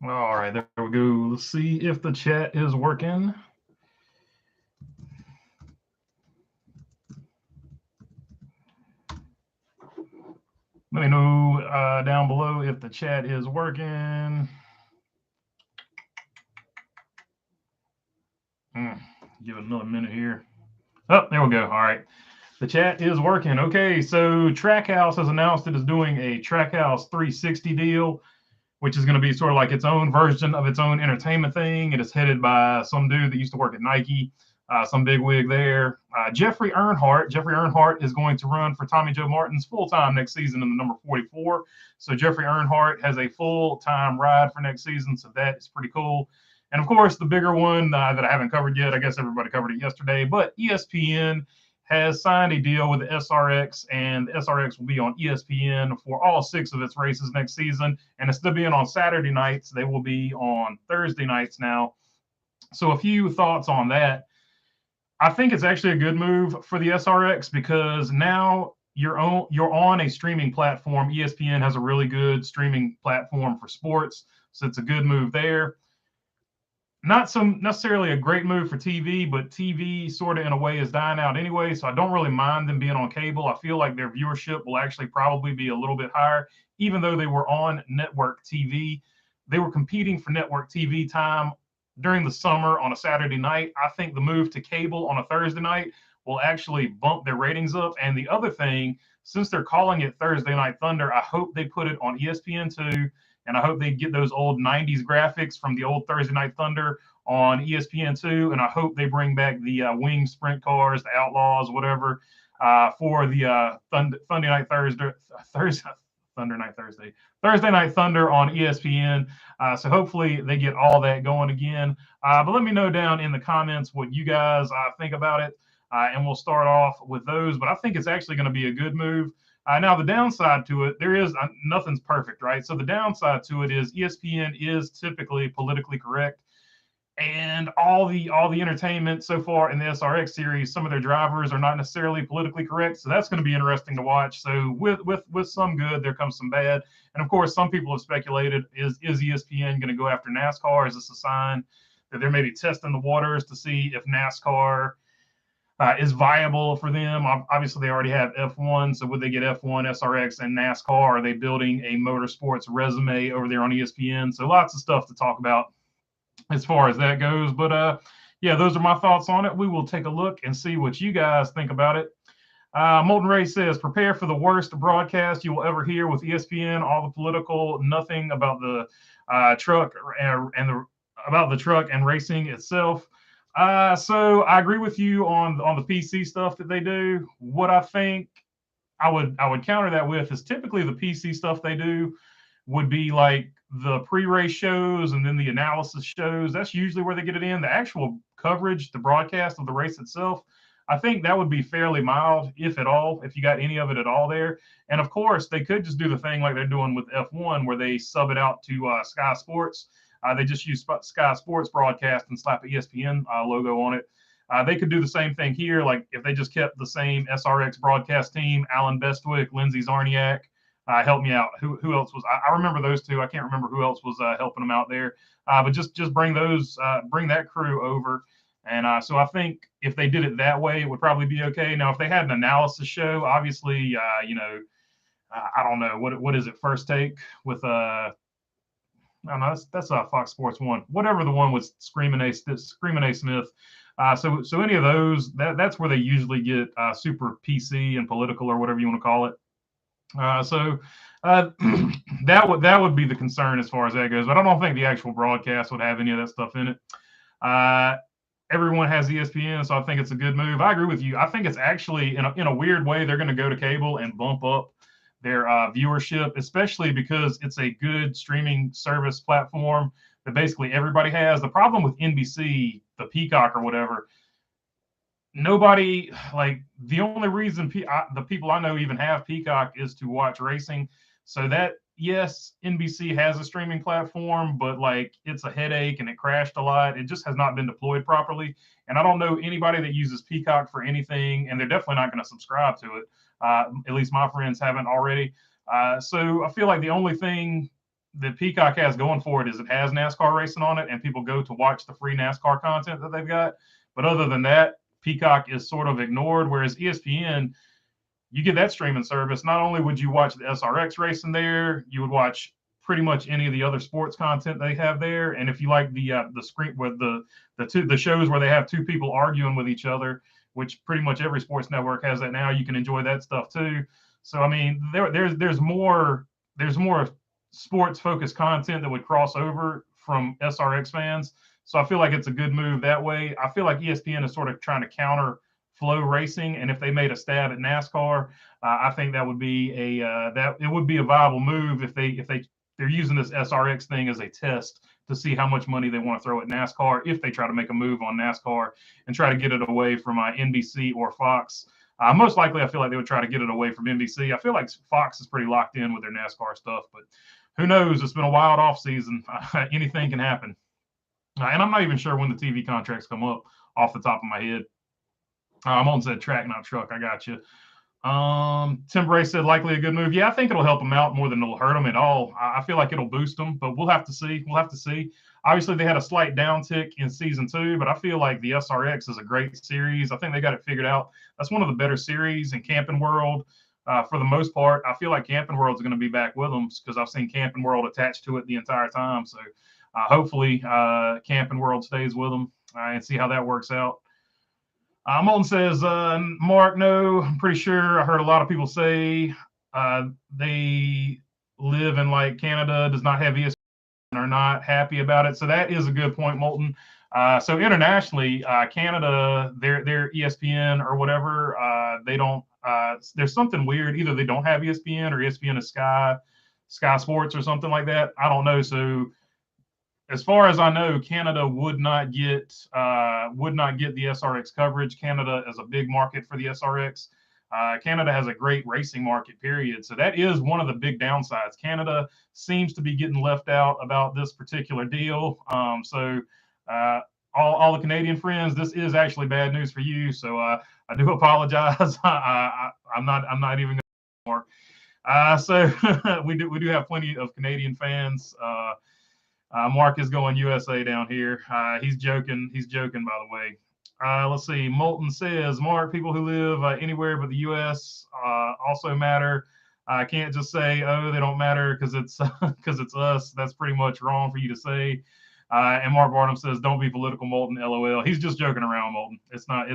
All right, there we go. Let's see if the chat is working. Let me know down below if the chat is working. Give it another minute here. Oh, there we go. All right. The chat is working. Okay, so Trackhouse has announced it is doing a Trackhouse 360 deal, which is going to be sort of like its own version of its own entertainment thing. It is headed by some dude that used to work at Nike, some bigwig there. Jeffrey Earnhardt is going to run for Tommy Joe Martin's full-time next season in the number 44. So Jeffrey Earnhardt has a full-time ride for next season, so that is pretty cool. And of course, the bigger one that I haven't covered yet, I guess everybody covered it yesterday, but ESPN has signed a deal with the SRX, and the SRX will be on ESPN for all 6 of its races next season. And instead of being on Saturday nights, they will be on Thursday nights now. So a few thoughts on that. I think it's actually a good move for the SRX because now you're on a streaming platform. ESPN has a really good streaming platform for sports, so it's a good move there. Not some necessarily a great move for TV, but TV sort of in a way is dying out anyway. So I don't really mind them being on cable. I feel like their viewership will actually probably be a little bit higher, even though they were on network TV. They were competing for network TV time during the summer on a Saturday night. I think the move to cable on a Thursday night will actually bump their ratings up. And the other thing, since they're calling it Thursday Night Thunder, I hope they put it on ESPN2. And I hope they get those old 90s graphics from the old Thursday Night Thunder on ESPN2. And I hope they bring back the wing sprint cars, the Outlaws, whatever, for the Thursday Night Thunder on ESPN. So hopefully they get all that going again. But let me know down in the comments what you guys think about it. And we'll start off with those. But I think it's actually going to be a good move. Now, the downside to it, there is nothing's perfect, right? So the downside to it is ESPN is typically politically correct, and all the entertainment so far in the SRX series, some of their drivers are not necessarily politically correct. So that's going to be interesting to watch. So with some good, there comes some bad, and of course, some people have speculated: is ESPN going to go after NASCAR? Is this a sign that they're maybe testing the waters to see if NASCAR is viable for them? Obviously, they already have F1, so would they get F1, SRX, and NASCAR? Are they building a motorsports resume over there on ESPN? So lots of stuff to talk about as far as that goes. But yeah, those are my thoughts on it. We will take a look and see what you guys think about it. Molten Ray says, prepare for the worst broadcast you will ever hear with ESPN. All the political, nothing about the truck about the truck and racing itself. So I agree with you on the PC stuff that they do. What I think I would counter that with is typically the PC stuff they do would be like the pre-race shows and then the analysis shows. That's usually where they get it in. The actual coverage, the broadcast of the race itself, I think that would be fairly mild, if at all, if you got any of it at all there. And of course, they could just do the thing like they're doing with F1 where they sub it out to Sky Sports. They just use Sky Sports broadcast and slap an ESPN logo on it. They could do the same thing here. Like if they just kept the same SRX broadcast team, Alan Bestwick, Lindsey Zarniak, help me out. Who else was? I remember those two. I can't remember who else was helping them out there. But just bring that crew over. And so I think if they did it that way, it would probably be okay. Now, if they had an analysis show, obviously, I don't know what is it, First Take with I don't know. That's Fox Sports 1. Whatever the one with Screaming A Smith. So any of those, that's where they usually get super PC and political or whatever you want to call it. So that would be the concern as far as that goes. But I don't think the actual broadcast would have any of that stuff in it. Everyone has ESPN, so I think it's a good move. I agree with you. I think it's actually in a weird way they're going to go to cable and bump up their viewership, especially because it's a good streaming service platform that basically everybody has. The problem with NBC, the Peacock or whatever, nobody, like the only reason the people I know even have Peacock is to watch racing. So that, yes, NBC has a streaming platform, but like it's a headache and it crashed a lot. It just has not been deployed properly. And I don't know anybody that uses Peacock for anything, and they're definitely not going to subscribe to it. At least my friends haven't already. So I feel like the only thing Peacock has going for it is it has NASCAR racing on it, and people go to watch the free NASCAR content that they've got. But other than that, Peacock is sort of ignored. Whereas ESPN, you get that streaming service. Not only would you watch the SRX racing there, you would watch pretty much any of the other sports content they have there. And if you like the screen with the shows where they have two people arguing with each other, which pretty much every sports network has that now, you can enjoy that stuff too. So I mean, there's more sports focused content that would cross over from SRX fans. So I feel like it's a good move that way. I feel like ESPN is sort of trying to counter flow racing, and if they made a stab at NASCAR, I think that would be that it would be a viable move if they're using this SRX thing as a test to see how much money they want to throw at NASCAR if they try to make a move on NASCAR and try to get it away from NBC or Fox. Most likely, I feel like they would try to get it away from NBC. I feel like Fox is pretty locked in with their NASCAR stuff, but who knows? It's been a wild off season. Anything can happen. And I'm not even sure when the TV contracts come up off the top of my head. I'm on said track, not truck. I got you. Tim Bray said likely a good move. Yeah, I think it'll help them out more than it'll hurt them at all. I feel like it'll boost them, but we'll have to see. We'll have to see. Obviously, they had a slight downtick in season 2, but I feel like the SRX is a great series. I think they got it figured out. That's one of the better series in Camping World. For the most part, I feel like Camping World is going to be back with them because I've seen Camping World attached to it the entire time. So hopefully Camping World stays with them and see how that works out. Molten says, Mark, no, I'm pretty sure I heard a lot of people say they live in like Canada, does not have ESPN, and are not happy about it. So that is a good point, Molten. So internationally, Canada, their ESPN or whatever, they don't, there's something weird. Either they don't have ESPN or ESPN is Sky Sports or something like that. I don't know. So as far as I know, Canada would not get the SRX coverage. Canada is a big market for the SRX. Canada has a great racing market, period. So that is one of the big downsides. Canada seems to be getting left out about this particular deal. So all the Canadian friends, this is actually bad news for you. So I do apologize. I'm not even going to so we do have plenty of Canadian fans. Mark is going USA down here. He's joking. He's joking, by the way. Let's see. Molten says, Mark, people who live anywhere but the U.S. Also matter. I can't just say, oh, they don't matter because it's us. That's pretty much wrong for you to say. And Mark Barnum says, don't be political, Molten. LOL. He's just joking around, Molten. It's not.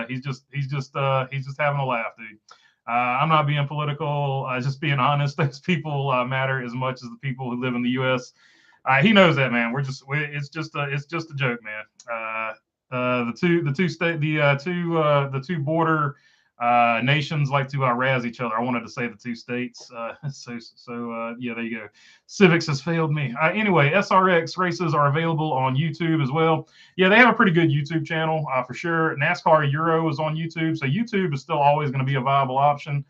He's just having a laugh, dude. I'm not being political. Just being honest. Those people matter as much as the people who live in the U.S. He knows that, man. It's just a joke, man. The two border nations like to razz each other. I wanted to say the two states. Yeah, there you go. Civics has failed me. Anyway, SRX races are available on YouTube as well. Yeah, they have a pretty good YouTube channel for sure. NASCAR Euro is on YouTube, so YouTube is still always going to be a viable option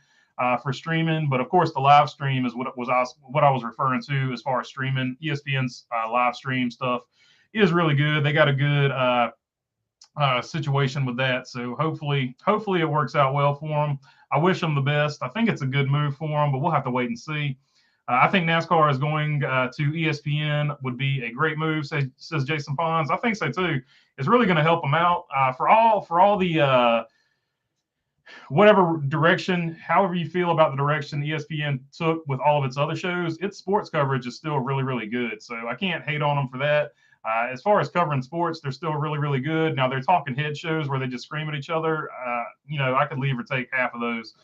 for streaming. But of course, the live stream is what I was referring to as far as streaming. ESPN's live stream stuff is really good. They got a good situation with that. So hopefully it works out well for them. I wish them the best. I think it's a good move for them, but we'll have to wait and see. I think NASCAR is going to ESPN would be a great move, says Jason Pons. I think so too. It's really going to help them out for all the whatever direction, however you feel about the direction ESPN took with all of its other shows. Its sports coverage is still really, really good. So I can't hate on them for that. As far as covering sports, they're still really, really good. Now they're talking head shows where they just scream at each other. I could leave or take half of those.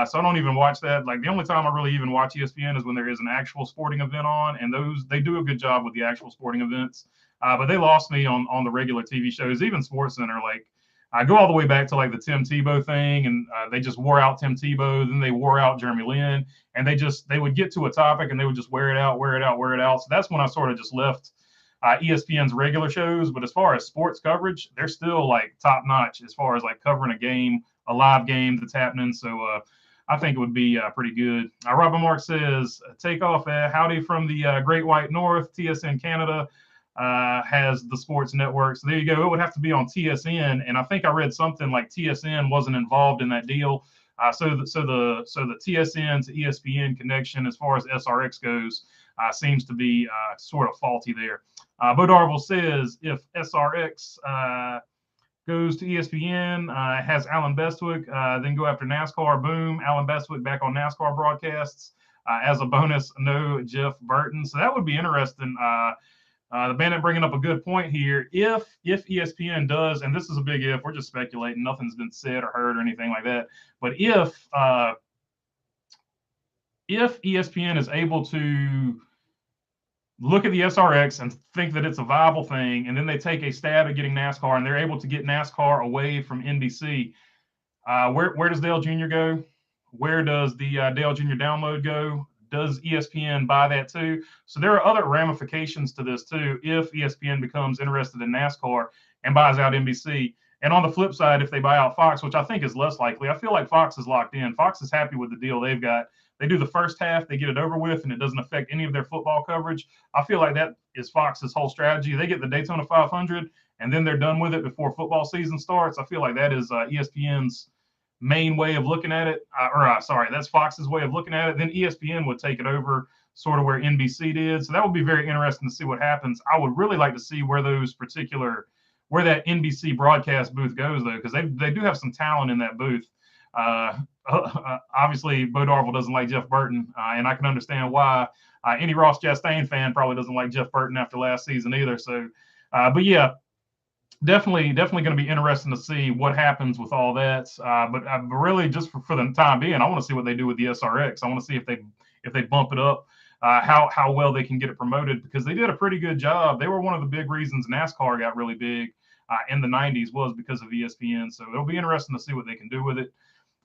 So I don't even watch that. Like the only time I really even watch ESPN is when there is an actual sporting event on, and they do a good job with the actual sporting events. But they lost me on the regular TV shows, even SportsCenter. Like I go all the way back to like the Tim Tebow thing, and they just wore out Tim Tebow. Then they wore out Jeremy Lin, and they would get to a topic and they would just wear it out. So that's when I sort of just left ESPN's regular shows. But as far as sports coverage, they're still like top notch as far as like covering a live game that's happening. So I think it would be pretty good. Robin Mark says, take off howdy from the Great White North. TSN Canada has the sports network. So there you go. It would have to be on TSN. And I think I read something like TSN wasn't involved in that deal. So the TSN to ESPN connection as far as SRX goes seems to be sort of faulty there. Bo Darvel says if SRX goes to ESPN, has Alan Bestwick, then go after NASCAR. Boom, Alan Bestwick back on NASCAR broadcasts. As a bonus, no Jeff Burton. So that would be interesting. The Bandit bringing up a good point here. If ESPN does, and this is a big if, we're just speculating, nothing's been said or heard or anything like that. But if ESPN is able to look at the SRX and think that it's a viable thing, and then they take a stab at getting NASCAR, and they're able to get NASCAR away from NBC, where does Dale Jr. go? Where does the Dale Jr. download go? Does ESPN buy that too? So there are other ramifications to this too if ESPN becomes interested in NASCAR and buys out NBC. And on the flip side, if they buy out Fox, which I think is less likely, I feel like Fox is locked in. Fox is happy with the deal they've got. They do the first half, they get it over with, and it doesn't affect any of their football coverage. I feel like that is Fox's whole strategy. They get the Daytona 500, and then they're done with it before football season starts. I feel like that is ESPN's main way of looking at it. That's Fox's way of looking at it. Then ESPN would take it over, sort of where NBC did. So that would be very interesting to see what happens. I would really like to see where that NBC broadcast booth goes, though, because they do have some talent in that booth. Obviously, Bo Darvel doesn't like Jeff Burton, and I can understand why. Any Ross Chastain fan probably doesn't like Jeff Burton after last season either. So, but yeah, definitely going to be interesting to see what happens with all that. But really, just for the time being, I want to see what they do with the SRX. I want to see if they bump it up, how well they can get it promoted, because they did a pretty good job. They were one of the big reasons NASCAR got really big in the 90s was because of ESPN. So it'll be interesting to see what they can do with it.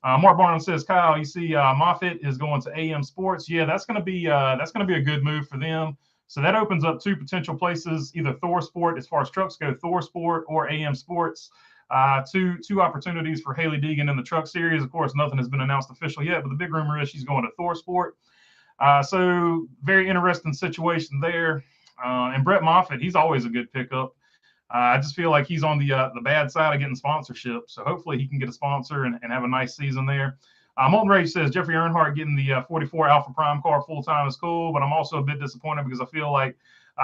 Mark Barnum says, Kyle, you see Moffitt is going to AM Sports. Yeah, that's going to be a good move for them. So that opens up two potential places, either Thor Sport, as far as trucks go, Thor Sport or AM Sports. Two opportunities for Haley Deegan in the truck series. Of course, nothing has been announced officially yet, but the big rumor is she's going to Thor Sport. So very interesting situation there. And Brett Moffitt, he's always a good pickup. I just feel like he's on the bad side of getting sponsorship. So hopefully he can get a sponsor and have a nice season there. Molten Rage says Jeffrey Earnhardt getting the 44 Alpha Prime car full-time is cool, but I'm also a bit disappointed because I feel like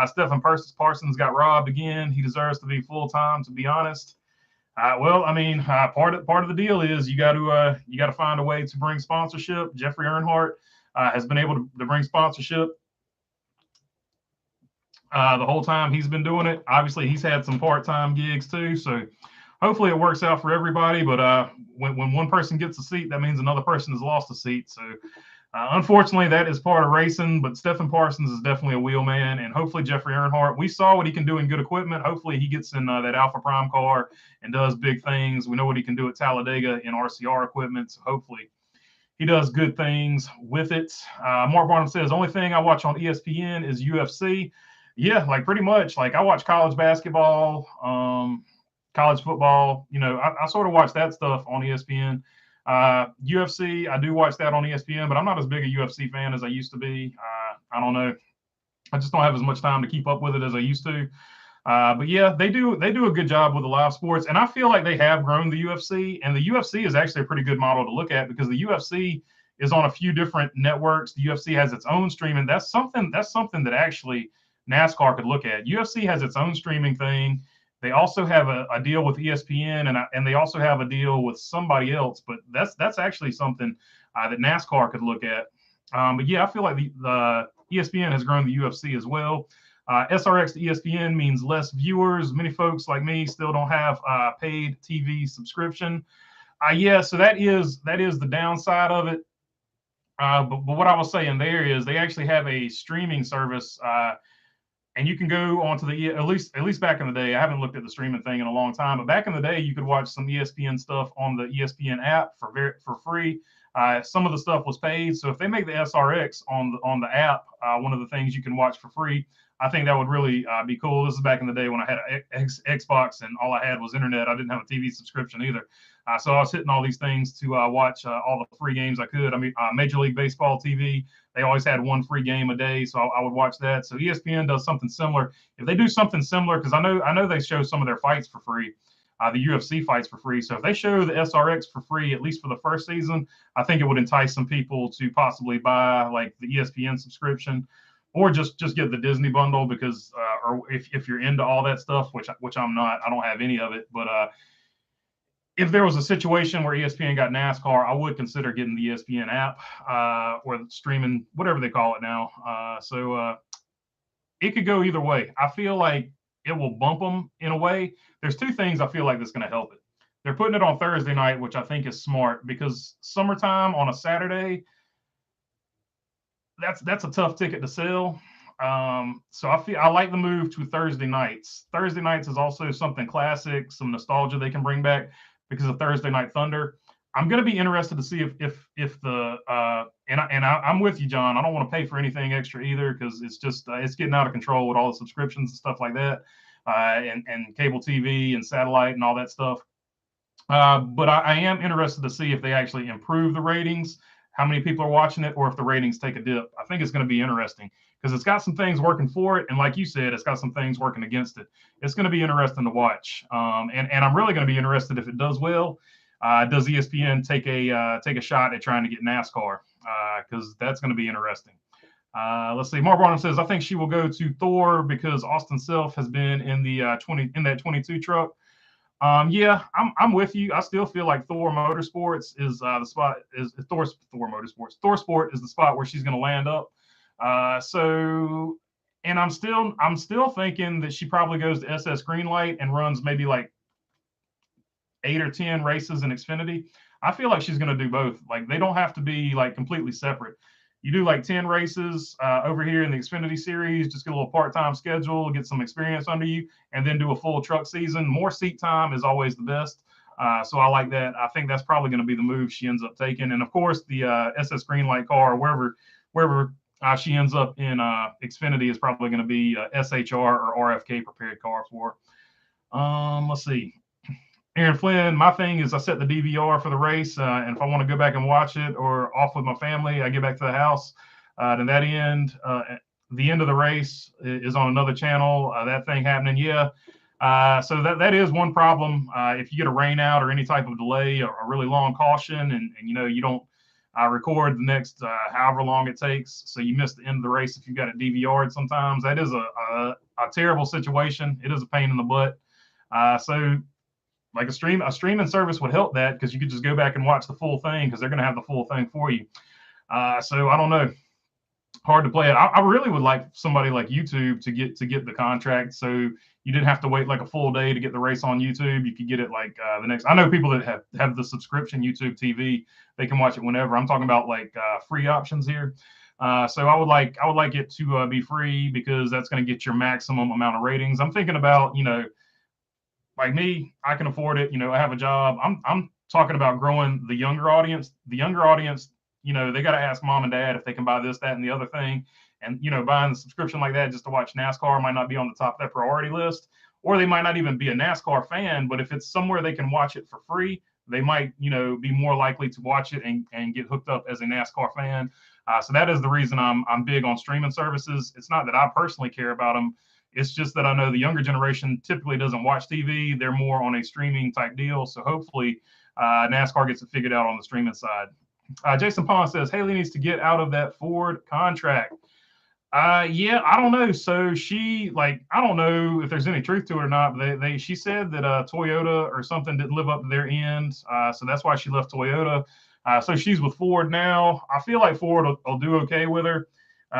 Stephen Parsons got robbed again. He deserves to be full-time, to be honest. Well, I mean, part of the deal is you got to find a way to bring sponsorship. Jeffrey Earnhardt has been able to bring sponsorship the whole time he's been doing it. Obviously, he's had some part-time gigs too, so hopefully it works out for everybody. But when one person gets a seat, that means another person has lost a seat. So unfortunately, that is part of racing. But Stephen Parsons is definitely a wheelman, and hopefully Jeffrey Earnhardt, we saw what he can do in good equipment. Hopefully he gets in that Alpha Prime car and does big things. We know what he can do at Talladega in RCR equipment, so hopefully he does good things with it. Mark Barnum says, only thing I watch on ESPN is UFC. Yeah, like pretty much. Like I watch college basketball, college football. You know, I sort of watch that stuff on ESPN. UFC, I do watch that on ESPN, but I'm not as big a UFC fan as I used to be. I don't know. I just don't have as much time to keep up with it as I used to. But yeah, they do a good job with the live sports, and I feel like they have grown the UFC, and the UFC is actually a pretty good model to look at because the UFC is on a few different networks. The UFC has its own streaming. That's something that actually NASCAR could look at. UFC has its own streaming thing. They also have a deal with ESPN, and they also have a deal with somebody else. But that's actually something that NASCAR could look at. But yeah, I feel like the ESPN has grown the UFC as well. SRX to ESPN means less viewers. Many folks like me still don't have paid TV subscription. Yeah, so that is the downside of it. But what I was saying there is they actually have a streaming service. And you can go onto the at least back in the day. I haven't looked at the streaming thing in a long time, but back in the day, you could watch some ESPN stuff on the ESPN app for free. Some of the stuff was paid. So if they make the SRX on the app, one of the things you can watch for free, I think that would really be cool. This is back in the day when I had an Xbox and all I had was internet. I didn't have a TV subscription either. So I was hitting all these things to watch all the free games I could. I mean, Major League Baseball TV, they always had one free game a day, so I would watch that. So ESPN does something similar. If they do something similar, because I know they show some of their fights for free, the UFC fights for free. So if they show the SRX for free, at least for the first season, I think it would entice some people to possibly buy like the ESPN subscription. or just get the Disney bundle because, or if you're into all that stuff, which I'm not, I don't have any of it. But if there was a situation where ESPN got NASCAR, I would consider getting the ESPN app or streaming, whatever they call it now. So it could go either way. I feel like it will bump them in a way. There's two things I feel like that's going to help it. They're putting it on Thursday night, which I think is smart because summertime on a Saturday, that's a tough ticket to sell. So I like the move to Thursday nights. Thursday nights is also something classic, some nostalgia they can bring back because of Thursday Night Thunder. I'm going to be interested to see if the I'm with you, John. I don't want to pay for anything extra either because it's just it's getting out of control with all the subscriptions and stuff like that, and cable TV and satellite and all that stuff. But I am interested to see if they actually improve the ratings, how many people are watching it, or if the ratings take a dip. I think it's going to be interesting because it's got some things working for it, and like you said, it's got some things working against it. It's going to be interesting to watch, and I'm really going to be interested if it does well. Does ESPN take a shot at trying to get NASCAR? Because that's going to be interesting. Let's see. Mark Barnum says I think she will go to Thor because Austin Self has been in the 22 truck. Yeah, I'm with you. I still feel like Thor Motorsports is the spot. Is Thor Motorsports? Thor Sport is the spot where she's going to land up. So, and I'm still thinking that she probably goes to SS Greenlight and runs maybe like 8 or 10 races in Xfinity. I feel like she's going to do both. Like they don't have to be like completely separate. You do like 10 races over here in the Xfinity series, just get a little part-time schedule, get some experience under you, and then do a full truck season. More seat time is always the best. So I like that. I think that's probably going to be the move she ends up taking. And of course, the SS Greenlight car, wherever she ends up in Xfinity, is probably going to be SHR or RFK prepared car for her. Let's see. Aaron Flynn, my thing is I set the DVR for the race, and if I want to go back and watch it or off with my family, I get back to the house. Then that the end of the race is on another channel. That thing happening, yeah. So that is one problem. If you get a rain out or any type of delay or a really long caution, and you don't record the next however long it takes, so you miss the end of the race if you've got it DVR'd. Sometimes that is a terrible situation. It is a pain in the butt. So like a streaming service would help that because you could just go back and watch the full thing because they're going to have the full thing for you. So I don't know. Hard to play it. I really would like somebody like YouTube to get the contract so you didn't have to wait like a full day to get the race on YouTube. You could get it like the next. I know people that have the subscription YouTube TV. They can watch it whenever. I'm talking about like free options here. So I would like it to be free because that's going to get your maximum amount of ratings. I'm thinking about like me, I can afford it. I have a job. I'm talking about growing the younger audience. The younger audience, they got to ask mom and dad if they can buy this, that, and the other thing. And, buying the subscription like that just to watch NASCAR might not be on the top of their priority list, or they might not even be a NASCAR fan. But if it's somewhere they can watch it for free, they might, be more likely to watch it and get hooked up as a NASCAR fan. So that is the reason I'm big on streaming services. It's not that I personally care about them. It's just that I know the younger generation typically doesn't watch TV. They're more on a streaming type deal. So hopefully NASCAR gets it figured out on the streaming side. Jason Pond says, Haley needs to get out of that Ford contract. Yeah, I don't know. So I don't know if there's any truth to it or not, but she said that Toyota or something didn't live up to their end. So that's why she left Toyota. So she's with Ford now. I feel like Ford will do okay with her.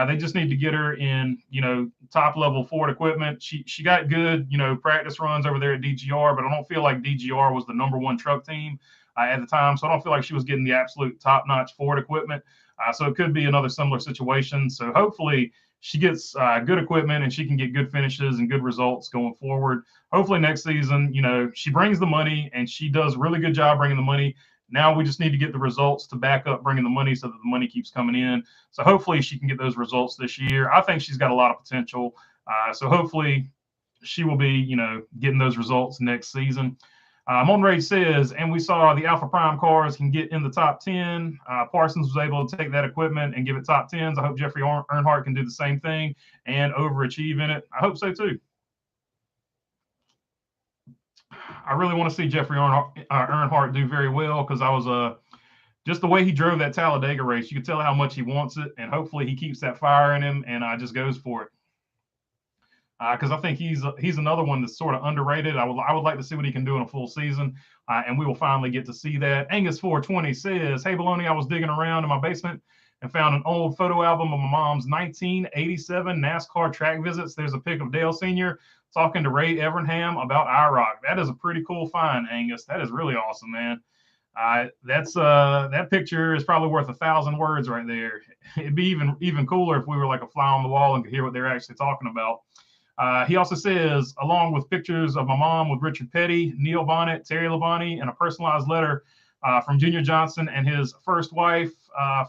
They just need to get her in, top level Ford equipment. She got good, practice runs over there at DGR, but I don't feel like DGR was the number one truck team at the time. So I don't feel like she was getting the absolute top notch Ford equipment. So it could be another similar situation. So hopefully she gets good equipment and she can get good finishes and good results going forward. Hopefully next season, she brings the money and she does a really good job bringing the money. Now we just need to get the results to back up bringing the money so that the money keeps coming in. So hopefully she can get those results this year. I think she's got a lot of potential. So hopefully she will be, getting those results next season. Monray says, and we saw the Alpha Prime cars can get in the top 10. Parsons was able to take that equipment and give it top 10s. I hope Jeffrey Earnhardt can do the same thing and overachieve in it. I hope so too. I really want to see Jeffrey Earnhardt do very well because I was just the way he drove that Talladega race, you could tell how much he wants it, and hopefully he keeps that fire in him and just goes for it. Because I think he's another one that's sort of underrated. I would like to see what he can do in a full season, and we will finally get to see that. Angus 420 says, "Hey Baloney, I was digging around in my basement and found an old photo album of my mom's 1987 NASCAR track visits. There's a pic of Dale Sr. talking to Ray Evernham about IROC. That is a pretty cool find, Angus. That is really awesome, man. That picture is probably worth 1,000 words right there. It'd be even cooler if we were like a fly on the wall and could hear what they're actually talking about." He also says, along with pictures of my mom with Richard Petty, Neil Bonnet, Terry Labonte, and a personalized letter from Junior Johnson and his first wife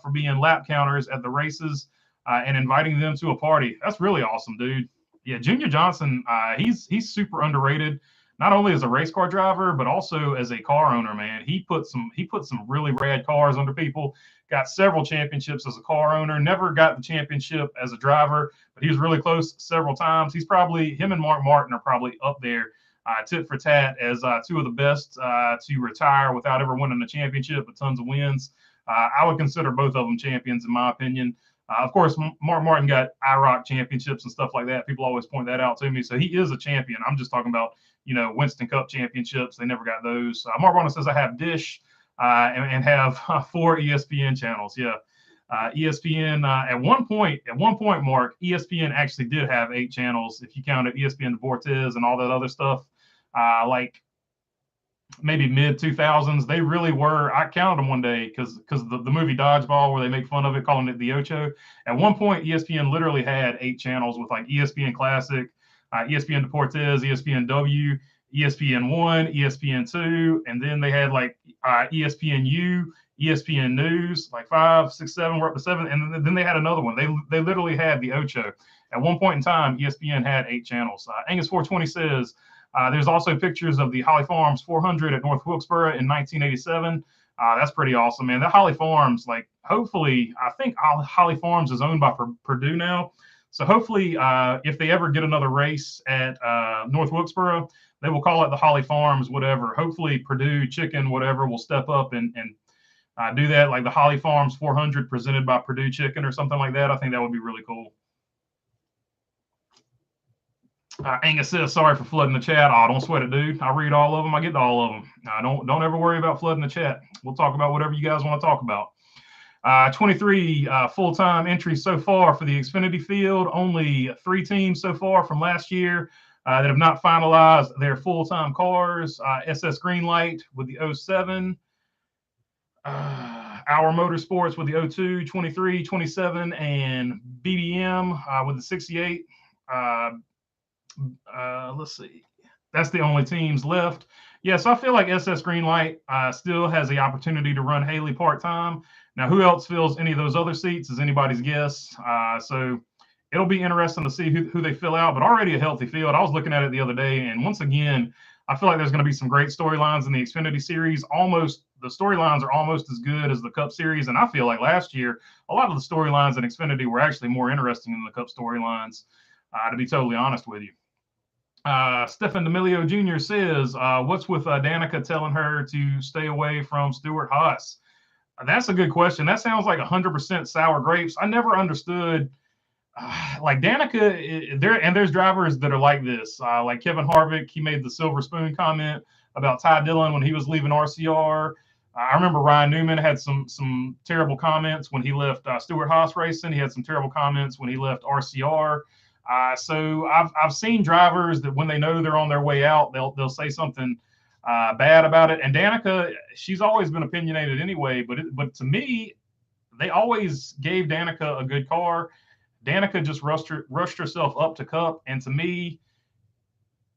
for being lap counters at the races and inviting them to a party. That's really awesome, dude. Yeah, Junior Johnson, he's super underrated, not only as a race car driver, but also as a car owner, man. He put some really rad cars under people, got several championships as a car owner, never got the championship as a driver, but he was really close several times. Him and Mark Martin are probably up there, tit for tat, as two of the best to retire without ever winning a championship, with tons of wins. I would consider both of them champions, in my opinion. Of course, Mark Martin got IROC championships and stuff like that. People always point that out to me. So he is a champion. I'm just talking about, Winston Cup championships. They never got those. Mark Martin says, "I have Dish and have 4 ESPN channels." Yeah. ESPN at one point, Mark, ESPN actually did have 8 channels if you counted ESPN Deportes and all that other stuff. Like maybe mid 2000s, they really were. I counted them one day because the movie Dodgeball, where they make fun of it, calling it the Ocho. At one point, ESPN literally had 8 channels with like ESPN Classic, ESPN Deportes, ESPN W, ESPN 1, ESPN 2, and then they had like ESPN U, ESPN News, like 5, 6, 7, we're up to 7, and then they had another one. They literally had the Ocho. At one point in time, ESPN had 8 channels. Angus 420 says, there's also pictures of the Holly Farms 400 at North Wilkesboro in 1987. That's pretty awesome, man. That Holly Farms, like, hopefully, I think Holly Farms is owned by Purdue now. So hopefully, if they ever get another race at North Wilkesboro, they will call it the Holly Farms, whatever. Hopefully, Purdue Chicken, whatever, will step up and do that, like the Holly Farms 400 presented by Purdue Chicken or something like that. I think that would be really cool. Angus says, "Sorry for flooding the chat." Oh, don't sweat it, dude. I read all of them. I get to all of them. Don't ever worry about flooding the chat. We'll talk about whatever you guys want to talk about. 23 full-time entries so far for the Xfinity field. Only 3 teams so far from last year that have not finalized their full-time cars. SS Greenlight with the 07. Our Motorsports with the 02, 23, 27, and BBM with the 68. Let's see. That's the only teams left. Yeah, so I feel like SS Greenlight still has the opportunity to run Haley part-time. Now, who else fills any of those other seats is anybody's guess. So it'll be interesting to see who they fill out, but already a healthy field. I was looking at it the other day, and once again, I feel like there's going to be some great storylines in the Xfinity Series. The storylines are almost as good as the Cup Series, and I feel like last year, a lot of the storylines in Xfinity were actually more interesting than the Cup storylines, to be totally honest with you. Stefan D'Amelio Jr. says, what's with Danica telling her to stay away from Stuart Haas? That's a good question. That sounds like 100% sour grapes. I never understood, like Danica, there's drivers that are like this. Like Kevin Harvick, he made the silver spoon comment about Ty Dillon when he was leaving RCR. I remember Ryan Newman had some terrible comments when he left Stuart Haas Racing. He had some terrible comments when he left RCR. So I've seen drivers that when they know they're on their way out, they'll say something bad about it. And Danica, she's always been opinionated anyway. But to me, they always gave Danica a good car. Danica just rushed herself up to Cup, and to me,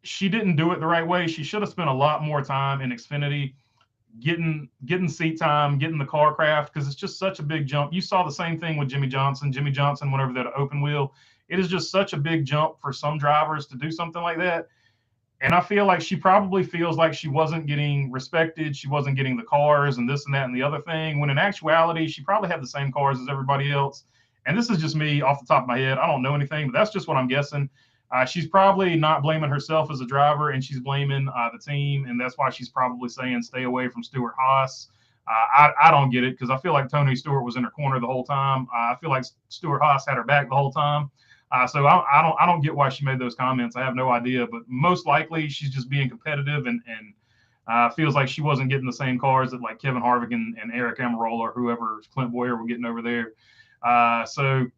she didn't do it the right way. She should have spent a lot more time in Xfinity, getting seat time, getting the car craft, because it's just such a big jump. You saw the same thing with Jimmy Johnson. Jimmy Johnson went over there to open wheel. It is just such a big jump for some drivers to do something like that. And I feel like she probably feels like she wasn't getting respected. She wasn't getting the cars and this and that and the other thing, when in actuality, she probably had the same cars as everybody else. And this is just me off the top of my head. I don't know anything, but that's just what I'm guessing. She's probably not blaming herself as a driver, and she's blaming the team. And that's why she's probably saying stay away from Stuart Haas. I don't get it because I feel like Tony Stewart was in her corner the whole time. I feel like Stuart Haas had her back the whole time. So I don't get why she made those comments. I have no idea, but most likely she's just being competitive and feels like she wasn't getting the same cars that like Kevin Harvick and Eric Almirola or whoever, Clint Boyer, were getting over there. I don't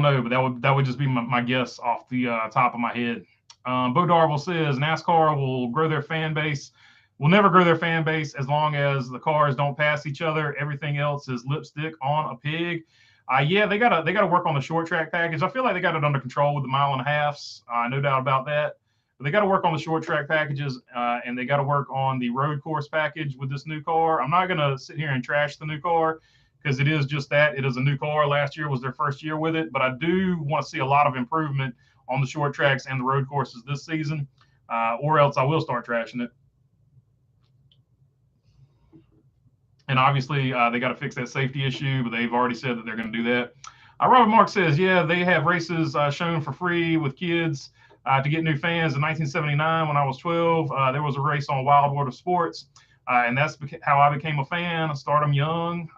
know, but that would just be my guess off the top of my head. Bo Darville says NASCAR will grow their fan base. Will never grow their fan base as long as the cars don't pass each other. Everything else is lipstick on a pig. Yeah, they gotta work on the short track package. I feel like they got it under control with the mile and a halves. No doubt about that. But they got to work on the short track packages, and they got to work on the road course package with this new car. I'm not gonna sit here and trash the new car because it is just that. It is a new car. Last year was their first year with it, but I do want to see a lot of improvement on the short tracks and the road courses this season, or else I will start trashing it. And obviously, they got to fix that safety issue, but they've already said that they're going to do that. Robert Mark says, yeah, they have races shown for free with kids to get new fans. In 1979, when I was 12, there was a race on Wild World of Sports, and that's how I became a fan. I started young,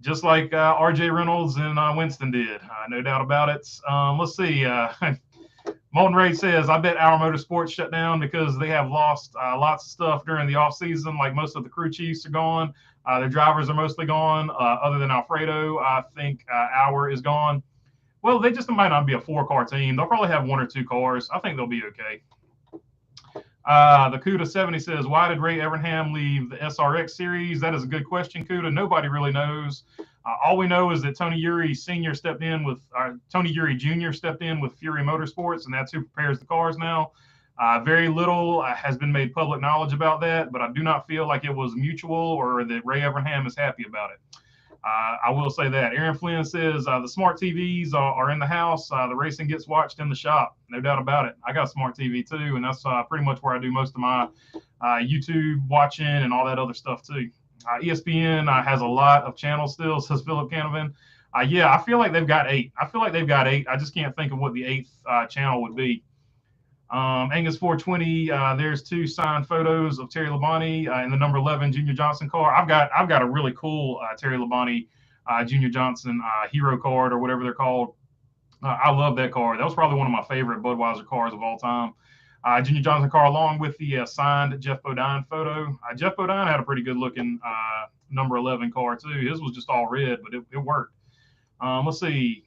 just like R.J. Reynolds and Winston did. No doubt about it. Let's see. Molten Ray says, I bet Our Motorsports shut down because they have lost lots of stuff during the offseason. Like most of the crew chiefs are gone. Their drivers are mostly gone, other than Alfredo. I think Our is gone. Well, they just might not be a 4-car team. They'll probably have 1 or 2 cars. I think they'll be okay. The Cuda 70 says, why did Ray Evernham leave the SRX series? That is a good question, Cuda. Nobody really knows. All we know is that Tony Eury Sr. stepped in with Tony Eury Jr. stepped in with Fury Motorsports, and that's who prepares the cars now. Very little has been made public knowledge about that, but I do not feel like it was mutual or that Ray Evernham is happy about it. I will say that. Aaron Flynn says the smart TVs are in the house. The racing gets watched in the shop. No doubt about it. I got a smart TV too, and that's pretty much where I do most of my YouTube watching and all that other stuff too. ESPN has a lot of channels still, says Philip Canavan. Yeah, I feel like they've got 8. I just can't think of what the 8th channel would be. Angus 420, there's 2 signed photos of Terry Labonte in the number 11 Junior Johnson car. I've got a really cool Terry Labonte Junior Johnson hero card or whatever they're called. I love that car. That was probably one of my favorite Budweiser cars of all time. Junior Johnson car along with the signed Jeff Bodine photo. Jeff Bodine had a pretty good looking number 11 car too. His was just all red, but it worked. Let's see.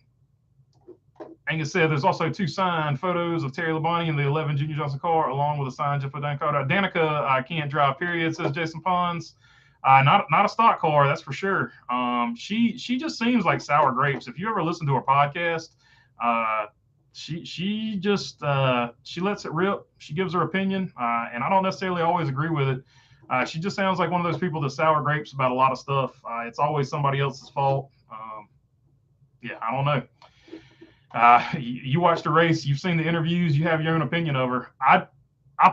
Angus said there's also 2 signed photos of Terry Labonte in the 11 Junior Johnson car, along with a signed Jeff Bodine car. Danica can't drive, period, says Jason Pons. Not a stock car, that's for sure. She just seems like sour grapes. If you ever listen to her podcast, she just she lets it rip. She gives her opinion, and I don't necessarily always agree with it. She just sounds like one of those people that sour grapes about a lot of stuff. It's always somebody else's fault. Yeah, I don't know. You watched the race, you've seen the interviews, you have your own opinion of her. I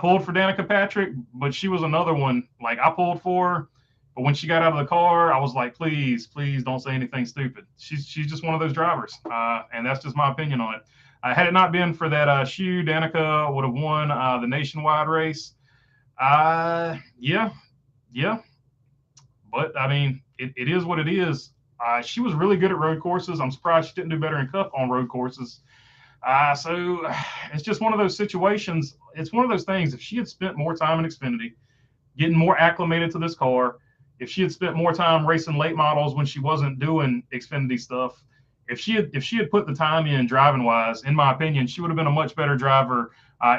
pulled for Danica Patrick, but she was another one. Like I pulled for her, but when she got out of the car, I was like, please don't say anything stupid. She's just one of those drivers, and that's just my opinion on it. Had it not been for that shoe, Danica would have won the nationwide race. Yeah. But I mean, it is what it is. She was really good at road courses. I'm surprised she didn't do better in Cup on road courses. So it's just one of those situations. It's one of those things. If she had spent more time in Xfinity, getting more acclimated to this car, if she had spent more time racing late models when she wasn't doing Xfinity stuff, if she had put the time in driving wise, in my opinion, she would have been a much better driver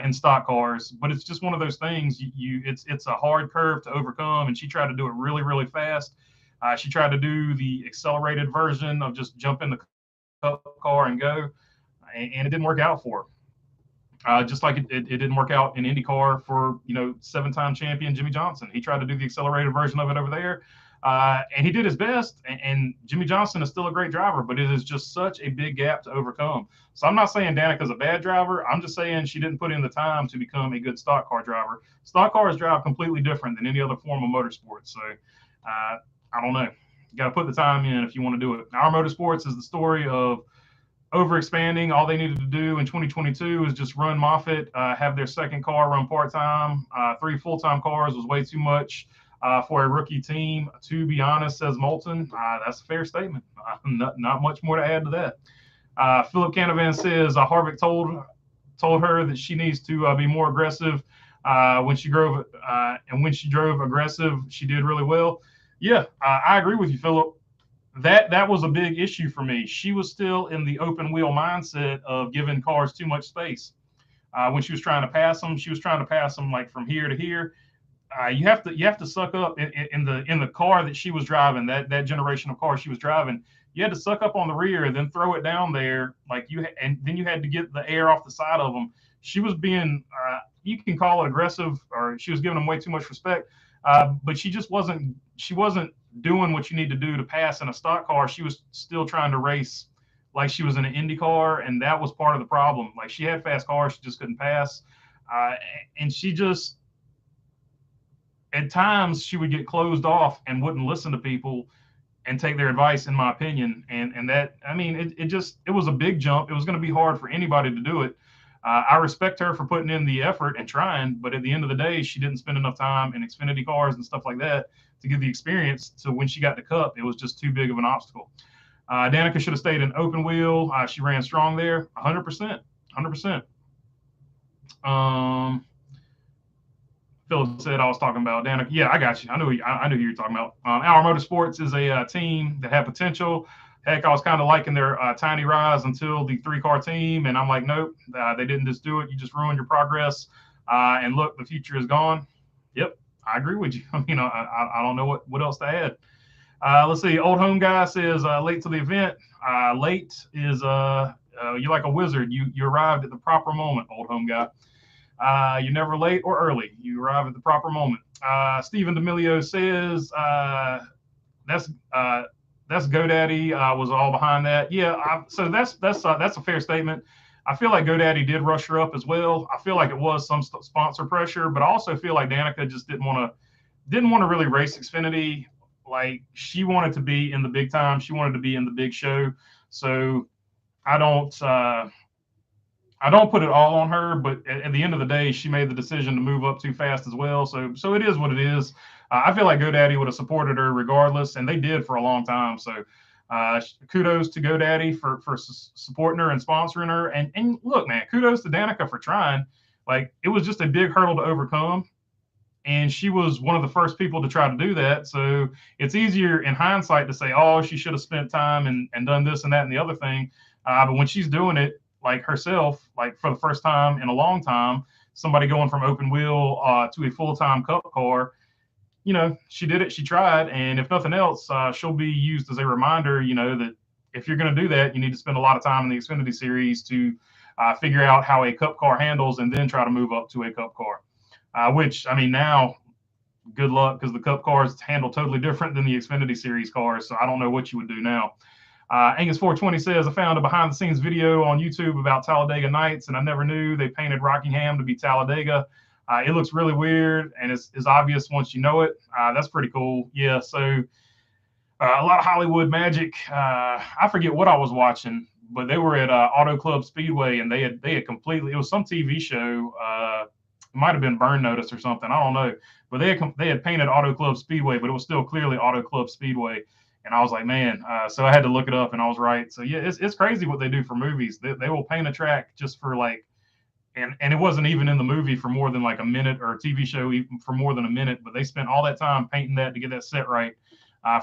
in stock cars. But it's just one of those things. It's a hard curve to overcome, and she tried to do it really, really fast. She tried to do the accelerated version of just jump in the car and go, and it didn't work out for her. Just like it didn't work out in IndyCar for 7-time champion Jimmy Johnson. He tried to do the accelerated version of it over there, and he did his best. And Jimmy Johnson is still a great driver, but it is just such a big gap to overcome. So I'm not saying Danica's a bad driver. I'm just saying she didn't put in the time to become a good stock car driver. Stock cars drive completely different than any other form of motorsport. So I don't know. You got to put the time in if you want to do it. Our Motorsports is the story of over-expanding. All they needed to do in 2022 is just run Moffitt, have their second car run part-time. 3 full-time cars was way too much. for a rookie team. To be honest, says Moulton, that's a fair statement. Not much more to add to that. Philip Canavan says Harvick told her that she needs to be more aggressive when she drove, and when she drove aggressive, she did really well. Yeah, I agree with you, Philip. That was a big issue for me. She was still in the open wheel mindset of giving cars too much space. When she was trying to pass them, she was trying to pass them like from here to here. You have to suck up in the car that she was driving, that generation of car she was driving. You had to suck up on the rear, then throw it down there, and then you had to get the air off the side of them. She was being, you can call it aggressive, or she was giving them way too much respect, but she just wasn't. She wasn't doing what you need to do to pass in a stock car. She was still trying to race like she was in an Indy car, and that was part of the problem. Like, she had fast cars, she just couldn't pass, and she just, at times, she would get closed off and wouldn't listen to people and take their advice, in my opinion. And that, I mean, it was a big jump. It was going to be hard for anybody to do it. I respect her for putting in the effort and trying, but at the end of the day, she didn't spend enough time in Xfinity cars and stuff like that to get the experience. So when she got to Cup, it was just too big of an obstacle. Danica should have stayed in open wheel. She ran strong there, 100%, 100%. Phil said I was talking about Danica. Yeah, I got you. I knew who you were talking about. Our Motorsports is a team that had potential. Heck, I was kind of liking their tiny rise until the 3-car team, and I'm like, nope, they didn't just do it. You just ruined your progress. And look, the future is gone. Yep, I agree with you. I mean, I don't know what else to add. Let's see. Old Home Guy says late to the event. Late is you're like a wizard. You arrived at the proper moment, Old Home Guy. You're never late or early. You arrive at the proper moment. Stephen D'Amelio says that's GoDaddy was all behind that. Yeah, so that's a fair statement. I feel like GoDaddy did rush her up as well. I feel like it was some sponsor pressure, but I also feel like Danica just didn't want to really race Xfinity. Like, she wanted to be in the big time. She wanted to be in the big show. So I don't put it all on her, but at the end of the day, she made the decision to move up too fast as well. So it is what it is. I feel like GoDaddy would have supported her regardless, and they did for a long time. So kudos to GoDaddy for supporting her and sponsoring her. And look, man, kudos to Danica for trying. Like, it was just a big hurdle to overcome, and she was one of the first people to try to do that. So it's easier in hindsight to say, oh, she should have spent time and done this and that and the other thing. But when she's doing it, like, herself, like, for the first time in a long time, somebody going from open wheel to a full-time Cup car, you know, she did it, she tried, and if nothing else, she'll be used as a reminder, you know, that if you're going to do that, you need to spend a lot of time in the Xfinity Series to figure out how a Cup car handles, and then try to move up to a Cup car, which, I mean, now, good luck, because the Cup cars handle totally different than the Xfinity Series cars, so I don't know what you would do now. Angus420 says, I found a behind-the-scenes video on YouTube about Talladega Nights, and I never knew they painted Rockingham to be Talladega. It looks really weird, and it's obvious once you know it. That's pretty cool. Yeah, so a lot of Hollywood magic. I forget what I was watching, but they were at Auto Club Speedway, and they had completely, it was some TV show. It might have been Burn Notice or something. I don't know. But they had painted Auto Club Speedway, but it was still clearly Auto Club Speedway. And I was like, man, so I had to look it up, and I was right. So, yeah, it's crazy what they do for movies. They will paint a track just for, like, and it wasn't even in the movie for more than like a minute, or a TV show even for more than a minute, but they spent all that time painting that to get that set right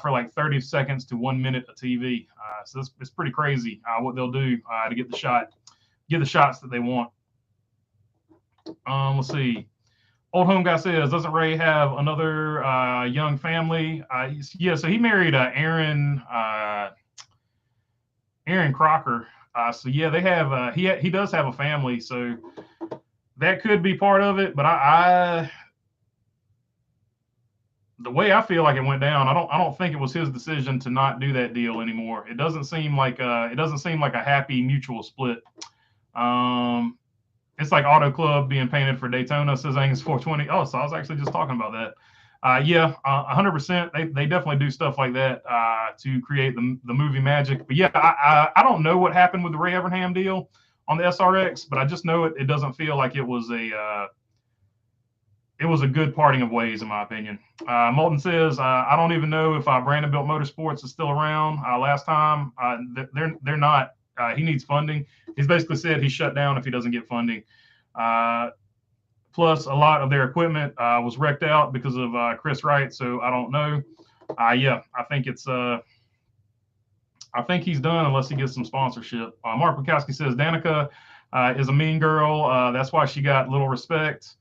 for like 30 seconds to 1 minute of TV. So it's pretty crazy what they'll do to get the shots that they want. Let's see. Old Home Guy says, doesn't Ray have another young family? Yeah, so he married Aaron Crocker. So yeah, they have. He does have a family, so that could be part of it. But the way I feel like it went down, I don't think it was his decision to not do that deal anymore. It doesn't seem like a happy mutual split. It's like Auto Club being painted for Daytona, says Angus 420. Oh, so I was actually just talking about that. Yeah, 100%. They definitely do stuff like that to create the movie magic. But yeah, I don't know what happened with the Ray Evernham deal on the SRX, but I just know it doesn't feel like it was it was a good parting of ways, in my opinion. Moulton says, I don't even know if Brandon Built Motorsports is still around. Last time, they're not. He needs funding. He's basically said he's shut down if he doesn't get funding. Plus, a lot of their equipment was wrecked out because of Chris Wright. So I don't know. Yeah, I think it's. I think he's done unless he gets some sponsorship. Mark Bukowski says Danica is a mean girl. That's why she got little respect.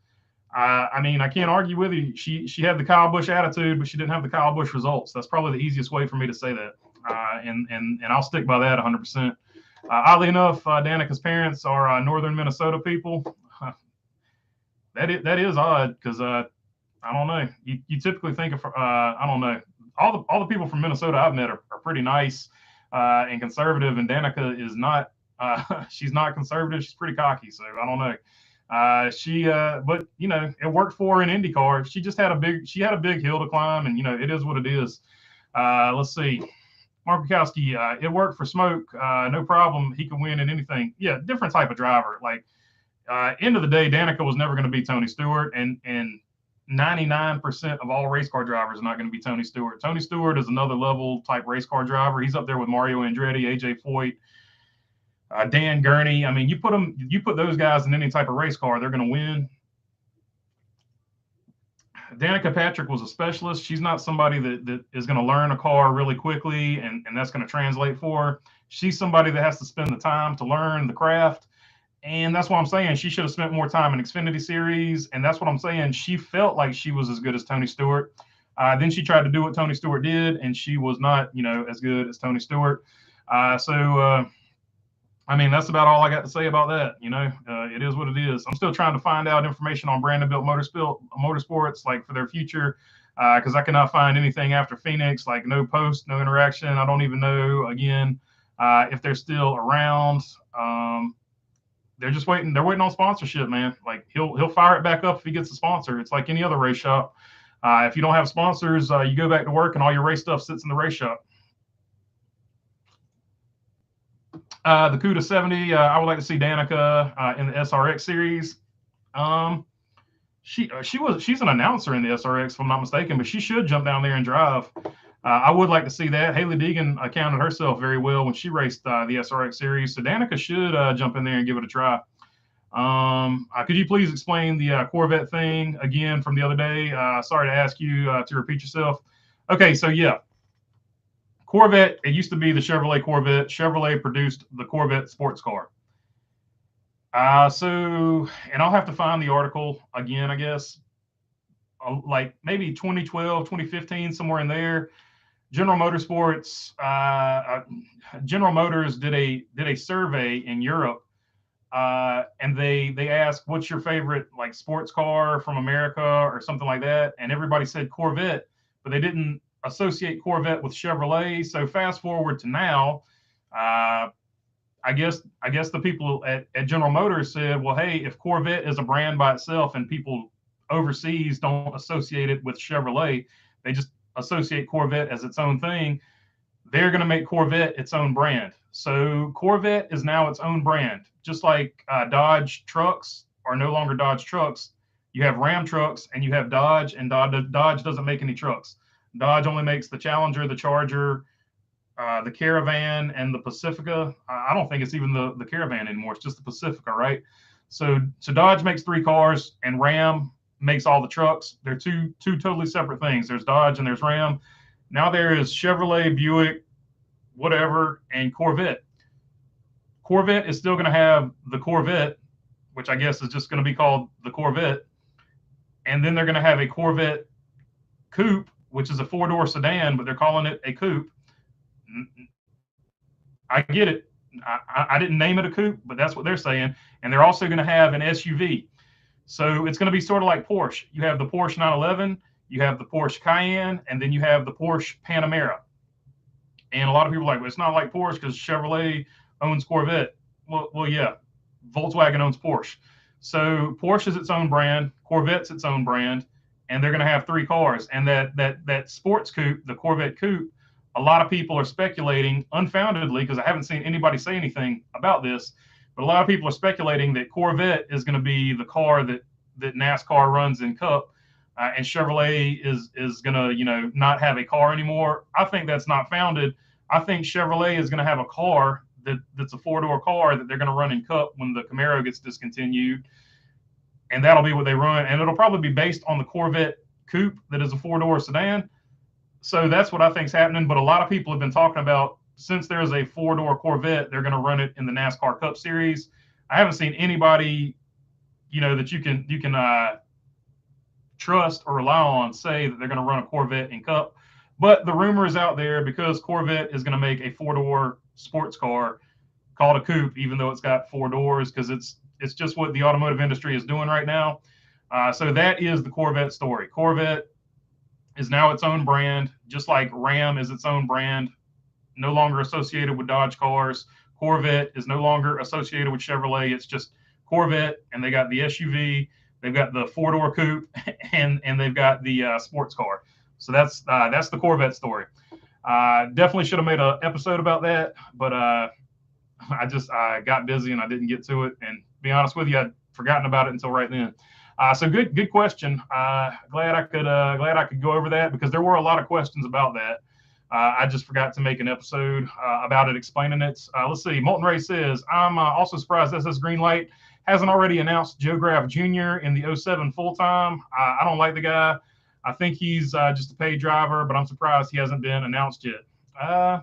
I mean, I can't argue with you. She had the Kyle Busch attitude, but she didn't have the Kyle Busch results. That's probably the easiest way for me to say that, and I'll stick by that 100%. Oddly enough, Danica's parents are northern Minnesota people. That is odd because I don't know. You typically think of I don't know. All the people from Minnesota I've met are pretty nice and conservative, and Danica is not. She's not conservative. She's pretty cocky, so I don't know. But you know, it worked for her in IndyCar. She had a big hill to climb, and you know, it is what it is. Let's see. Mark Bukowski, it worked for Smoke. No problem. He can win in anything. Yeah, different type of driver. Like, end of the day, Danica was never going to be Tony Stewart, and 99% of all race car drivers are not going to be Tony Stewart. Tony Stewart is another level type race car driver. He's up there with Mario Andretti, AJ Foyt, Dan Gurney. I mean, you put those guys in any type of race car, they're going to win. Danica Patrick was a specialist. She's not somebody that is going to learn a car really quickly and that's going to translate for her. She's somebody that has to spend the time to learn the craft. And that's what I'm saying. She should have spent more time in Xfinity Series. And that's what I'm saying. She felt like she was as good as Tony Stewart. Then she tried to do what Tony Stewart did, and she was not, you know, as good as Tony Stewart. I mean, that's about all I got to say about that. You know, it is what it is. I'm still trying to find out information on Brandon Built Motorsports, like for their future, because I cannot find anything after Phoenix, like no post, no interaction. I don't even know, again, if they're still around. They're just waiting. They're waiting on sponsorship, man. Like he'll fire it back up if he gets a sponsor. It's like any other race shop. If you don't have sponsors, you go back to work and all your race stuff sits in the race shop. The CUDA 70, I would like to see Danica in the SRX series. She's an announcer in the SRX, if I'm not mistaken, but she should jump down there and drive. I would like to see that. Haley Deegan accounted herself very well when she raced the SRX series, so Danica should jump in there and give it a try. Could you please explain the Corvette thing again from the other day? Sorry to ask you to repeat yourself. Okay, so yeah. Corvette, it used to be the Chevrolet Corvette. Chevrolet produced the Corvette sports car. And I'll have to find the article again, I guess, like maybe 2012, 2015, somewhere in there. General Motorsports, General Motors did a survey in Europe, and they asked, what's your favorite like sports car from America or something like that, and everybody said Corvette, but they didn't associate Corvette with Chevrolet. So fast forward to now, I guess the people at General Motors said, well, hey, if Corvette is a brand by itself and people overseas don't associate it with Chevrolet, they just associate Corvette as its own thing, they're going to make Corvette its own brand. So Corvette is now its own brand, just like Dodge trucks are no longer Dodge trucks. You have Ram trucks and you have Dodge, and Dodge doesn't make any trucks. Dodge only makes the Challenger, the Charger, the Caravan, and the Pacifica. I don't think it's even the Caravan anymore. It's just the Pacifica, right? So Dodge makes 3 cars, and Ram makes all the trucks. They're two totally separate things. There's Dodge and there's Ram. Now there is Chevrolet, Buick, whatever, and Corvette. Corvette is still going to have the Corvette, which I guess is just going to be called the Corvette. And then they're going to have a Corvette Coupe, which is a 4-door sedan, but they're calling it a coupe. I get it. I didn't name it a coupe, but that's what they're saying. And they're also going to have an SUV. So it's going to be sort of like Porsche. You have the Porsche 911, you have the Porsche Cayenne, and then you have the Porsche Panamera. And a lot of people are like, well, it's not like Porsche because Chevrolet owns Corvette. Well, yeah, Volkswagen owns Porsche. So Porsche is its own brand, Corvette's its own brand, and they're going to have 3 cars. And that sports coupe, the Corvette coupe, a lot of people are speculating unfoundedly, because I haven't seen anybody say anything about this, but a lot of people are speculating that Corvette is going to be the car that that NASCAR runs in Cup, and Chevrolet is gonna, not have a car anymore. I think that's not founded. I think Chevrolet is gonna have a car that's a four-door car that they're gonna run in Cup when the Camaro gets discontinued, and that'll be what they run, and it'll probably be based on the Corvette Coupe that is a four-door sedan. So that's what I think is happening. But a lot of people have been talking about, since there's a four-door Corvette, they're going to run it in the NASCAR Cup Series. I haven't seen anybody, that you can trust or rely on say that they're going to run a Corvette in Cup. But the rumor is out there because Corvette is going to make a four-door sports car called a coupe, even though it's got four doors, because it's just what the automotive industry is doing right now. So that is the Corvette story. Corvette is now its own brand, just like Ram is its own brand, no longer associated with Dodge cars. Corvette is no longer associated with Chevrolet. It's just Corvette, and they got the SUV, they've got the four-door coupe, and they've got the sports car. So that's the Corvette story. Definitely should have made an episode about that, but I got busy and I didn't get to it. And to be honest with you, I'd forgotten about it until right then. So good question. Glad I could go over that, because there were a lot of questions about that. I just forgot to make an episode about it, explaining it. Let's see. Molten Ray says, I'm also surprised SS Greenlight hasn't already announced Joe Graff Jr. in the 07 full-time. I don't like the guy. I think he's just a paid driver, but I'm surprised he hasn't been announced yet. I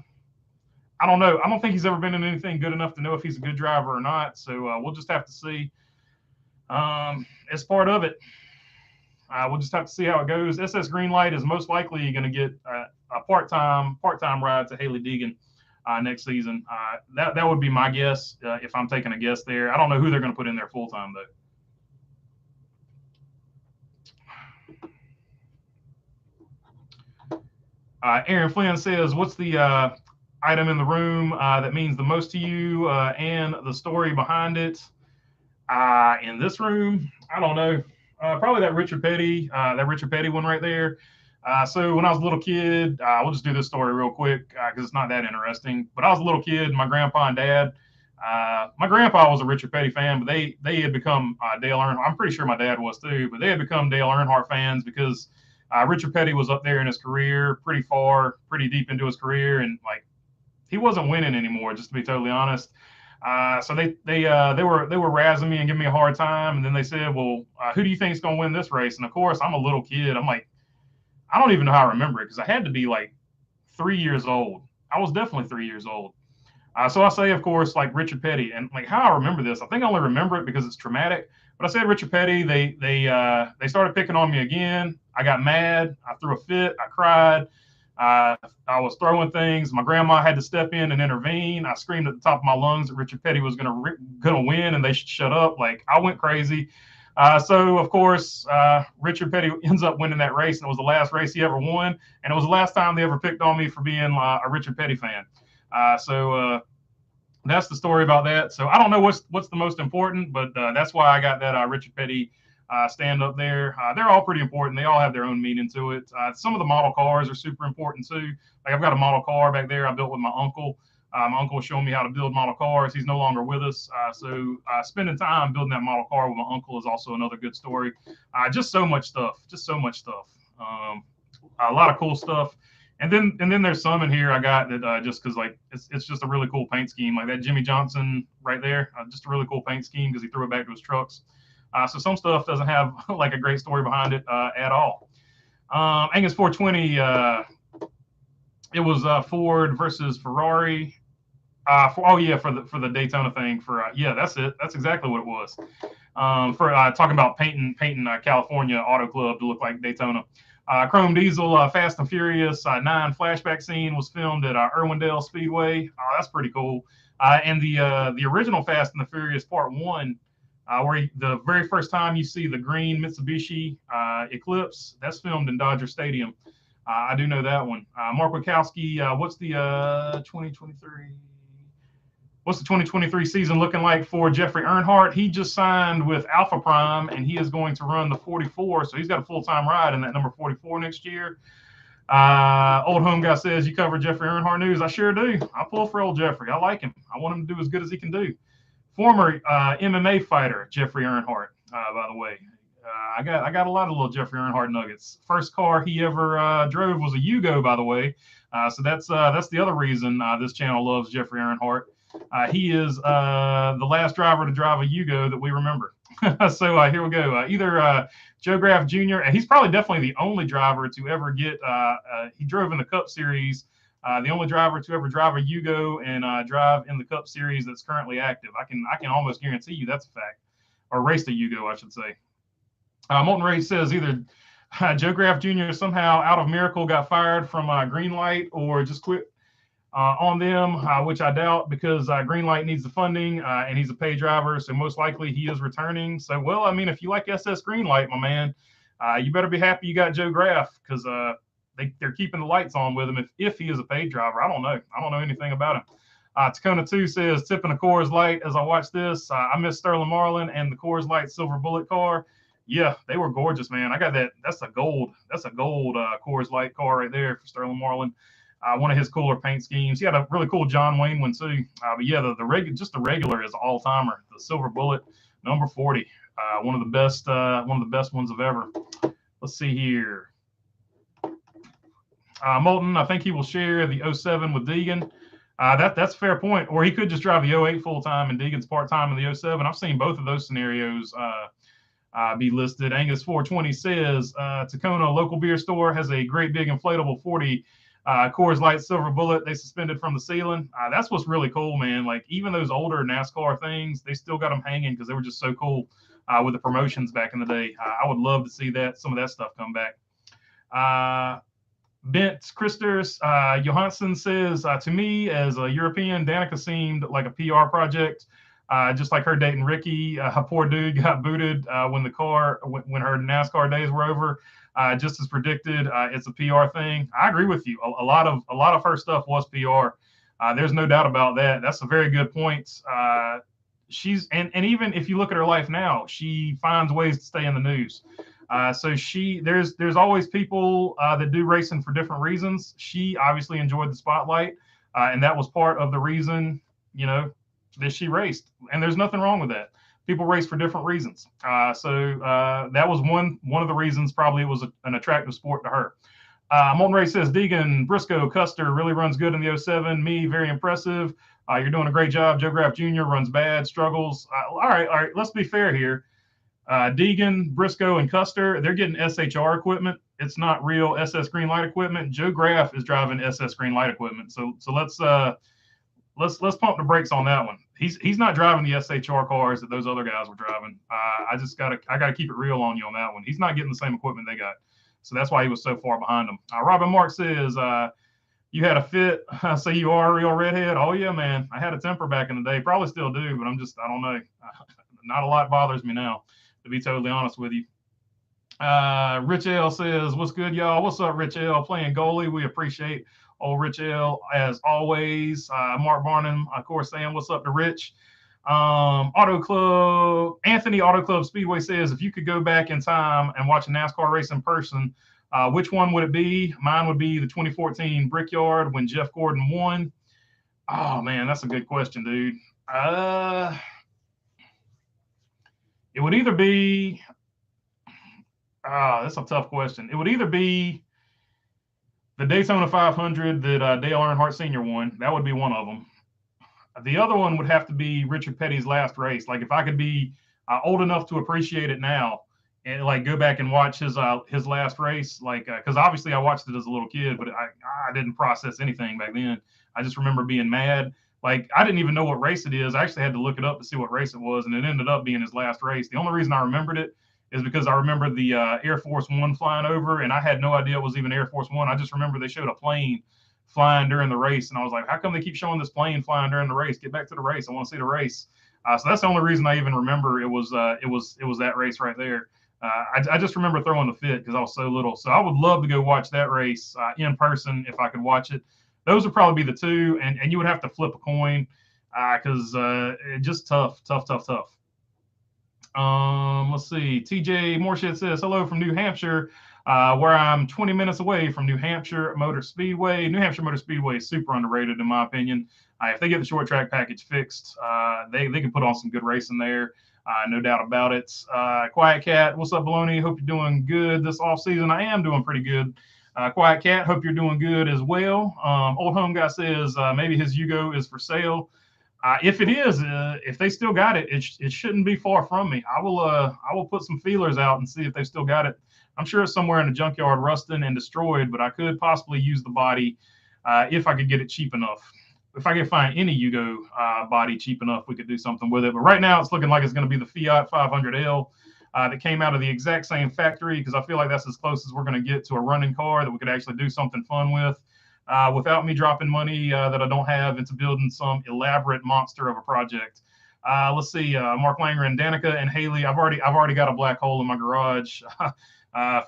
don't know. I don't think he's ever been in anything good enough to know if he's a good driver or not. So we'll just have to see. As part of it, we'll just have to see how it goes. SS Greenlight is most likely going to get a part-time ride to Haley Deegan next season. That would be my guess if I'm taking a guess there. I don't know who they're going to put in there full-time though. Aaron Flynn says, what's the item in the room that means the most to you and the story behind it? In this room, I don't know. Probably that Richard Petty one right there. So when I was a little kid, we'll just do this story real quick because it's not that interesting. But I was a little kid, my grandpa and dad. My grandpa was a Richard Petty fan, but they had become Dale Earnhardt. I'm pretty sure my dad was too, but they had become Dale Earnhardt fans because Richard Petty was up there in his career, pretty deep into his career, and like he wasn't winning anymore, just to be totally honest. So they were razzing me and giving me a hard time, and then they said, "Well, who do you think is going to win this race?" And of course, I'm a little kid. I'm like, I don't even know how I remember it because I had to be like 3 years old. I was definitely 3 years old. So I say, of course, like Richard Petty, and like how I remember this, I think I only remember it because it's traumatic. But I said Richard Petty. They started picking on me again. I got mad. I threw a fit. I cried. I was throwing things. My grandma had to step in and intervene. I screamed at the top of my lungs that Richard Petty was gonna win, and they should shut up. Like I went crazy. So of course, Richard Petty ends up winning that race, and it was the last race he ever won, and it was the last time they ever picked on me for being a Richard Petty fan. So that's the story about that. So I don't know what's the most important, but that's why I got that Richard Petty stand up there. They're all pretty important. They all have their own meaning to it. Some of the model cars are super important too. Like I've got a model car back there I built with my uncle. My uncle was showing me how to build model cars. He's no longer with us. So spending time building that model car with my uncle is also another good story. Just so much stuff. A lot of cool stuff. And then there's some in here I got that just because like it's just a really cool paint scheme. Like that Jimmy Johnson right there. Just a really cool paint scheme because he threw it back to his trucks. So some stuff doesn't have like a great story behind it at all. Angus 420, it was Ford versus Ferrari. For the Daytona thing. That's it. That's exactly what it was. For talking about painting California Auto Club to look like Daytona. Chrome Diesel Fast and Furious 9 flashback scene was filmed at Irwindale Speedway. That's pretty cool. And the original Fast and the Furious Part 1. Where the very first time you see the green Mitsubishi Eclipse, that's filmed in Dodger Stadium. I do know that one. Mark Wachowski, what's the 2023 season looking like for Jeffrey Earnhardt? He just signed with Alpha Prime, and he is going to run the 44, so he's got a full-time ride in that number 44 next year. Old Home Guy says, you cover Jeffrey Earnhardt news? I sure do. I pull for old Jeffrey. I like him. I want him to do as good as he can do. Former MMA fighter Jeffrey Earnhardt, by the way. I got a lot of little Jeffrey Earnhardt nuggets. First car he ever drove was a Yugo, by the way. So that's the other reason this channel loves Jeffrey Earnhardt. He is the last driver to drive a Yugo that we remember. So here we go. Either Joe Graff Jr. and he's probably definitely the only driver to ever get. He drove in the Cup Series. The only driver to ever drive a Yugo and drive in the Cup Series that's currently active. I can almost guarantee you that's a fact. Or raced a Yugo, I should say. Molten Rage says either Joe Graff Jr. somehow out of miracle got fired from Greenlight or just quit on them, which I doubt because Greenlight needs the funding and he's a paid driver, so most likely he is returning. So, well, I mean, if you like SS Greenlight, my man, you better be happy you got Joe Graff because they're keeping the lights on with him if he is a paid driver. I don't know anything about him. Tacona 2 says, tipping a Coors Light as I watch this. I miss Sterling Marlin and the Coors Light Silver Bullet car. Yeah, they were gorgeous, man. I got that. That's a gold Coors Light car right there for Sterling Marlin. One of his cooler paint schemes. He had a really cool John Wayne one too. But yeah, the regular is all timer. The Silver Bullet number 40. One of the best ones of ever. Let's see here. Moulton, I think he will share the 07 with Deegan. That's a fair point. Or he could just drive the 08 full time and Deegan's part time in the 07. I've seen both of those scenarios be listed. Angus 420 says Tacona local beer store has a great big inflatable 40 Coors Light Silver Bullet they suspended from the ceiling. That's what's really cool, man. Like even those older NASCAR things, they still got them hanging because they were just so cool with the promotions back in the day. I would love to see some of that stuff come back. Bent Christers Johansson says, to me, as a European, Danica seemed like a PR project, just like her dating Ricky. Poor dude got booted when her NASCAR days were over. Just as predicted, it's a PR thing. I agree with you. A lot of her stuff was PR. There's no doubt about that. That's a very good point. She's and even if you look at her life now, she finds ways to stay in the news. So there's always people that do racing for different reasons. She obviously enjoyed the spotlight, and that was part of the reason, that she raced. And there's nothing wrong with that. People race for different reasons. So that was one of the reasons. Probably it was an attractive sport to her. Molten Ray says, Deegan, Briscoe, Custer really runs good in the 07. Me, very impressive. You're doing a great job. Joe Graff Jr. runs bad, struggles. All right. Let's be fair here. Deegan, Briscoe, and Custer, they're getting SHR equipment. It's not real SS Greenlight equipment. Joe Graff is driving SS Greenlight equipment. So let's pump the brakes on that one. He's not driving the SHR cars that those other guys were driving. I gotta keep it real on you on that one. He's not getting the same equipment they got. So that's why he was so far behind them. Robin Mark says, you had a fit, so you are a real redhead. Oh yeah, man. I had a temper back in the day. Probably still do, but I don't know. Not a lot bothers me now, to be totally honest with you. Rich L says, what's good, y'all? What's up, Rich L? Playing goalie. We appreciate old Rich L as always. Mark Barnum, of course, saying what's up to Rich. Auto Club, Anthony Auto Club Speedway says, if you could go back in time and watch a NASCAR race in person, which one would it be? Mine would be the 2014 Brickyard when Jeff Gordon won. Oh, man, that's a good question, dude. It would either be that's a tough question. It would either be the Daytona 500 that Dale Earnhardt Sr. won. That would be one of them. The other one would have to be Richard Petty's last race. Like if I could be old enough to appreciate it now and like go back and watch his last race, like because obviously I watched it as a little kid, but I didn't process anything back then. I just remember being mad. Like I didn't even know what race it is. I actually had to look it up to see what race it was, and it ended up being his last race. The only reason I remembered it is because I remember the Air Force One flying over, and I had no idea it was even Air Force One. I just remember they showed a plane flying during the race, and I was like, how come they keep showing this plane flying during the race? Get back to the race. I want to see the race. So that's the only reason I even remember it was that race right there. I just remember throwing the fit because I was so little. So I would love to go watch that race in person if I could watch it. Those would probably be the two, and you would have to flip a coin because just tough. Let's see. TJ Morshed says, hello from New Hampshire, where I'm 20 minutes away from New Hampshire Motor Speedway. New Hampshire Motor Speedway is super underrated, in my opinion. If they get the short track package fixed, they can put on some good racing there. No doubt about it. Quiet Cat, what's up, Baloney? Hope you're doing good this off season. I am doing pretty good. Quiet Cat, hope you're doing good as well. Old Home Guy says maybe his Yugo is for sale. If it is, if they still got it, it shouldn't be far from me. I will put some feelers out and see if they still got it. I'm sure it's somewhere in the junkyard rusting and destroyed, but I could possibly use the body if I could get it cheap enough. If I could find any Yugo body cheap enough, we could do something with it. But right now, it's looking like it's going to be the Fiat 500L that came out of the exact same factory, because I feel like that's as close as we're going to get to a running car that we could actually do something fun with. Without me dropping money that I don't have into building some elaborate monster of a project. Let's see, Mark Langer and Danica and Haley. I've already got a black hole in my garage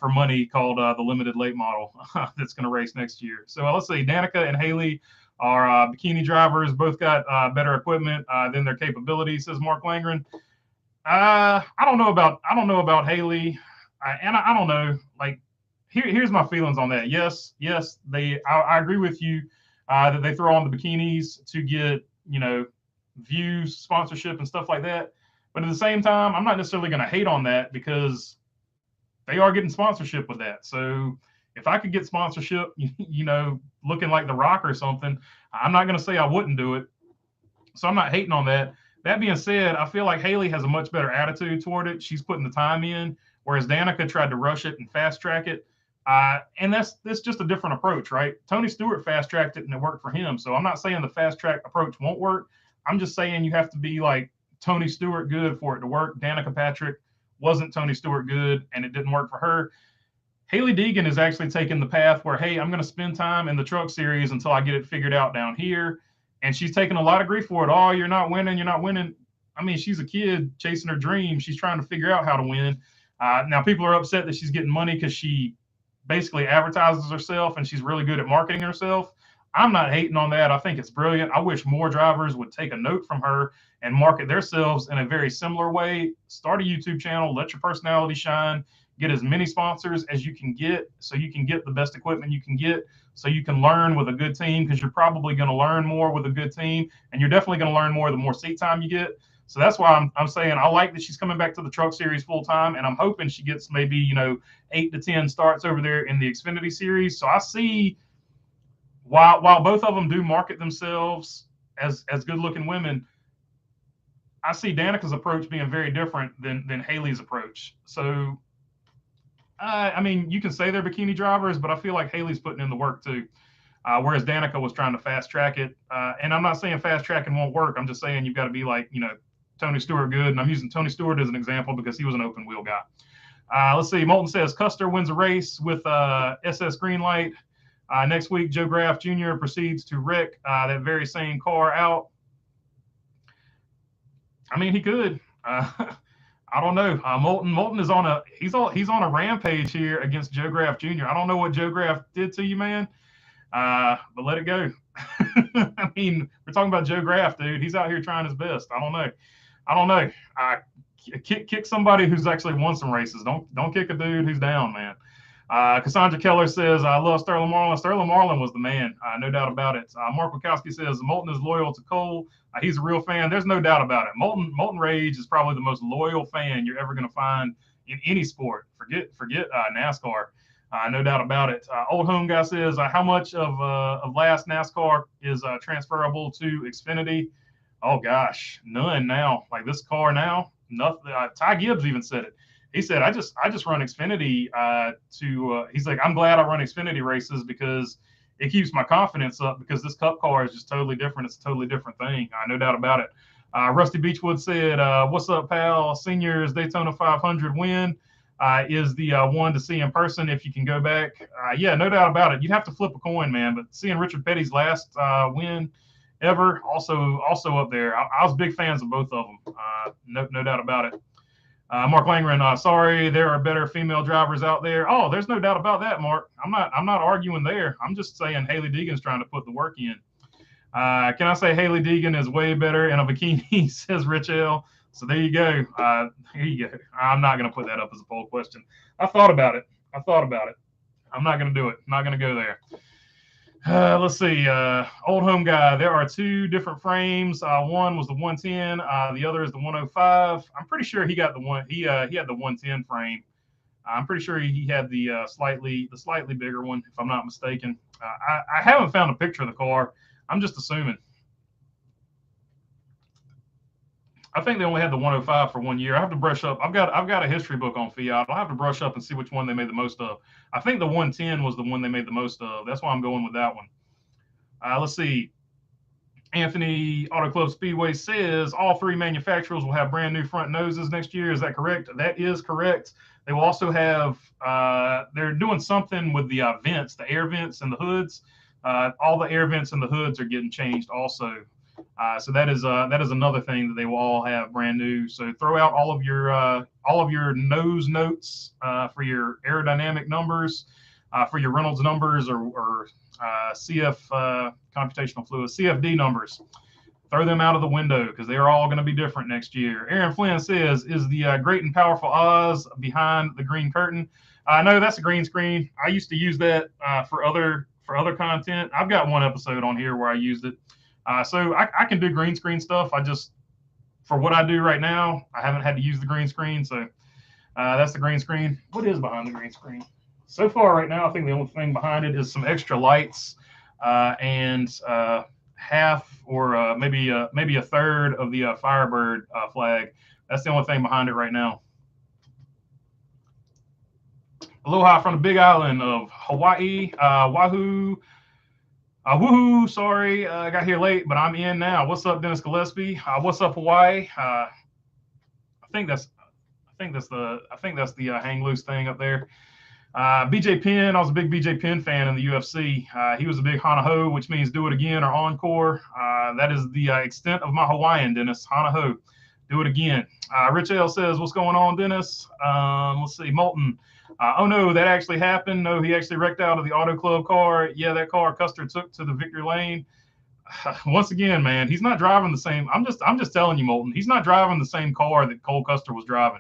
for money called the limited late model that's going to race next year. So let's see, Danica and Haley are bikini drivers. Both got better equipment than their capabilities, says Mark Langren. I don't know about Haley, and I don't know, like. Here's my feelings on that. Yes, I agree with you that they throw on the bikinis to get, views, sponsorship, and stuff like that. But at the same time, I'm not necessarily going to hate on that, because they are getting sponsorship with that. So if I could get sponsorship, looking like The Rock or something, I'm not going to say I wouldn't do it. So I'm not hating on that. That being said, I feel like Haley has a much better attitude toward it. She's putting the time in, whereas Danica tried to rush it and fast track it. And that's just a different approach, right? Tony Stewart fast tracked it and it worked for him. So I'm not saying the fast track approach won't work. I'm just saying you have to be like Tony Stewart good for it to work. Danica Patrick wasn't Tony Stewart good, and it didn't work for her. Haley Deegan is actually taking the path where, hey, I'm going to spend time in the truck series until I get it figured out down here. And she's taking a lot of grief for it. Oh, you're not winning. I mean, she's a kid chasing her dream. She's trying to figure out how to win. Now, people are upset that she's getting money because she basically advertises herself and she's really good at marketing herself. I'm not hating on that. I think it's brilliant. I wish more drivers would take a note from her and market themselves in a very similar way. Start a YouTube channel, let your personality shine, get as many sponsors as you can get so you can get the best equipment you can get, so you can learn with a good team, because you're probably going to learn more with a good team, and you're definitely going to learn more the more seat time you get. So that's why I'm saying I like that she's coming back to the truck series full time, and I'm hoping she gets maybe 8 to 10 starts over there in the Xfinity series. So I see, while both of them do market themselves as good looking women, I see Danica's approach being very different than Haley's approach. So I mean, you can say they're bikini drivers, but I feel like Haley's putting in the work too. Whereas Danica was trying to fast track it. And I'm not saying fast tracking won't work. I'm just saying you've got to be like, Tony Stewart good. And I'm using Tony Stewart as an example because he was an open wheel guy. Let's see. Moulton says Custer wins a race with SS Greenlight. Next week, Joe Graff Jr. proceeds to wreck that very same car out. I mean, he could. I don't know. Moulton is on a rampage here against Joe Graff Jr. I don't know what Joe Graff did to you, man. But let it go. I mean, we're talking about Joe Graff, dude. He's out here trying his best. I don't know. Kick somebody who's actually won some races. Don't kick a dude who's down, man. Cassandra Keller says, I love Sterling Marlin. Sterling Marlin was the man, no doubt about it. Mark Wachowski says, Moulton is loyal to Cole. He's a real fan. There's no doubt about it. Moulton Rage is probably the most loyal fan you're ever going to find in any sport. Forget NASCAR. No doubt about it. Old Home Guy says, how much of last NASCAR is transferable to Xfinity? Oh, gosh, none now. Like this car now, nothing. Ty Gibbs even said it. He said, I just run Xfinity he's like, I'm glad I run Xfinity races because it keeps my confidence up, because this Cup car is just totally different. It's a totally different thing. No doubt about it. Rusty Beechwood said, what's up, pal? Seniors Daytona 500 win is the one to see in person if you can go back. Yeah, no doubt about it. You'd have to flip a coin, man. But seeing Richard Petty's last win ever, also up there. I was big fans of both of them. No doubt about it. Mark Langren, sorry, there are better female drivers out there. Oh, there's no doubt about that, Mark. I'm not arguing there. I'm just saying Haley Deegan's trying to put the work in. Can I say Haley Deegan is way better in a bikini, says Rich L. So there you go. Here you go. I'm not going to put that up as a poll question. I thought about it. I'm not going to do it. I'm not going to go there. Let's see. Old home guy. There are two different frames. One was the 110. The other is the 105. I'm pretty sure he got the one. He had the 110 frame. I'm pretty sure he had the slightly bigger one, if I'm not mistaken. I haven't found a picture of the car. I'm just assuming. I think they only had the 105 for 1 year. I have to brush up. I've got a history book on Fiat. I'll have to brush up and see which one they made the most of. I think the 110 was the one they made the most of. That's why I'm going with that one. Let's see. Anthony Auto Club Speedway says all three manufacturers will have brand new front noses next year. Is that correct? That is correct. They will also have, they're doing something with the vents, the air vents and the hoods. All the air vents and the hoods are getting changed also. So that is another thing that they will all have brand new. So throw out all of your nose notes for your aerodynamic numbers, for your Reynolds numbers or CF computational fluid CFD numbers. Throw them out of the window because they are all going to be different next year. Aaron Flynn says, "Is the great and powerful Oz behind the green curtain?" No, that's a green screen. I used to use that for other content. I've got one episode on here where I used it. So I can do green screen stuff. I just, for what I do right now, I haven't had to use the green screen. So that's the green screen. What is behind the green screen? So far right now, I think the only thing behind it is some extra lights and half or maybe a third of the Firebird flag. That's the only thing behind it right now. Aloha from the Big Island of Hawaii, Wahoo. Woohoo! Sorry, I got here late, but I'm in now. What's up, Dennis Gillespie? What's up, Hawaii? I think that's the hang loose thing up there. BJ Penn, I was a big BJ Penn fan in the UFC. He was a big Hanaho, which means do it again or encore. That is the extent of my Hawaiian, Dennis. Hanaho, do it again. Rich L says, "What's going on, Dennis?" Let's see, Molten. Oh no, that actually happened. No, he actually wrecked out of the Auto Club car. Yeah, that car Custer took to the victory lane. Once again, man, he's not driving the same. I'm just telling you, Molten. He's not driving the same car that Cole Custer was driving.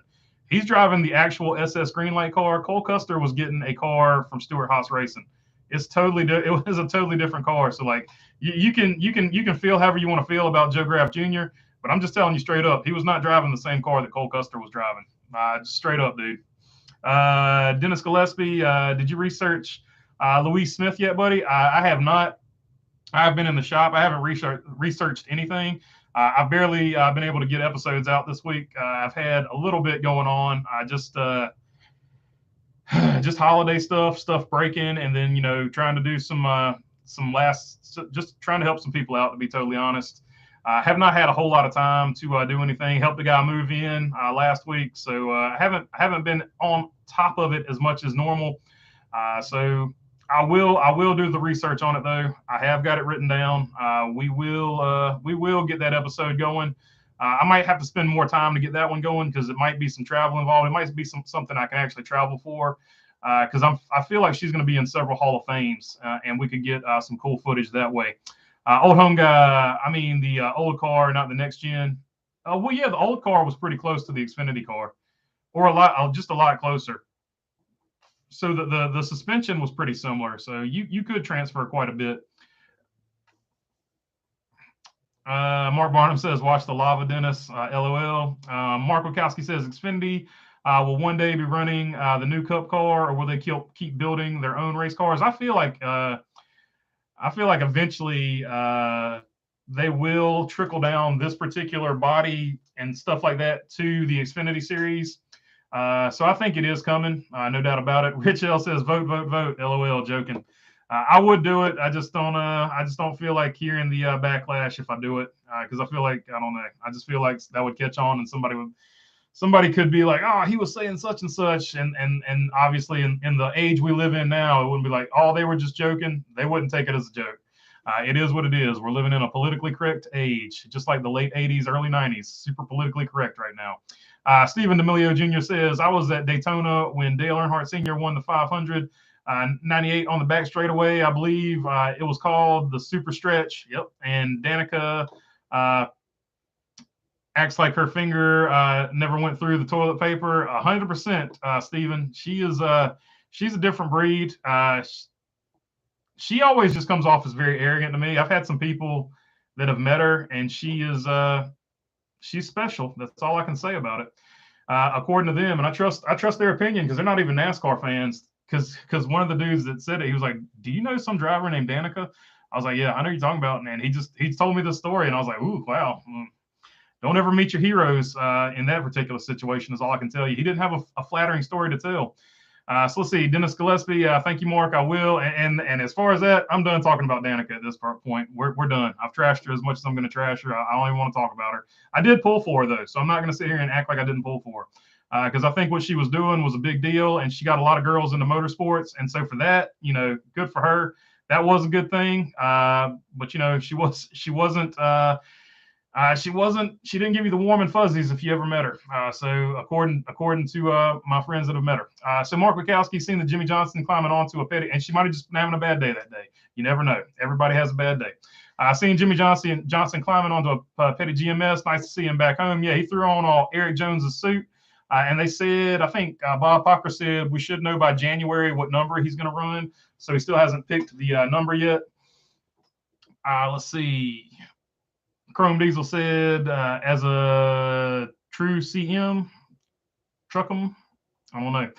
He's driving the actual SS Greenlight car. Cole Custer was getting a car from Stewart Haas Racing. It was a totally different car. So like you can feel however you want to feel about Joe Graff Jr., but I'm just telling you straight up, he was not driving the same car that Cole Custer was driving. Just straight up, dude. Dennis Gillespie, did you research Louise Smith yet, buddy? I have not. I've been in the shop. I haven't researched anything. I've barely been able to get episodes out this week. I've had a little bit going on. Just holiday stuff breaking, and then trying to do some just trying to help some people out. To be totally honest, I have not had a whole lot of time to do anything. Helped the guy move in last week, so I haven't been on top of it as much as normal. So I will do the research on it though. I have got it written down. We will get that episode going. I might have to spend more time to get that one going because it might be some travel involved. It might be something I can actually travel for because I feel like she's going to be in several Hall of Fames and we could get some cool footage that way. Old home guy, I mean the old car, not the next gen. Well, yeah, the old car was pretty close to the Xfinity car, or just a lot closer. So the suspension was pretty similar. So you could transfer quite a bit. Mark Barnum says, "Watch the lava, Dennis." LOL. Mark Wachowski says, "Xfinity will one day be running the new Cup car, or will they keep building their own race cars?" I feel like eventually they will trickle down this particular body and stuff like that to the Xfinity series. So I think it is coming, no doubt about it. Rich L says, "Vote, vote, vote." LOL, joking. I would do it. I just don't feel like hearing the backlash if I do it because I feel like I don't know. I just feel like that would catch on and somebody could be like, "Oh, he was saying such and such," and obviously in the age we live in now, it wouldn't be like, "Oh, they were just joking." They wouldn't take it as a joke. It is what it is. We're living in a politically correct age, just like the late 80s, early 90s. Super politically correct right now. Stephen D'Amelio Jr. says, "I was at Daytona when Dale Earnhardt Sr. won the 500, 98 on the back straightaway. I believe it was called the Super Stretch." Yep. And Danica acts like her finger never went through the toilet paper. 100%, Stephen. She's a different breed. she always just comes off as very arrogant to me. I've had some people that have met her, and she's special. That's all I can say about it, according to them. And I trust their opinion because they're not even NASCAR fans. Because one of the dudes that said it, he was like, "Do you know some driver named Danica?" I was like, "Yeah, I know you're talking about." And he told me the story, and I was like, "Ooh, wow." Don't ever meet your heroes in that particular situation is all I can tell you. He didn't have a flattering story to tell. So let's see, Dennis Gillespie. Thank you, Mark. I will. And as far as that, I'm done talking about Danica at this point. We're done. I've trashed her as much as I'm going to trash her. I don't even want to talk about her. I did pull for her though, so I'm not going to sit here and act like I didn't pull for her because I think what she was doing was a big deal, and she got a lot of girls into motorsports. And so for that, good for her. That was a good thing. But she didn't give you the warm and fuzzies if you ever met her. So according to my friends that have met her. So Mark Wachowski seen the Jimmy Johnson climbing onto a petty, and she might have just been having a bad day that day. You never know. Everybody has a bad day. Seen Jimmy Johnson climbing onto a petty GMS. Nice to see him back home. Yeah, he threw on all Eric Jones's suit. And they said, I think Bob Pocker said we should know by January what number he's going to run. So he still hasn't picked the number yet. Let's see. Chrome Diesel said, as a true CM, Truckum, I don't know.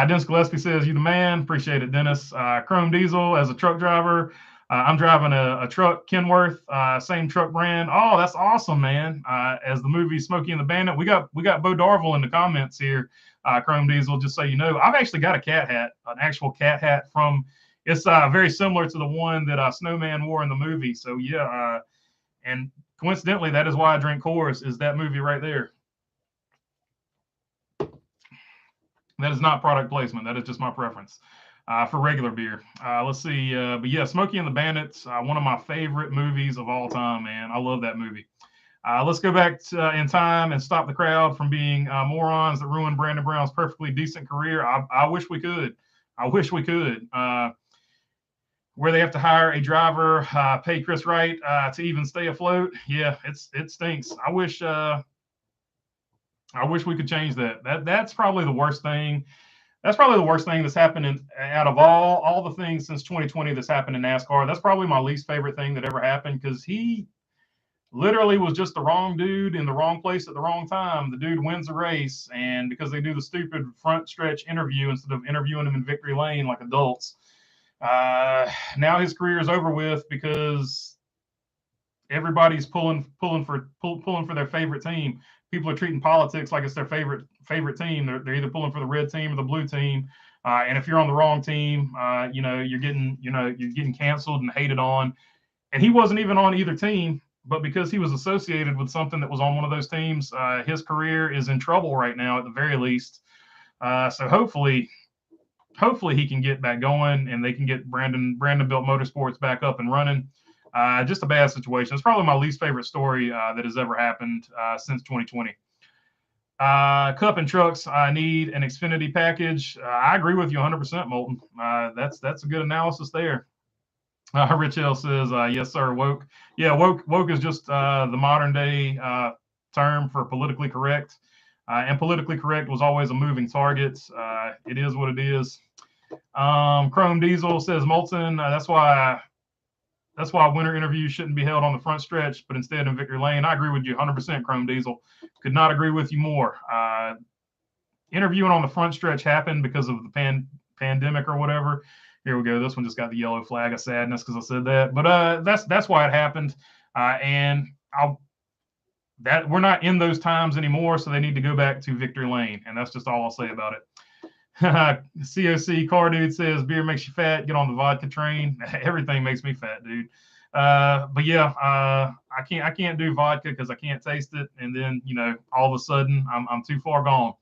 Dennis Gillespie says, you the man. Appreciate it, Dennis. Chrome Diesel, as a truck driver, I'm driving a truck, Kenworth, same truck brand. Oh, that's awesome, man. As the movie Smokey and the Bandit, we got Bo Darville in the comments here, Chrome Diesel, just so you know. I've actually got a cat hat, an actual cat hat from, it's very similar to the one that Snowman wore in the movie. So, yeah, and coincidentally, that is why I drink Coors, is that movie right there. That is not product placement. That is just my preference for regular beer. Let's see. But yeah, Smokey and the Bandits, one of my favorite movies of all time, man. I love that movie. Let's go back in time and stop the crowd from being morons that ruined Brandon Brown's perfectly decent career. I wish we could. I wish we could. Where they have to hire a driver, pay Chris Wright to even stay afloat. Yeah, it stinks. I wish we could change that. That's probably the worst thing. That's probably the worst thing that's happened out of all the things since 2020 that's happened in NASCAR. That's probably my least favorite thing that ever happened because he literally was just the wrong dude in the wrong place at the wrong time. The dude wins a race, and because they do the stupid front stretch interview instead of interviewing him in victory lane like adults, now his career is over with because everybody's pulling for their favorite team. People are treating politics like it's their favorite team. They're either pulling for the red team or the blue team. And if you're on the wrong team, you're getting canceled and hated on. And he wasn't even on either team, but because he was associated with something that was on one of those teams, his career is in trouble right now at the very least. So hopefully he can get back going and they can get Brandonbuilt Motorsports back up and running. Just a bad situation. It's probably my least favorite story that has ever happened since 2020. Cup and trucks need an Xfinity package. I agree with you 100%, Moulton. That's a good analysis there. Rich L says, yes, sir, woke. Yeah, woke is just the modern day term for politically correct. And politically correct was always a moving target. It is what it is. Chrome Diesel says, Moulton, that's why winter interviews shouldn't be held on the front stretch, but instead in victory lane. I agree with you 100%, Chrome Diesel. Could not agree with you more. Interviewing on the front stretch happened because of the pandemic or whatever. Here we go. This one just got the yellow flag of sadness because I said that. But that's why it happened. And we're not in those times anymore, so they need to go back to victory lane. And that's just all I'll say about it. COC Car Dude says beer makes you fat. Get on the vodka train. Everything makes me fat, dude. But yeah, I can't do vodka because I can't taste it, and then all of a sudden I'm too far gone.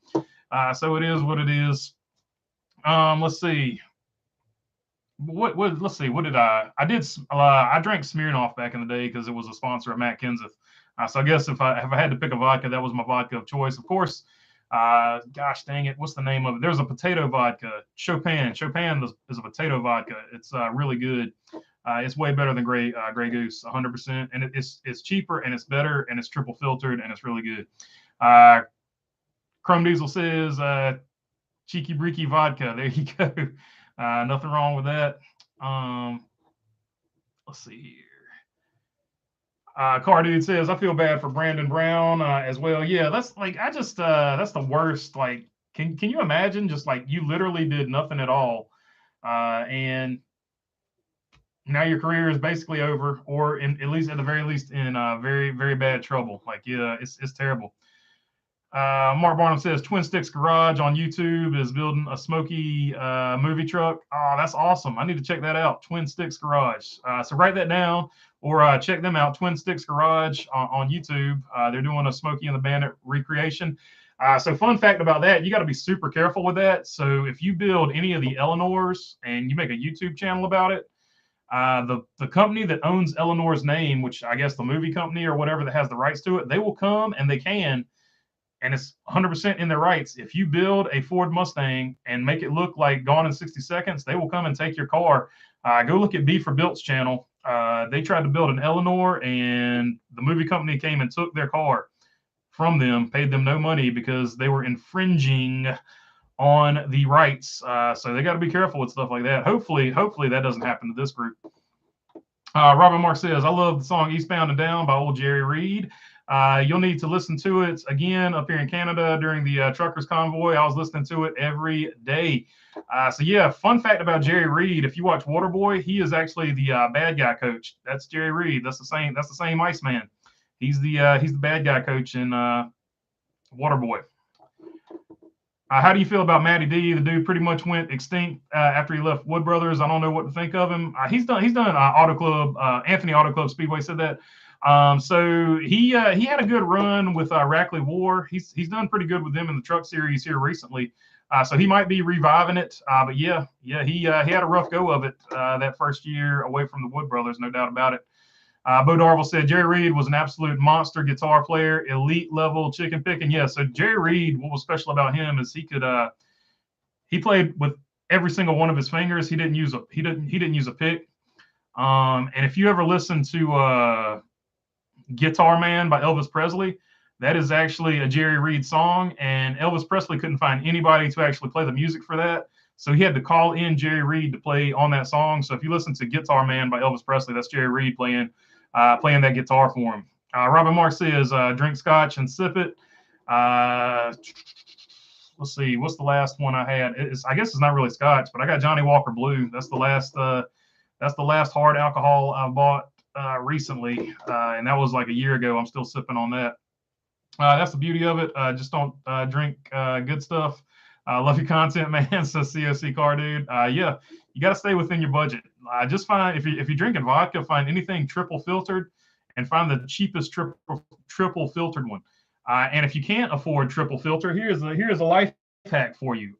So it is what it is. Let's see. Let's see. What did I did? I drank Smirnoff back in the day because it was a sponsor of Matt Kenseth. So I guess if I had to pick a vodka, that was my vodka of choice. Of course. Gosh dang it, what's the name of it? There's a potato vodka, Chopin is a potato vodka. It's really good. It's way better than Grey Goose, 100%, and it's cheaper and it's better and it's triple filtered and it's really good. Chrome Diesel says cheeky breaky vodka. There you go. Nothing wrong with that. let's see here. Car Dude says, I feel bad for Brandon Brown as well. Yeah, that's like, that's the worst. Like, can you imagine just like you literally did nothing at all, and now your career is basically over, or at least at the very least in very, very bad trouble. Like, yeah, it's terrible. Mark Barnum says Twin Sticks Garage on YouTube is building a smoky movie truck. Oh, that's awesome. I need to check that out. Twin Sticks Garage. So write that down or check them out. Twin Sticks Garage on YouTube. They're doing a Smokey and the Bandit recreation. So fun fact about that, you got to be super careful with that. So if you build any of the Eleanors and you make a YouTube channel about it, the company that owns Eleanor's name, which I guess the movie company or whatever that has the rights to it, they will come and they can, and it's 100% in their rights. If you build a Ford Mustang and make it look like Gone in 60 Seconds, they will come and take your car. Go look at B for Built's channel. They tried to build an Eleanor, and the movie company came and took their car from them, paid them no money because they were infringing on the rights. So they got to be careful with stuff like that. Hopefully that doesn't happen to this group. Robert Mark says, I love the song Eastbound and Down by old Jerry Reed. You'll need to listen to it again up here in Canada during the truckers convoy. I was listening to it every day. So yeah, fun fact about Jerry Reed. If you watch Waterboy, he is actually the bad guy coach. That's Jerry Reed. That's the same Iceman. He's the bad guy coach in Waterboy. How do you feel about Matty D? The dude pretty much went extinct after he left Wood Brothers. I don't know what to think of him. He's done Auto Club. Anthony Auto Club Speedway said that. So he had a good run with Rackley War. He's done pretty good with them in the truck series here recently. So he might be reviving it. But he had a rough go of it that first year away from the Wood Brothers, no doubt about it. Bo Darville said Jerry Reed was an absolute monster guitar player, elite level chicken picking. Yeah, so Jerry Reed, what was special about him is he played with every single one of his fingers. He didn't use a pick. And if you ever listen to Guitar Man by Elvis Presley, that is actually a Jerry Reed song, and Elvis Presley couldn't find anybody to actually play the music for that. So he had to call in Jerry Reed to play on that song. So if you listen to Guitar Man by Elvis Presley, that's Jerry Reed playing that guitar for him. Robin Mark says, drink scotch and sip it. Let's see, what's the last one I had? I guess it's not really scotch, but I got Johnny Walker Blue. That's the last hard alcohol I bought recently, and that was like a year ago. I'm still sipping on that. That's the beauty of it. Just don't drink good stuff. Love your content, man. Says COC Car Dude. Yeah, you got to stay within your budget. Just find if you're drinking vodka, find anything triple filtered, and find the cheapest triple filtered one. And if you can't afford triple filter, here's a life hack for you.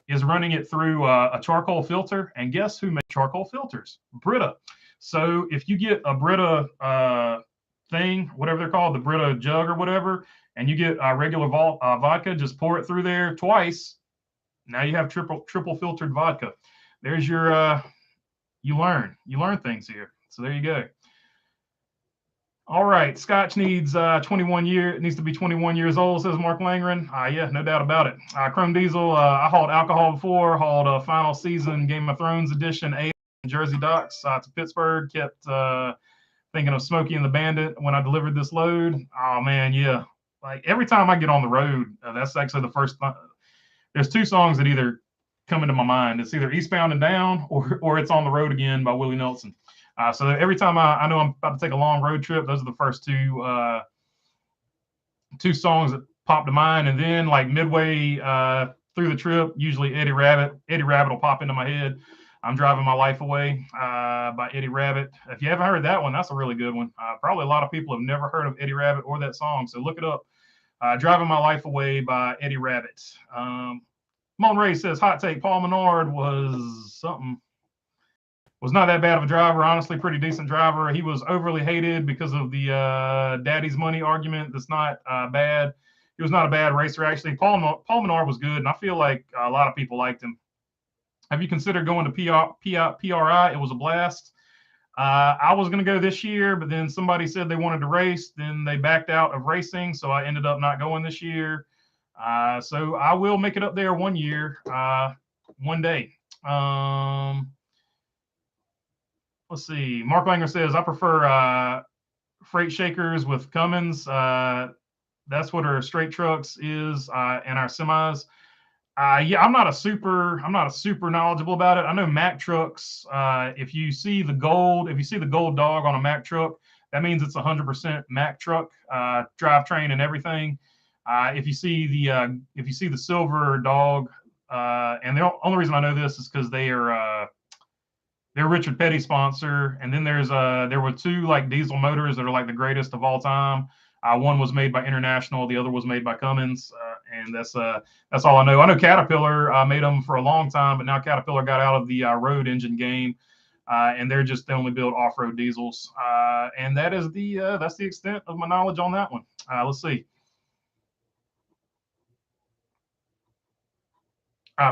Is running it through a charcoal filter, and guess who makes charcoal filters? Brita. So if you get a Brita thing, whatever they're called, the Brita jug or whatever, and you get regular vodka, just pour it through there twice. Now you have triple filtered vodka. There's your you learn things here. So there you go. All right, Scotch needs 21 years. It needs to be 21 years old, says Mark Langren. Yeah, no doubt about it. Chrome Diesel. I hauled alcohol before. Hauled final season Game of Thrones edition A in Jersey Docks to Pittsburgh. Kept thinking of Smokey and the Bandit when I delivered this load. Oh man, yeah. Like every time I get on the road, that's actually the first. There's two songs that either come into my mind. It's either Eastbound and Down or It's on the Road Again by Willie Nelson. So every time I know I'm about to take a long road trip, those are the first two songs that pop to mind. And then like midway through the trip, usually Eddie Rabbit will pop into my head. I'm Driving My Life Away by Eddie Rabbit. If you haven't heard that one, that's a really good one. Probably a lot of people have never heard of Eddie Rabbit or that song, so look it up. Driving My Life Away by Eddie Rabbit. Mon Ray says, hot take, Paul Menard was not that bad of a driver. Honestly, pretty decent driver. He was overly hated because of the daddy's money argument. That's not bad. He was not a bad racer, actually. Paul Menard was good, and I feel like a lot of people liked him. Have you considered going to PRI? It was a blast. I was going to go this year, but then somebody said they wanted to race. Then they backed out of racing, so I ended up not going this year. So I will make it up there one year, one day. Let's see. Mark Langer says, I prefer freight shakers with Cummins. That's what our straight trucks is and our semis. Yeah, I'm not a super knowledgeable about it. I know Mack trucks. If you see the gold dog on a Mack truck, that means it's 100% Mack truck, drivetrain and everything. If you see the silver dog, and the only reason I know this is because they're Richard Petty sponsor, and then there were two like diesel motors that are like the greatest of all time. One was made by International, the other was made by Cummins, and that's all I know. I know Caterpillar made them for a long time, but now Caterpillar got out of the road engine game, and they only build off-road diesels, and that's the extent of my knowledge on that one. Let's see.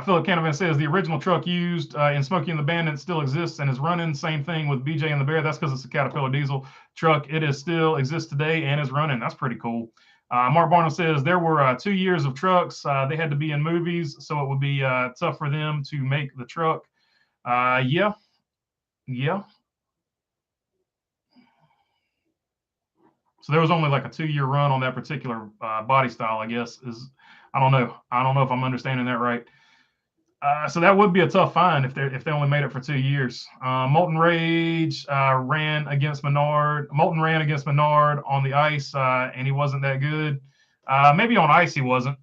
Philip Canavan says the original truck used in Smokey and the Bandit still exists and is running. Same thing with BJ and the Bear. That's because it's a Caterpillar diesel truck. It is still exists today and is running. That's pretty cool. Mark Barnum says there were 2 years of trucks. They had to be in movies, so it would be tough for them to make the truck. Yeah. So there was only like a 2-year run on that particular body style, I guess. I don't know. I don't know if I'm understanding that right. So that would be a tough find if they only made it for 2 years. Molten Rage ran against Menard. Molten ran against Menard on the ice, and he wasn't that good. Maybe on ice he wasn't.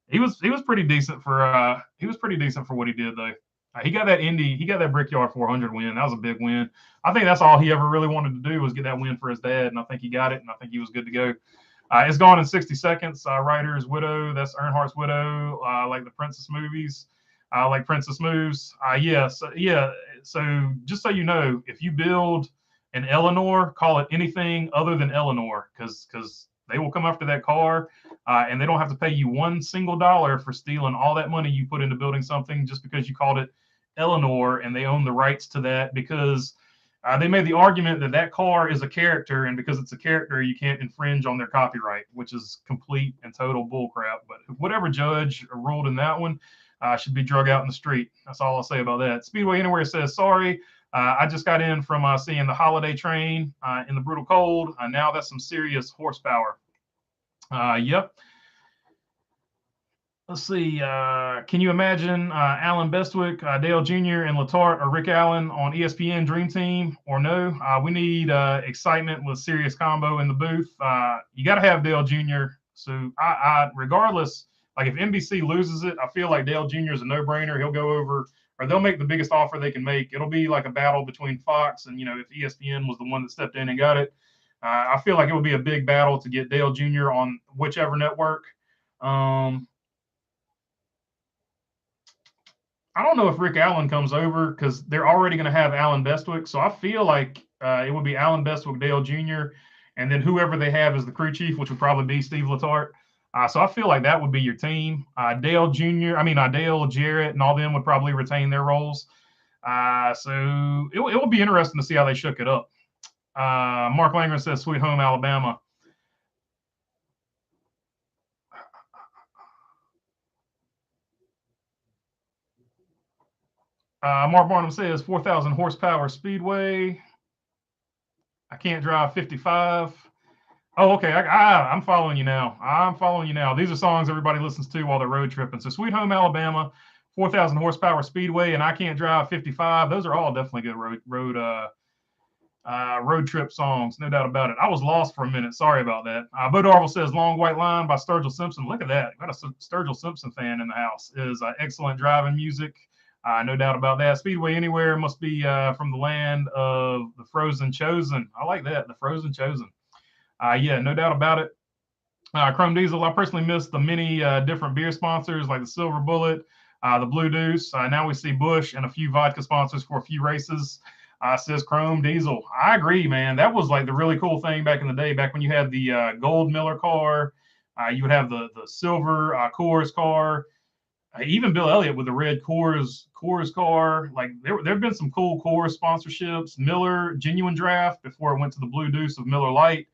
He was pretty decent for what he did though. He got that Brickyard 400 win. That was a big win. I think that's all he ever really wanted to do was get that win for his dad, and I think he got it, and I think he was good to go. It's gone in 60 seconds. Ryder's widow, that's Earnhardt's widow, like the Princess movies, like Princess Moves. So just so you know, if you build an Eleanor, call it anything other than Eleanor, because they will come after that car, and they don't have to pay you $1 single for stealing all that money you put into building something just because you called it Eleanor, and they own the rights to that because they made the argument that car is a character, and because it's a character, you can't infringe on their copyright, which is complete and total bullcrap. But whatever judge ruled in that one should be drug out in the street. That's all I'll say about that. Speedway Anywhere says, sorry, I just got in from seeing the holiday train in the brutal cold. Now that's some serious horsepower. Yep. Let's see. Can you imagine Alan Bestwick, Dale Jr., and Letarte or Rick Allen on ESPN Dream Team or no? We need excitement with serious combo in the booth. You got to have Dale Jr. So I regardless, like if NBC loses it, I feel like Dale Jr. is a no-brainer. He'll go over, or they'll make the biggest offer they can make. It'll be like a battle between Fox and, if ESPN was the one that stepped in and got it. I feel like it would be a big battle to get Dale Jr. on whichever network. I don't know if Rick Allen comes over because they're already going to have Alan Bestwick. So I feel like it would be Alan Bestwick, Dale Jr., and then whoever they have as the crew chief, which would probably be Steve Letarte. So I feel like that would be your team. Dale Jarrett, and all them would probably retain their roles. So it will be interesting to see how they shook it up. Mark Langer says, Sweet Home Alabama. Mark Barnum says 4,000 horsepower Speedway. I can't drive 55. Oh, okay. I'm following you now. These are songs everybody listens to while they're road tripping. So Sweet Home Alabama, 4,000 horsepower Speedway, and I can't drive 55. Those are all definitely good road trip songs, no doubt about it. I was lost for a minute. Sorry about that. Bo Darville says Long White Line by Sturgill Simpson. Look at that. Got a Sturgill Simpson fan in the house. It is excellent driving music. No doubt about that. Speedway Anywhere must be from the land of the Frozen Chosen. I like that, the Frozen Chosen. Yeah, no doubt about it. Chrome Diesel, I personally miss the many different beer sponsors like the Silver Bullet, the Blue Deuce. Now we see Bush and a few vodka sponsors for a few races, says Chrome Diesel. I agree, man. That was like the really cool thing back in the day, back when you had the gold Miller car. You would have the silver Coors car. Even Bill Elliott with the red Coors car. Like there have been some cool Coors sponsorships. Miller Genuine Draft before it went to the Blue Deuce of Miller Lite.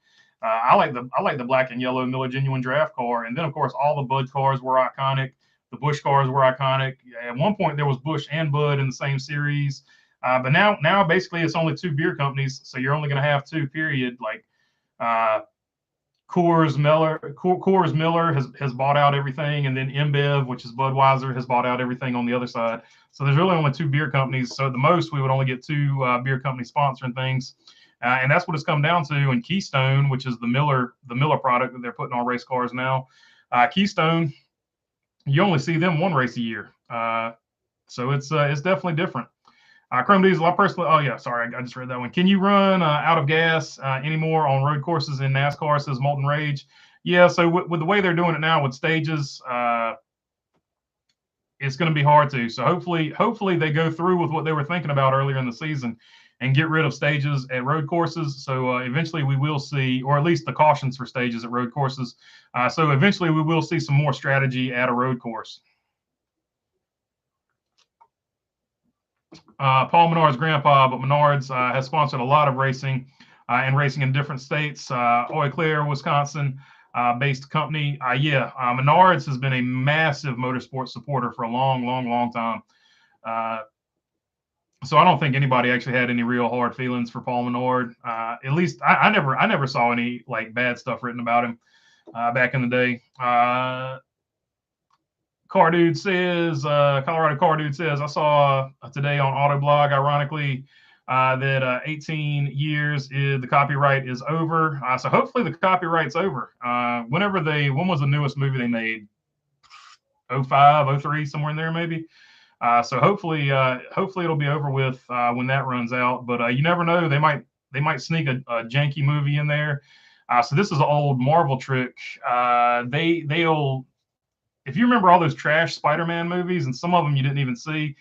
I like the black and yellow Miller Genuine Draft car. And then of course all the Bud cars were iconic. The Busch cars were iconic. At one point there was Busch and Bud in the same series. But now basically it's only 2 beer companies, so you're only going to have 2. Period. Like Coors Miller has bought out everything, and then InBev, which is Budweiser, has bought out everything on the other side. So there's really only 2 beer companies. So at the most, we would only get 2 beer companies sponsoring things, and that's what it's come down to. And Keystone, which is the Miller product that they're putting on race cars now, Keystone, you only see them 1 race a year. So it's definitely different. Chrome Diesel, I personally, oh yeah, sorry, I just read that one. Can you run out of gas anymore on road courses in NASCAR, says Molten Rage? Yeah, so with the way they're doing it now with stages, it's going to be hard to. So hopefully they go through with what they were thinking about earlier in the season and get rid of stages at road courses. So eventually we will see, or at least the cautions for stages at road courses. So eventually we will see some more strategy at a road course. Paul Menard's grandpa, but Menard's has sponsored a lot of racing and racing in different states. Eau Claire, Wisconsin based company. Menard's has been a massive motorsport supporter for a long time. So I don't think anybody actually had any real hard feelings for Paul Menard. At least I never saw any like bad stuff written about him back in the day. Car Dude says, Colorado Car Dude says, I saw today on Autoblog, ironically, that 18 years the copyright is over. So hopefully the copyright's over. When was the newest movie they made? 05, 03, somewhere in there maybe. So hopefully it'll be over with when that runs out. But you never know. They might sneak a janky movie in there. So this is an old Marvel trick. They'll. If you remember all those trash Spider-Man movies, and some of them you didn't even see,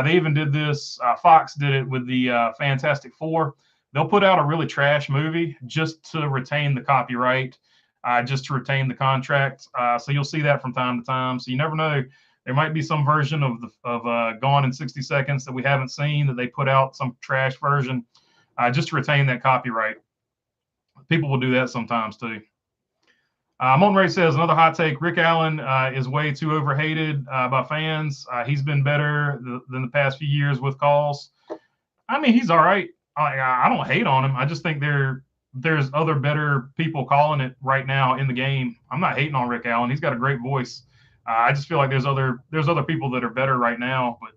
they even did this. Fox did it with the Fantastic Four. They'll put out a really trash movie just to retain the copyright, just to retain the contract. So you'll see that from time to time. So you never know. There might be some version of Gone in 60 Seconds that we haven't seen that they put out some trash version just to retain that copyright. People will do that sometimes too. Molten Ray says, another hot take, Rick Allen is way too overhated by fans. He's been better than the past few years with calls. I mean, he's all right. I don't hate on him. I just think there's other better people calling it right now in the game. I'm not hating on Rick Allen. He's got a great voice. I just feel like there's other people that are better right now. But,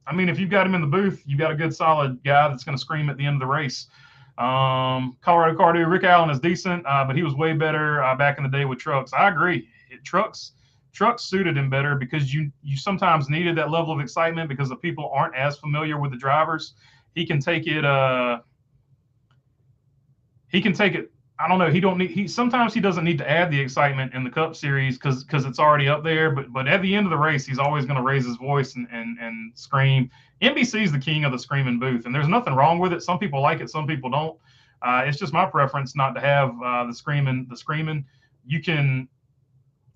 I mean, if you've got him in the booth, you've got a good, solid guy that's going to scream at the end of the race. Colorado Cardew, Rick Allen is decent, but he was way better back in the day with trucks. I agree. Trucks suited him better because you sometimes needed that level of excitement because the people aren't as familiar with the drivers. He can take it. I don't know. Sometimes he doesn't need to add the excitement in the Cup Series because it's already up there. But at the end of the race, he's always going to raise his voice and scream. NBC is the king of the screaming booth, and there's nothing wrong with it. Some people like it, some people don't. It's just my preference not to have the screaming. You can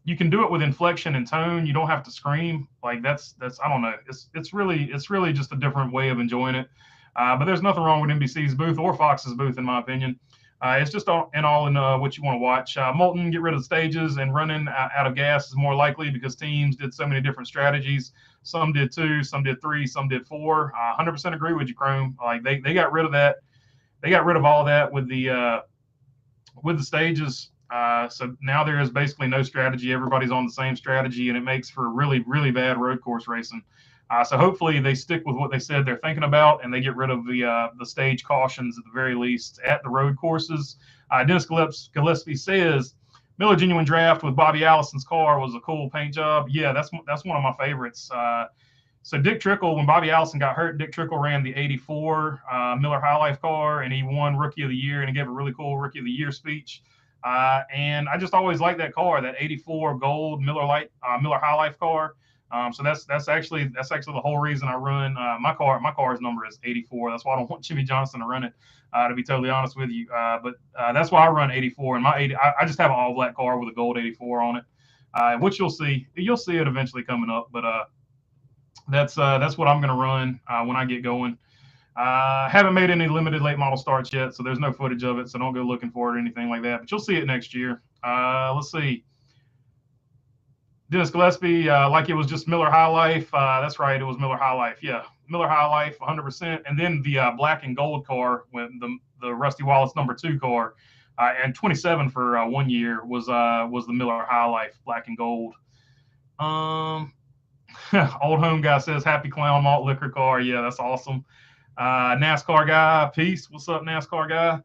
do it with inflection and tone. You don't have to scream. Like that's I don't know. It's really just a different way of enjoying it. But there's nothing wrong with NBC's booth or Fox's booth, in my opinion. It's just all in what you want to watch. Molten, get rid of the stages, and running out of gas is more likely because teams did so many different strategies. Some did 2, some did 3, some did 4. 100% agree with you, Chrome. Like they got rid of that. They got rid of all that with the stages. So now there is basically no strategy. Everybody's on the same strategy, and it makes for really, really bad road course racing. So hopefully they stick with what they said they're thinking about, and they get rid of the stage cautions at the very least at the road courses. Dennis Gillespie says Miller Genuine Draft with Bobby Allison's car was a cool paint job. Yeah, that's one of my favorites. So Dick Trickle, when Bobby Allison got hurt, Dick Trickle ran the '84 Miller High Life car, and he won Rookie of the Year, and he gave a really cool Rookie of the Year speech. And I just always liked that car, that '84 gold Miller High Life car. So that's actually the whole reason I run my car. My car's number is 84. That's why I don't want Jimmy Johnson to run it, to be totally honest with you. But that's why I run 84. And I just have an all black car with a gold 84 on it, which you'll see. You'll see it eventually coming up. But that's what I'm gonna run when I get going. Haven't made any limited late model starts yet, so there's no footage of it. So don't go looking for it or anything like that. But you'll see it next year. Let's see. Dennis Gillespie, like it was just Miller High Life. That's right, it was Miller High Life. Yeah, Miller High Life, 100%, and then the black and gold car, when the Rusty Wallace #2 car, and 27 for 1 year was the Miller High Life black and gold. Old home guy says Happy Clown malt liquor car. Yeah, that's awesome. NASCAR guy, peace. What's up, NASCAR guy?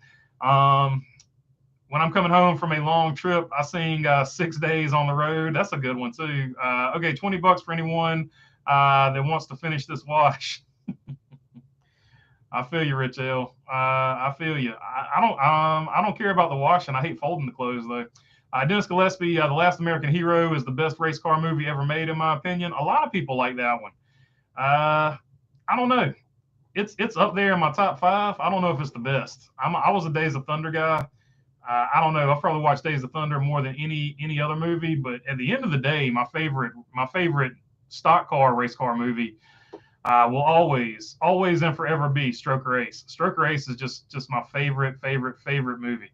When I'm coming home from a long trip, I sing 6 Days on the Road. That's a good one too. Okay, $20 for anyone that wants to finish this wash. I feel you, Rich L. I feel you. I don't care about the washing. I hate folding the clothes though. Dennis Gillespie, The Last American Hero is the best race car movie ever made, in my opinion. A lot of people like that one. I don't know. It's up there in my top 5. I don't know if it's the best. I was a Days of Thunder guy. I don't know. I've probably watched Days of Thunder more than any other movie. But at the end of the day, my favorite stock car race car movie will always and forever be Stroker Ace. Stroker Ace is just my favorite movie.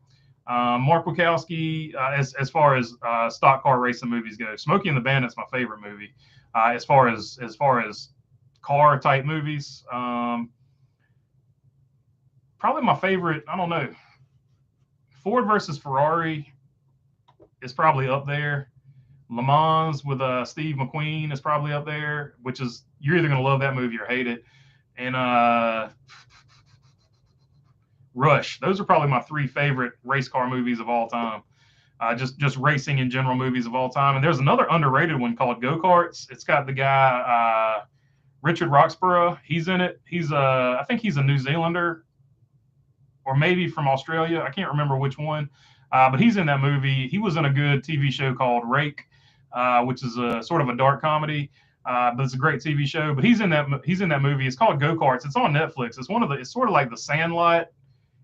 Mark Wachowski, as far as stock car racing movies go, Smokey and the Bandit's my favorite movie. As far as car type movies, probably my favorite. I don't know. Ford versus Ferrari is probably up there. Le Mans with Steve McQueen is probably up there, which is, you're either going to love that movie or hate it. And Rush. Those are probably my 3 favorite race car movies of all time. Just racing in general movies of all time. And there's another underrated one called Go-Karts. It's got the guy Richard Roxburgh. He's in it. I think he's a New Zealander, or maybe from Australia. I can't remember which one. But he's in that movie. He was in a good TV show called Rake, which is a sort of a dark comedy. But it's a great TV show. But he's in that movie. It's called Go-Karts. It's on Netflix. It's sort of like The Sandlot.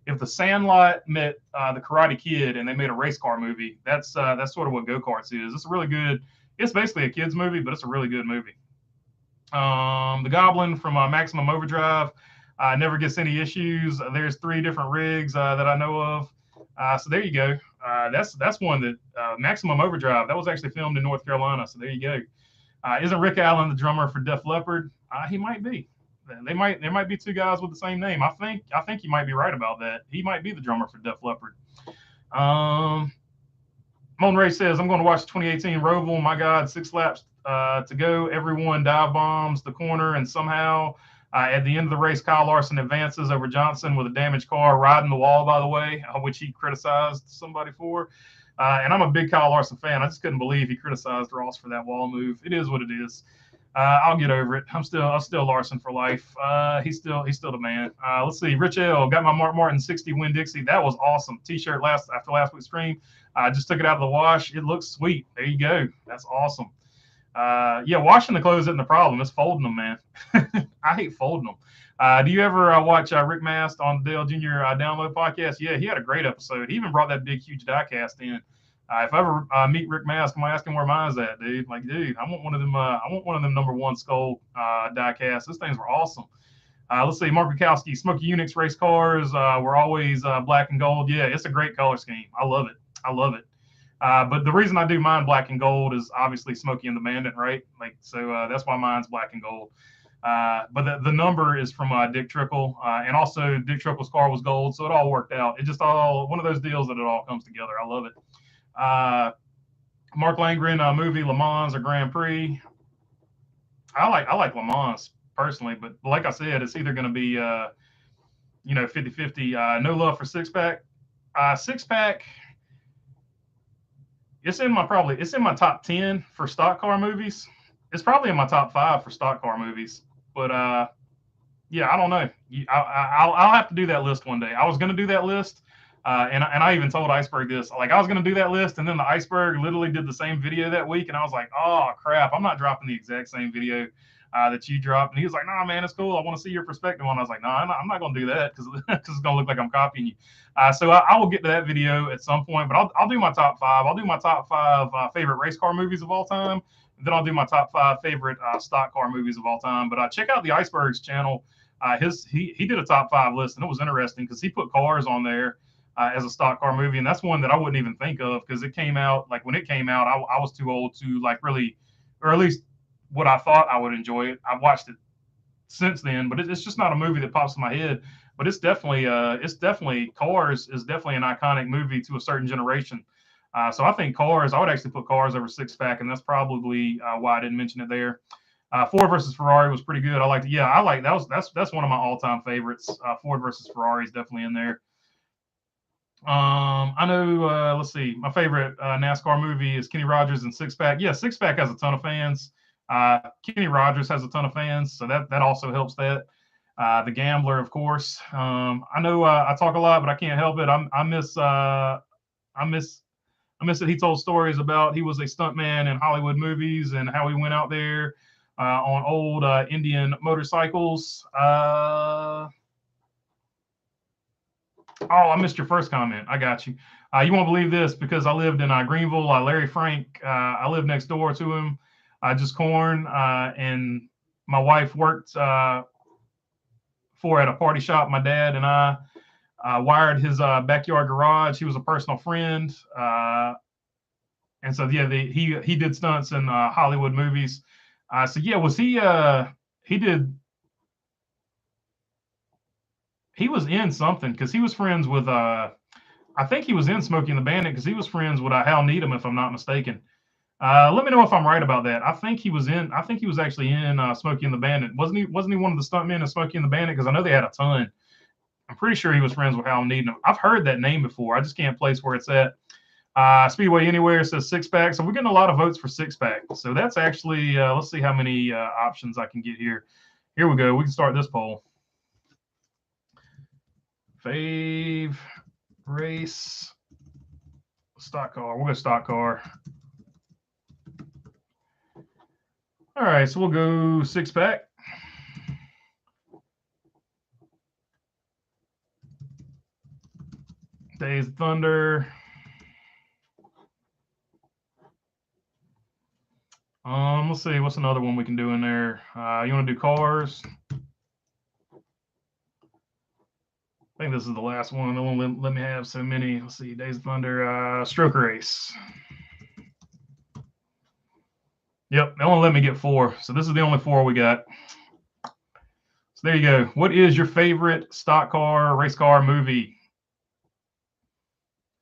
If The Sandlot met The Karate Kid and they made a race car movie, that's sort of what Go-Karts is. It's a really good. It's basically a kids movie, but it's a really good movie. The Goblin from Maximum Overdrive never gets any issues. There's 3 different rigs that I know of. So there you go. That's one that Maximum Overdrive, that was actually filmed in North Carolina. So there you go. Isn't Rick Allen the drummer for Def Leppard? He might be. There might be 2 guys with the same name. I think you might be right about that. He might be the drummer for Def Leppard. Mon Ray says, I'm going to watch the 2018 Roval. My God, 6 laps to go. Everyone dive bombs the corner, and somehow at the end of the race, Kyle Larson advances over Johnson with a damaged car, riding the wall, by the way, which he criticized somebody for. And I'm a big Kyle Larson fan. I just couldn't believe he criticized Ross for that wall move. It is what it is. I'll get over it. I'm still Larson for life. He's still the man. Let's see. Rich L got my Mark Martin 60 Win Dixie. That was awesome. T-shirt after last week's stream. I just took it out of the wash. It looks sweet. There you go. That's awesome. Yeah, washing the clothes isn't the problem. It's folding them, man. I hate folding them. Do you ever watch Rick Mast on Dale Jr. Download podcast? Yeah, he had a great episode. He even brought that big, huge diecast in. If I ever meet Rick Mast, I'm gonna ask him where mine's at, dude. Like, dude, I want one of them. I want one of them #1 skull diecasts. Those things were awesome. Let's see, Mark Bukowski, Smokey Unix race cars were always black and gold. Yeah, it's a great color scheme. I love it. But the reason I do mine black and gold is obviously Smokey and the Bandit, right? Like, so that's why mine's black and gold. But the number is from Dick Trickle, and also Dick Trickle's car was gold, so it all worked out. It just all one of those deals that it all comes together. I love it. Mark Langren movie Le Mans or Grand Prix. I like Le Mans personally, but like I said, it's either going to be 50-50. No love for Six Pack. Six Pack. It's in my top 10 for stock car movies. It's probably in my top 5 for stock car movies. But yeah, I don't know. I'll have to do that list one day. I was going to do that list. And I even told Iceberg this. Like, I was going to do that list, and then the Iceberg literally did the same video that week, and I was like, oh, crap, I'm not dropping the exact same video that you dropped. And he was like, nah, man, it's cool. I want to see your perspective on it. I was like, no, I'm not going to do that because it's going to look like I'm copying you. So I will get to that video at some point, but I'll do my top 5. I'll do my top 5 favorite race car movies of all time. And then I'll do my top 5 favorite stock car movies of all time. But check out the Iceberg's channel. He did a top 5 list, and it was interesting because he put cars on there as a stock car movie, and that's one that I wouldn't even think of because it came out, like when it came out, I was too old to like really, or at least what I thought I would enjoy it. I watched it since then, but it's just not a movie that pops in my head. But it's definitely Cars is definitely an iconic movie to a certain generation. So I think Cars, I would actually put Cars over Six Pack, and that's probably why I didn't mention it there. Ford versus Ferrari was pretty good. I liked it. Yeah, I like that was that's one of my all-time favorites. Ford versus Ferrari is definitely in there. I know. Let's see. My favorite NASCAR movie is Kenny Rogers and Six Pack. Yeah, Six Pack has a ton of fans. Kenny Rogers has a ton of fans, so that also helps that. The Gambler, of course. I know I talk a lot, but I can't help it. I miss that he told stories about he was a stuntman in Hollywood movies and how he went out there on old Indian motorcycles. Oh, I missed your first comment. I got you. You won't believe this because I lived in Greenville. Larry Frank, I lived next door to him. Just corn. And my wife worked at a party shop. My dad and I wired his backyard garage. He was a personal friend. And so, yeah, he did stunts in Hollywood movies. So, yeah, was he did. He was in something because he was friends with I think he was in Smokey and the Bandit because he was friends with Hal Needham, if I'm not mistaken. Let me know if I'm right about that. I think he was actually in Smokey and the Bandit. Wasn't he one of the stuntmen in Smokey and the Bandit? Because I know they had a ton. I'm pretty sure he was friends with Hal Needham. I've heard that name before. I just can't place where it's at. Speedway Anywhere says Six Pack. So we're getting a lot of votes for Six Pack. So that's actually, let's see how many options I can get here. Here we go. We can start this poll. Fave race stock car. We'll go stock car. All right, so we'll go Six Pack. Days of Thunder. Let's see. What's another one we can do in there? You want to do Cars? I think this is the last one. They won't let me have so many. Let's see. Days of Thunder. Stroker Race. Yep, they won't let me get 4. So this is the only 4 we got. So there you go. What is your favorite stock car, race car movie?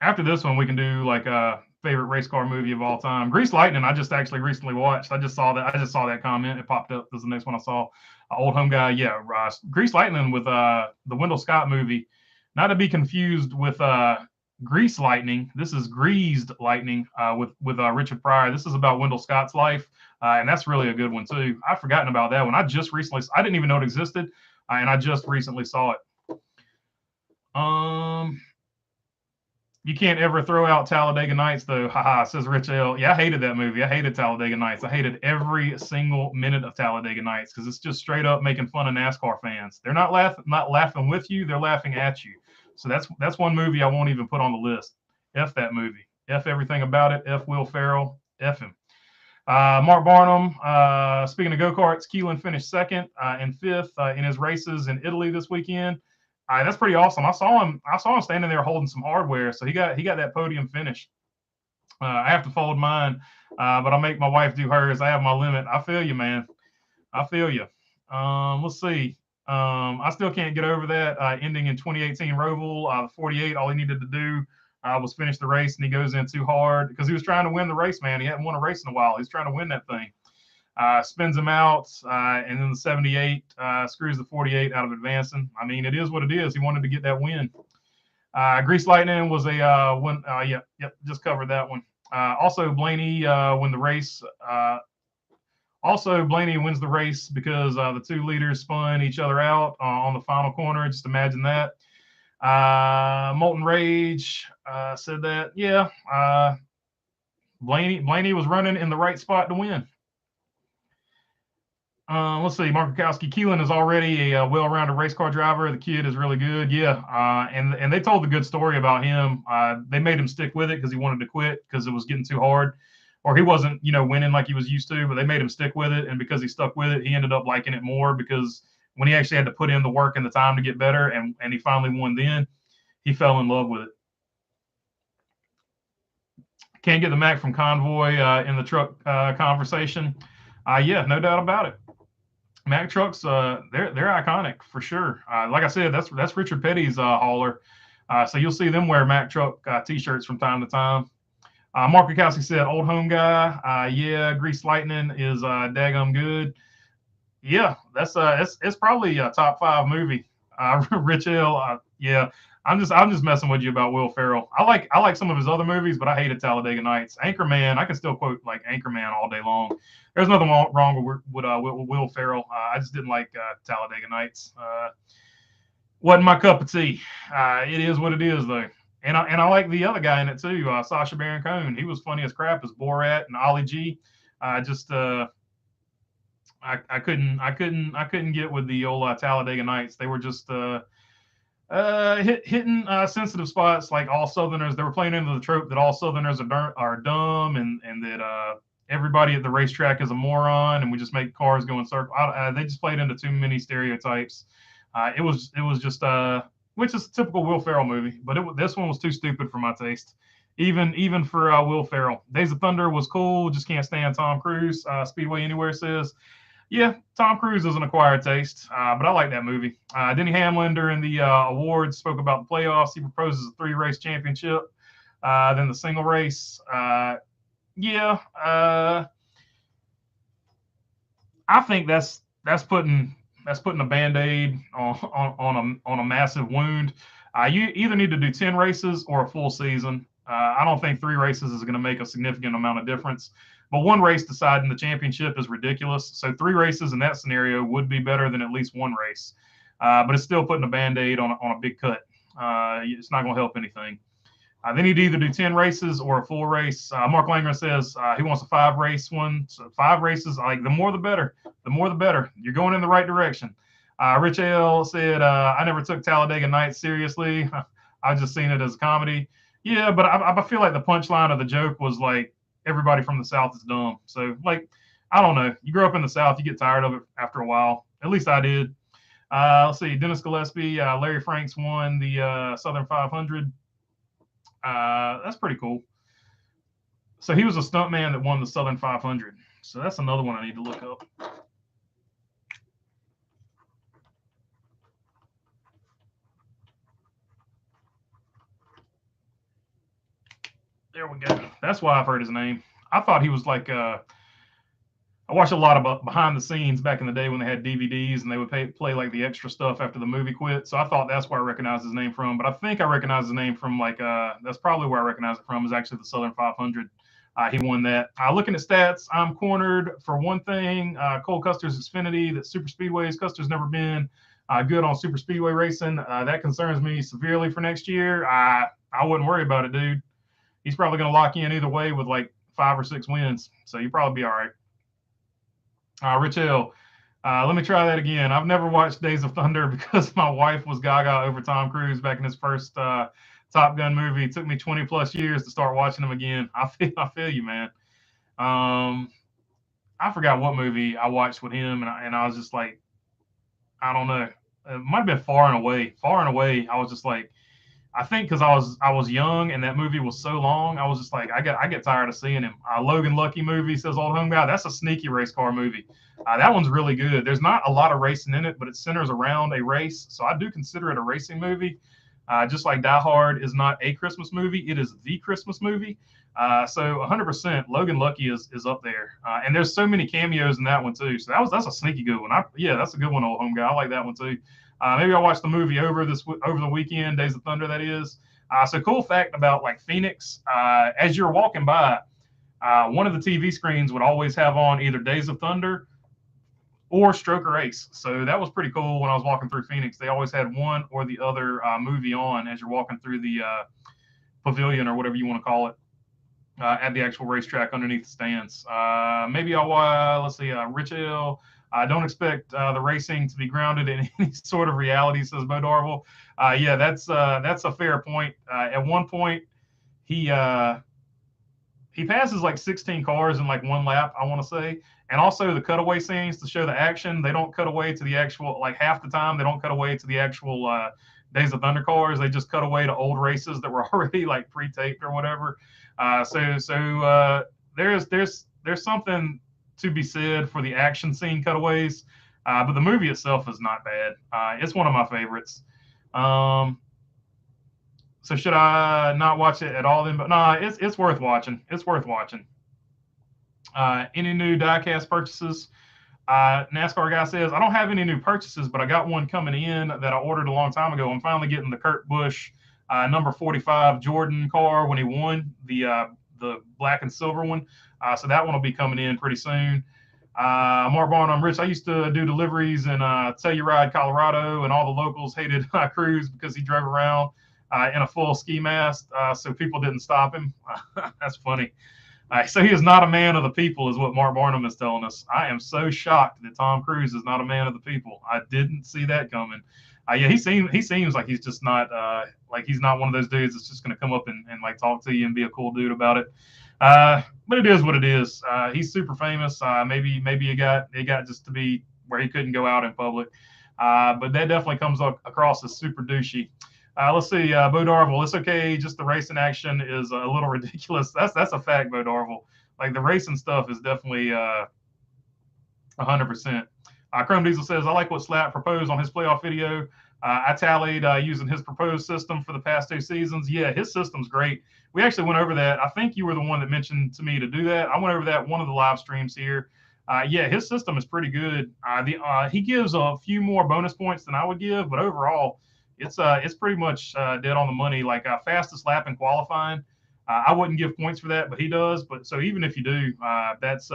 After this one, we can do like a favorite race car movie of all time. Grease Lightning, I just actually recently watched. I just saw that comment. It popped up. This is the next one I saw. Old Home Guy. Yeah, Grease Lightning with the Wendell Scott movie. Not to be confused with Grease Lightning. This is Greased Lightning with Richard Pryor. This is about Wendell Scott's life, and that's really a good one too. I've forgotten about that one. I didn't even know it existed, and I just recently saw it. You can't ever throw out Talladega Nights, though. Haha, says Rich L. Yeah, I hated that movie. I hated Talladega Nights. I hated every single minute of Talladega Nights because it's just straight up making fun of NASCAR fans. They're not laughing with you. They're laughing at you. So that's one movie I won't even put on the list. F that movie. F everything about it. F Will Ferrell. F him. Mark Barnum. Speaking of go-karts, Keelan finished second and fifth in his races in Italy this weekend. That's pretty awesome. I saw him standing there holding some hardware, so he got that podium finish. I have to fold mine, but I'll make my wife do hers. I have my limit. I feel you, man. I feel you. Let's see. I still can't get over that ending in 2018 Roval. 48. All he needed to do was finish the race, and he goes in too hard because he was trying to win the race, man. He hadn't won a race in a while. He's trying to win that thing. Spins him out, and then the 78 screws the 48 out of advancing. I mean, it is what it is. He wanted to get that win. Grease Lightning was a win. Yep, just covered that one. Also, Blaney win the race. Also, Blaney wins the race because the two leaders spun each other out on the final corner. Just imagine that. Molten Rage said that. Yeah, Blaney was running in the right spot to win. Let's see. Mark Bukowski. Keelan is already a well-rounded race car driver. The kid is really good. Yeah. And they told a good story about him. They made him stick with it because he wanted to quit because it was getting too hard, or he wasn't, winning like he was used to. But they made him stick with it, and because he stuck with it, he ended up liking it more because when he actually had to put in the work and the time to get better, and he finally won, then he fell in love with it. Can't get the Mac from Convoy in the truck conversation. Yeah, no doubt about it. Mack trucks, they're iconic for sure. Like I said, that's Richard Petty's hauler. So you'll see them wear Mack truck t-shirts from time to time. Mark Rukowski said, "Old home guy." Yeah, Grease Lightning is daggum good. Yeah, it's probably a top 5 movie. Rich Hill, yeah. I'm just messing with you about Will Ferrell. I like some of his other movies, but I hated Talladega Nights. Anchorman, I can still quote like Anchorman all day long. There's nothing wrong with Will Ferrell. I just didn't like Talladega Nights. Wasn't my cup of tea. It is what it is though. And I like the other guy in it too, Sacha Baron Cohen. He was funny as crap as Borat and Ali G. Just I couldn't get with the old Talladega Nights. They were just hitting sensitive spots like all Southerners. They were playing into the trope that all Southerners are dumb and that everybody at the racetrack is a moron and we just make cars go in circles. They just played into too many stereotypes. It was just which is a typical Will Ferrell movie, but this one was too stupid for my taste. Even for Will Ferrell. Days of Thunder was cool. Just can't stand Tom Cruise. Speedway Anywhere says, yeah, Tom Cruise is an acquired taste, but I like that movie. Denny Hamlin during the awards spoke about the playoffs. He proposes a 3-race championship, then the single race. Yeah, I think that's putting a Band-Aid on a massive wound. You either need to do 10 races or a full season. I don't think 3 races is going to make a significant amount of difference. But 1 race deciding the championship is ridiculous. So 3 races in that scenario would be better than at least 1 race. But it's still putting a Band-Aid on a big cut. It's not going to help anything. They need to either do 10 races or a full race. Mark Langer says he wants a 5-race one. So 5 races, like the more the better. The more the better. You're going in the right direction. Rich L said, I never took Talladega Nights seriously. I've just seen it as a comedy. Yeah, but I feel like the punchline of the joke was like, everybody from the South is dumb. So, like, I don't know. You grow up in the South, you get tired of it after a while. At least I did. Let's see. Dennis Gillespie, Larry Franks won the Southern 500. That's pretty cool. So he was a stuntman that won the Southern 500. So that's another one I need to look up. There we go. That's why I've heard his name. I thought he was like I watched a lot of behind the scenes back in the day when they had DVDs and they would play like the extra stuff after the movie quit. So I thought that's where I recognized his name from. But I think I recognize his name from like that's probably where I recognize it from is actually the Southern 500. He won that. Looking at stats, I'm cornered for one thing. Cole Custer's Xfinity, that super speedways. Custer's never been good on super speedway racing. That concerns me severely for next year. I wouldn't worry about it, dude. He's probably going to lock in either way with like 5 or 6 wins. So you'll probably be all right. Rich Hill, let me try that again. I've never watched Days of Thunder because my wife was gaga over Tom Cruise back in his first Top Gun movie. It took me 20 plus years to start watching him again. I feel you, man. I forgot what movie I watched with him, and I was just like, I don't know. It might have been Far and Away. Far and Away, I was just like, I think because I was young and that movie was so long, I was just like, I get tired of seeing him. Logan Lucky movie says Old Home Guy. That's a sneaky race car movie. That one's really good. There's not a lot of racing in it, but it centers around a race. So I do consider it a racing movie. Just like Die Hard is not a Christmas movie, it is the Christmas movie. So 100% Logan Lucky is up there. And there's so many cameos in that one too. So that's a sneaky good one. That's a good one, Old Home Guy. I like that one too. Maybe I'll watch the movie over the weekend, Days of Thunder, that is. So cool fact about like Phoenix, as you're walking by, one of the TV screens would always have on either Days of Thunder or Stroker Ace. So that was pretty cool when I was walking through Phoenix. They always had one or the other movie on as you're walking through the pavilion or whatever you want to call it at the actual racetrack underneath the stands. Maybe I'll, let's see, Rich Hill. I don't expect the racing to be grounded in any sort of reality, says Bo Darville. Yeah, that's a fair point. At one point, he passes like 16 cars in like one lap, I want to say. And also the cutaway scenes to show the action, they don't cut away to the actual, like half the time, they don't cut away to the actual Days of Thunder cars. They just cut away to old races that were already like pre-taped or whatever. So there's something to be said for the action scene cutaways. But the movie itself is not bad. It's one of my favorites. So should I not watch it at all then? But no, it's worth watching. It's worth watching. Any new diecast purchases? NASCAR guy says, I don't have any new purchases, but I got one coming in that I ordered a long time ago. I'm finally getting the Kurt Busch number 45 Jordan car when he won the black and silver one. So that one will be coming in pretty soon. Mark Barn, I'm Rich. I used to do deliveries in Telluride, Colorado, and all the locals hated Cruz because he drove around in a full ski mask, so people didn't stop him. That's funny. So he is not a man of the people, is what Mark Barnum is telling us. I am so shocked that Tom Cruise is not a man of the people. I didn't see that coming. Yeah, he seems like he's just not like he's not one of those dudes that's just going to come up and like talk to you and be a cool dude about it. But it is what it is. He's super famous. Maybe it got just to be where he couldn't go out in public. But that definitely comes across as super douchey. Let's see, Bo Darvel. It's okay. Just the racing action is a little ridiculous. That's a fact, Bo Darvel. Like the racing stuff is definitely 100%. Chrome Diesel says, I like what Slap proposed on his playoff video. I tallied using his proposed system for the past 2 seasons. Yeah, his system's great. We actually went over that. I think you were the one that mentioned to me to do that. I went over that one of the live streams here. Yeah, his system is pretty good. He gives a few more bonus points than I would give, but overall, it's pretty much dead on the money. Like fastest lap in qualifying, I wouldn't give points for that, but he does. But so even if you do, that's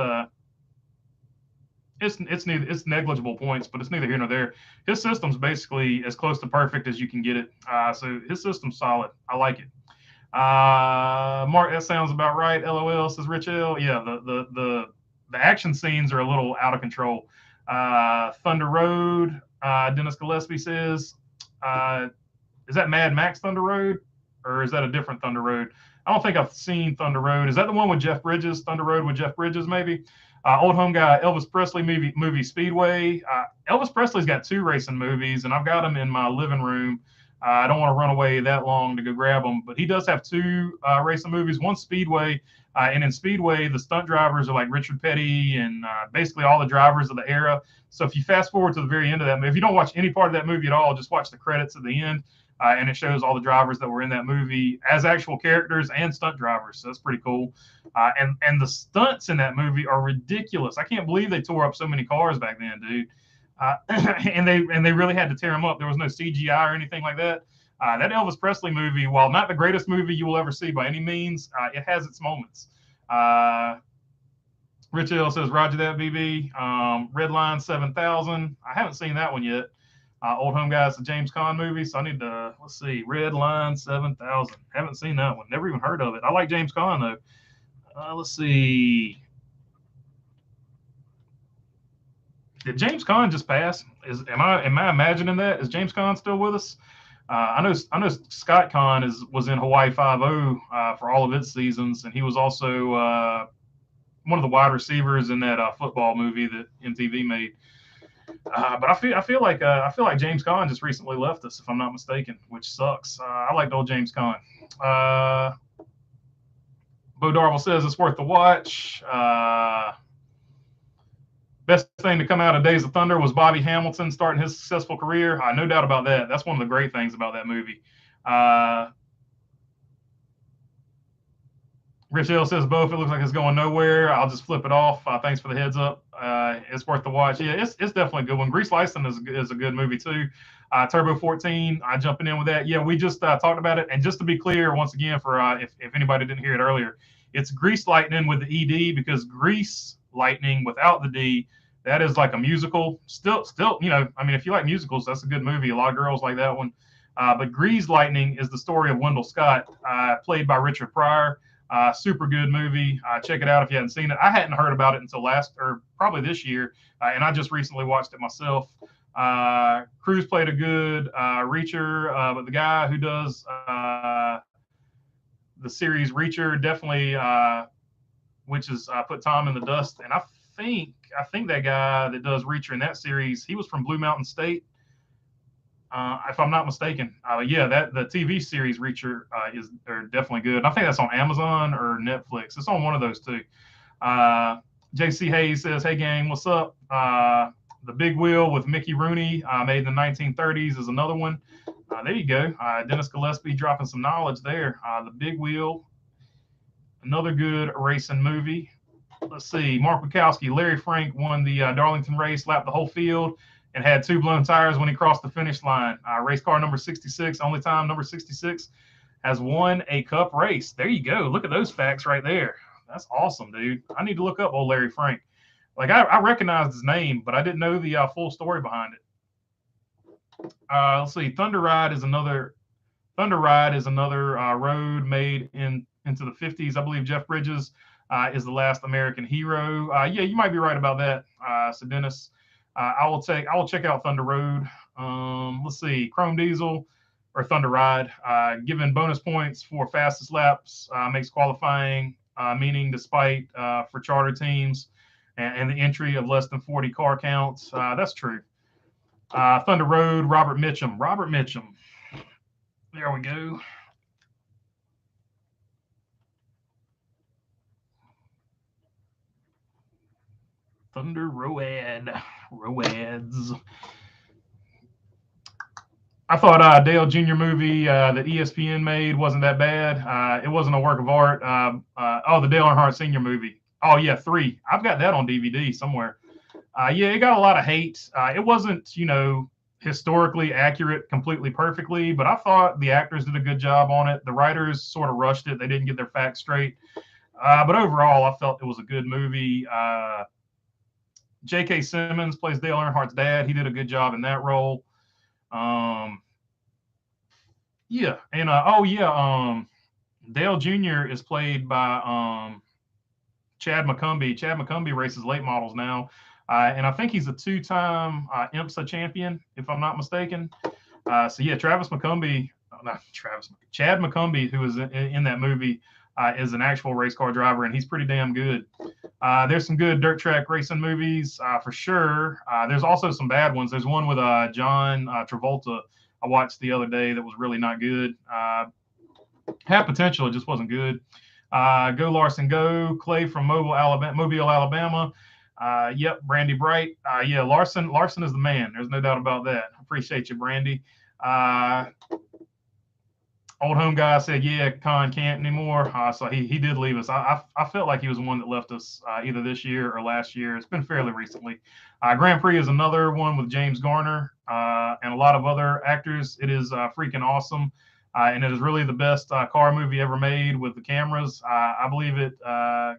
it's negligible points, but it's neither here nor there. His system's basically as close to perfect as you can get it. So his system's solid. I like it. Mark, that sounds about right. LOL, says Rich L. Yeah, the action scenes are a little out of control. Thunder Road, Dennis Gillespie says, is that Mad Max Thunder Road, or is that a different Thunder Road? I don't think I've seen Thunder Road. Is that the one with Jeff Bridges? Thunder Road with Jeff Bridges, maybe? Old home guy, Elvis Presley movie Speedway. Elvis Presley's got 2 racing movies, and I've got them in my living room. I don't want to run away that long to go grab them, but he does have 2 racing movies. One Speedway, and in Speedway, the stunt drivers are like Richard Petty and basically all the drivers of the era. So if you fast forward to the very end of that movie, if you don't watch any part of that movie at all, just watch the credits at the end, and it shows all the drivers that were in that movie as actual characters and stunt drivers. So that's pretty cool. And the stunts in that movie are ridiculous. I can't believe they tore up so many cars back then, dude. And they really had to tear them up. There was no CGI or anything like that. That Elvis Presley movie, while not the greatest movie you will ever see by any means, it has its moments. Rich L says, Roger that, BB. Redline 7000. I haven't seen that one yet. Old home guys, the James Caan movie. So I need to, let's see, Redline 7000. Haven't seen that one. Never even heard of it. I like James Caan, though. Let's see. Did James Caan just pass? Am I imagining that? Is James Caan still with us? I know Scott Caan was in Hawaii 5-0 for all of its seasons, and he was also one of the wide receivers in that football movie that MTV made. But I feel like James Caan just recently left us, if I'm not mistaken, which sucks. I liked old James Caan. Bo Darvel says it's worth the watch. Best thing to come out of Days of Thunder was Bobby Hamilton starting his successful career. No doubt about that. That's one of the great things about that movie. Rich L says, Bo, if it looks like it's going nowhere, I'll just flip it off. Thanks for the heads up. It's worth the watch. Yeah, it's definitely a good one. Grease Lightning is a good movie, too. Turbo 14, jumping in with that. Yeah, we just talked about it. And just to be clear, once again, for if anybody didn't hear it earlier, it's Grease Lightning with the ED, because Grease Lightning without the D, that is like a musical. Still, you know, I mean, if you like musicals, that's a good movie. A lot of girls like that one. But Grease Lightning is the story of Wendell Scott, played by Richard Pryor. Super good movie. Check it out if you haven't seen it. I hadn't heard about it until probably this year, and I just recently watched it myself. Cruz played a good Reacher, but the guy who does the series Reacher definitely, which is put Tom in the dust. And I think that guy that does Reacher in that series, he was from Blue Mountain State. If I'm not mistaken. Yeah, the TV series Reacher are definitely good. And I think that's on Amazon or Netflix. It's on one of those two. JC Hayes says, hey, gang, what's up? The Big Wheel with Mickey Rooney, made in the 1930s, is another one. There you go. Dennis Gillespie dropping some knowledge there. The Big Wheel, another good racing movie. Let's see. Mark Bukowski, Larry Frank won the Darlington race, lapped the whole field, and had 2 blown tires when he crossed the finish line. Race car number 66, only time number 66 has won a cup race. There you go. Look at those facts right there. That's awesome, dude. I need to look up old Larry Frank. Like I recognized his name, but I didn't know the full story behind it. Let's see. Thunder Ride is another road made into the 50s. I believe Jeff Bridges is the last American hero. Yeah, you might be right about that. So Dennis, I will check out Thunder Road. Let's see. Chrome Diesel or Thunder Ride, given bonus points for fastest laps, makes qualifying meaning despite for charter teams and the entry of less than 40 car counts. That's true. Thunder Road, Robert Mitchum. There we go. Thunder Roads. I thought Dale Jr. movie that ESPN made wasn't that bad. It wasn't a work of art. The Dale Earnhardt Sr. movie. Oh, yeah, 3. I've got that on DVD somewhere. Yeah, it got a lot of hate. It wasn't, historically accurate completely perfectly, but I thought the actors did a good job on it. The writers sort of rushed it. They didn't get their facts straight. But overall, I felt it was a good movie. J.K. Simmons plays Dale Earnhardt's dad. He did a good job in that role. Yeah, and Dale Jr. is played by Chad McCumbee. Chad McCumbee races late models now, and I think he's a 2-time IMSA champion, if I'm not mistaken. So yeah, Chad McCumbee, who is in that movie, is an actual race car driver, and he's pretty damn good. There's some good dirt track racing movies for sure. There's also some bad ones. There's one with John Travolta I watched the other day that was really not good. Had potential, it just wasn't good. Go Larson Go, Clay from Mobile, Alabama. Yep, Brandy Bright. Yeah, Larson is the man. There's no doubt about that. Appreciate you, Brandy. Old home guy said, yeah, Con can't anymore. So he did leave us. I felt like he was the one that left us either this year or last year. It's been fairly recently. Grand Prix is another one with James Garner and a lot of other actors. It is freaking awesome. And it is really the best car movie ever made with the cameras. I believe it.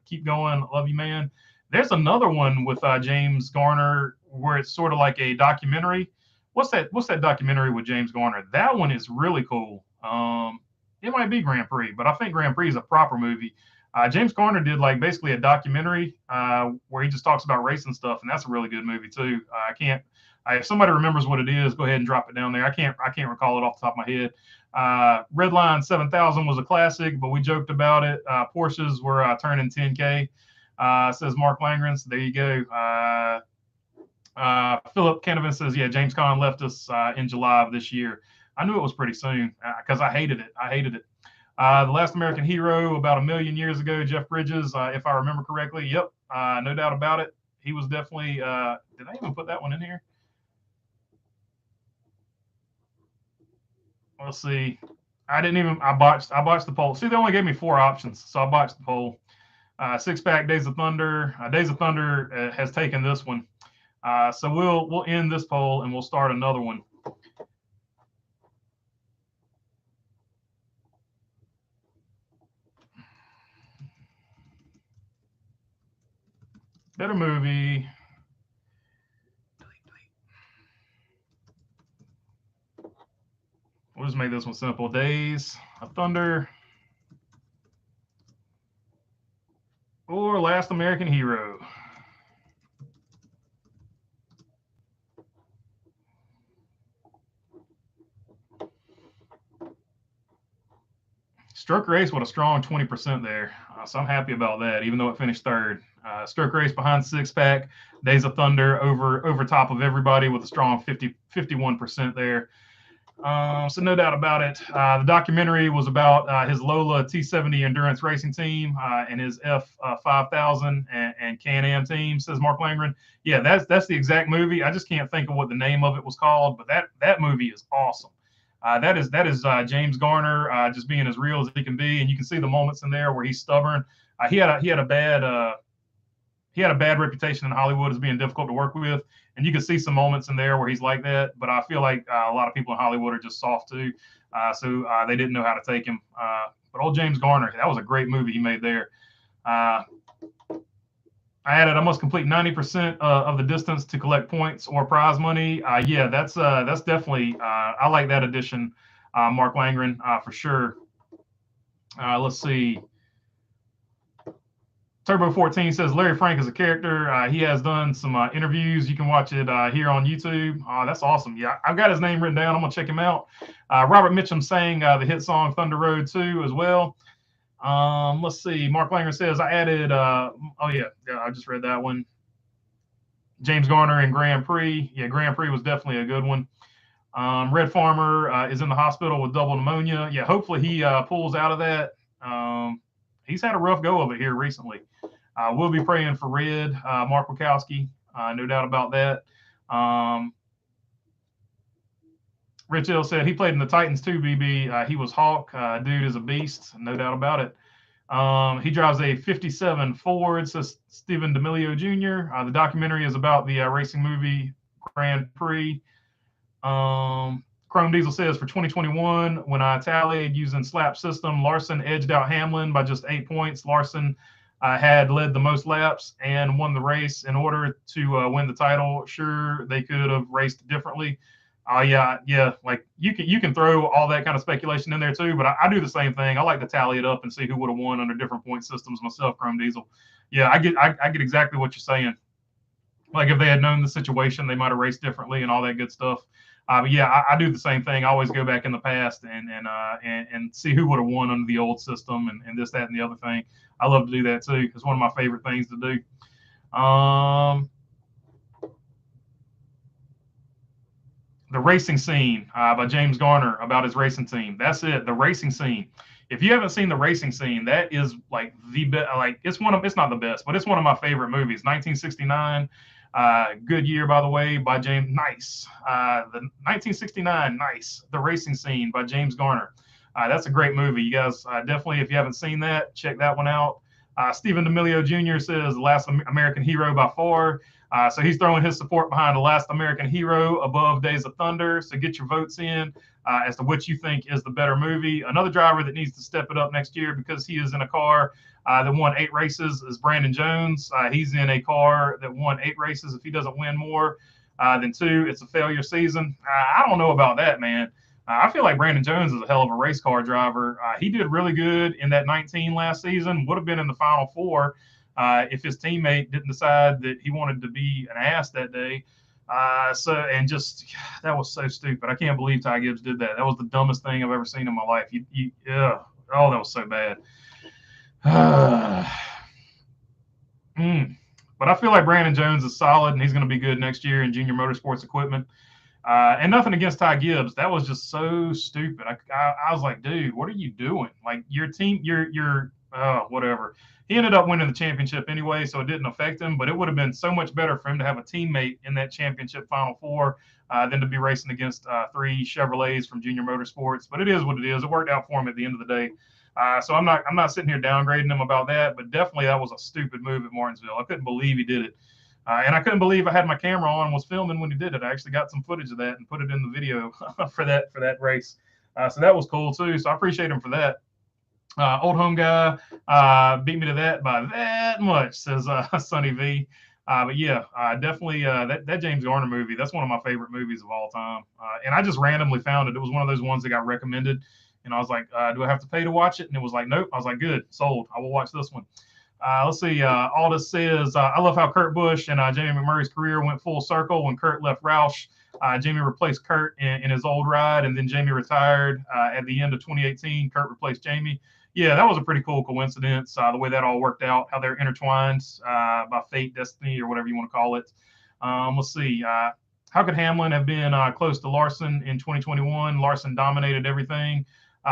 Keep going. Love you, man. There's another one with James Garner where it's sort of like a documentary. What's that documentary with James Garner? That one is really cool. It might be Grand Prix, but I think Grand Prix is a proper movie. James Garner did like basically a documentary where he just talks about racing stuff, and that's a really good movie too. If somebody remembers what it is, go ahead and drop it down there. I can't recall it off the top of my head. Redline 7000 was a classic, but we joked about it. Porsches were turning 10K. Says Mark Langren. So there you go. Philip Canavan says, yeah, James Caan left us in July of this year. I knew it was pretty soon because I hated it. The Last American Hero, about 1 million years ago, Jeff Bridges, if I remember correctly. Yep, no doubt about it. He was definitely. Did I even put that one in here? Let's see. I botched the poll. See, they only gave me 4 options, so I botched the poll. Six Pack, Days of Thunder. Days of Thunder has taken this one. So we'll end this poll and we'll start another one. Better movie. We'll just make this one simple. Days of Thunder or Last American Hero. Stroke Race with a strong 20% there. So I'm happy about that, even though it finished third. Stroke Race behind Six Pack. Days of Thunder over top of everybody with a strong 51% there. So no doubt about it. The documentary was about his Lola T70 endurance racing team and his F5000 and Can-Am team, says Mark Langren. Yeah, that's the exact movie. I just can't think of what the name of it was called, but that movie is awesome. That is James Garner just being as real as he can be, and you can see the moments in there where he's stubborn. He had a bad reputation in Hollywood as being difficult to work with, and you can see some moments in there where he's like that. But I feel like a lot of people in Hollywood are just soft too, so they didn't know how to take him. But old James Garner, that was a great movie he made there. I added, I must complete 90% of the distance to collect points or prize money. Yeah, that's definitely, I like that addition, Mark Langren, for sure. Let's see. Turbo 14 says Larry Frank is a character. He has done some interviews. You can watch it here on YouTube. That's awesome. Yeah, I've got his name written down. I'm going to check him out. Robert Mitchum sang the hit song Thunder Road 2 as well. Let's see. Mark Langer says, I added, yeah, I just read that one. James Garner and Grand Prix. Yeah, Grand Prix was definitely a good one. Red Farmer is in the hospital with double pneumonia. Yeah, hopefully he pulls out of that. He's had a rough go of it here recently. We'll be praying for Red, Mark Wachowski, no doubt about that. Rich Hill said he played in the Titans too, BB. He was Hawk. Dude is a beast, no doubt about it. He drives a 57 Ford, says Stephen D'Amelio Jr. The documentary is about the racing movie Grand Prix. Chrome Diesel says for 2021, when I tallied using slap system, Larson edged out Hamlin by just 8 points. Larson had led the most laps and won the race. In order to win the title, sure, they could have raced differently. Yeah. Like you can throw all that kind of speculation in there too, but I do the same thing. I like to tally it up and see who would have won under different point systems myself, Chrome Diesel. Yeah, I get exactly what you're saying. Like if they had known the situation, they might have raced differently and all that good stuff. But yeah, I do the same thing. I always go back in the past and see who would have won under the old system and this, that, and the other thing. I love to do that too. It's one of my favorite things to do. The Racing Scene by James Garner about his racing team. That's it. The Racing Scene. If you haven't seen The Racing Scene, that is like the best. Like it's not the best, but it's one of my favorite movies. 1969. Good year, by the way, by James. Nice. The 1969. Nice. The Racing Scene by James Garner. That's a great movie. You guys definitely, if you haven't seen that, check that one out. Stephen D'Amelio Jr. says The Last American Hero by far. So he's throwing his support behind The Last American Hero above Days of Thunder. So get your votes in as to what you think is the better movie. Another driver that needs to step it up next year because he is in a car that won 8 races is Brandon Jones. He's in a car that won 8 races. If he doesn't win more than 2, it's a failure season. I don't know about that, man. I feel like Brandon Jones is a hell of a race car driver. He did really good in that 19 last season, would have been in the Final 4 if his teammate didn't decide that he wanted to be an ass that day. That was so stupid. I can't believe Ty Gibbs did that. That was the dumbest thing I've ever seen in my life. That was so bad. But I feel like Brandon Jones is solid and he's going to be good next year in junior motorsports equipment. And nothing against Ty Gibbs. That was just so stupid. I was like, dude, what are you doing? Like your team, whatever. He ended up winning the championship anyway, so it didn't affect him. But it would have been so much better for him to have a teammate in that championship Final 4 than to be racing against 3 Chevrolets from Junior Motorsports. But it is what it is. It worked out for him at the end of the day. So I'm not sitting here downgrading him about that. But definitely that was a stupid move at Martinsville. I couldn't believe he did it. And I couldn't believe I had my camera on and was filming when he did it. I actually got some footage of that and put it in the video for that race. So that was cool too. So I appreciate him for that. Old home guy beat me to that by that much, says Sonny V. But yeah, definitely that James Garner movie, that's one of my favorite movies of all time. And I just randomly found it. It was one of those ones that got recommended. And I was like, do I have to pay to watch it? And it was like, nope. I was like, good, sold. I will watch this one. Let's see. Aldous says, I love how Kurt Busch and Jamie McMurray's career went full circle. When Kurt left Roush, Jamie replaced Kurt in his old ride, and then Jamie retired at the end of 2018. Kurt replaced Jamie. Yeah, that was a pretty cool coincidence, the way that all worked out, how they're intertwined by fate, destiny, or whatever you want to call it. Let's see. How could Hamlin have been close to Larson in 2021? Larson dominated everything,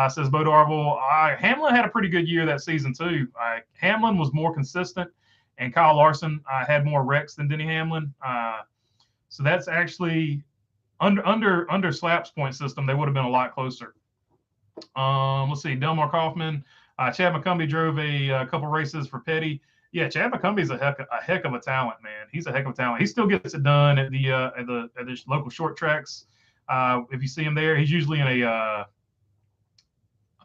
says Bo Darville. Hamlin had a pretty good year that season, too. Hamlin was more consistent, and Kyle Larson had more wrecks than Denny Hamlin. So that's actually under Slap's point system, they would have been a lot closer. Let's see, Delmar Kaufman. Chad McCumbee drove a couple races for Petty. Yeah, Chad McCumbie's a heck of a talent, man. He's a heck of a talent. He still gets it done at the local short tracks. If you see him there, he's usually in I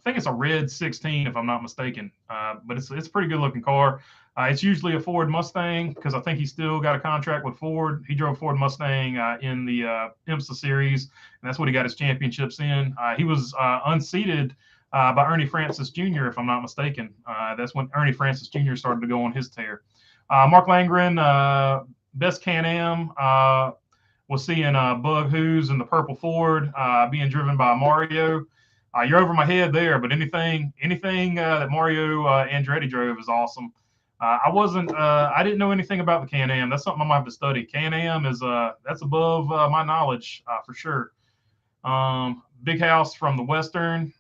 think it's a red 16 if I'm not mistaken. But it's a pretty good looking car. It's usually a Ford Mustang because I think he still got a contract with Ford. He drove Ford Mustang in the IMSA series, and that's what he got his championships in. He was unseated by Ernie Francis Jr., if I'm not mistaken. That's when Ernie Francis Jr. started to go on his tear. Mark Langren, best Can-Am, was seeing Bug Hoos in the purple Ford being driven by Mario. You're over my head there, but anything that Mario Andretti drove is awesome. I didn't know anything about the Can-Am. That's something I might have to study. Can-Am is that's above my knowledge for sure. Big House from the Western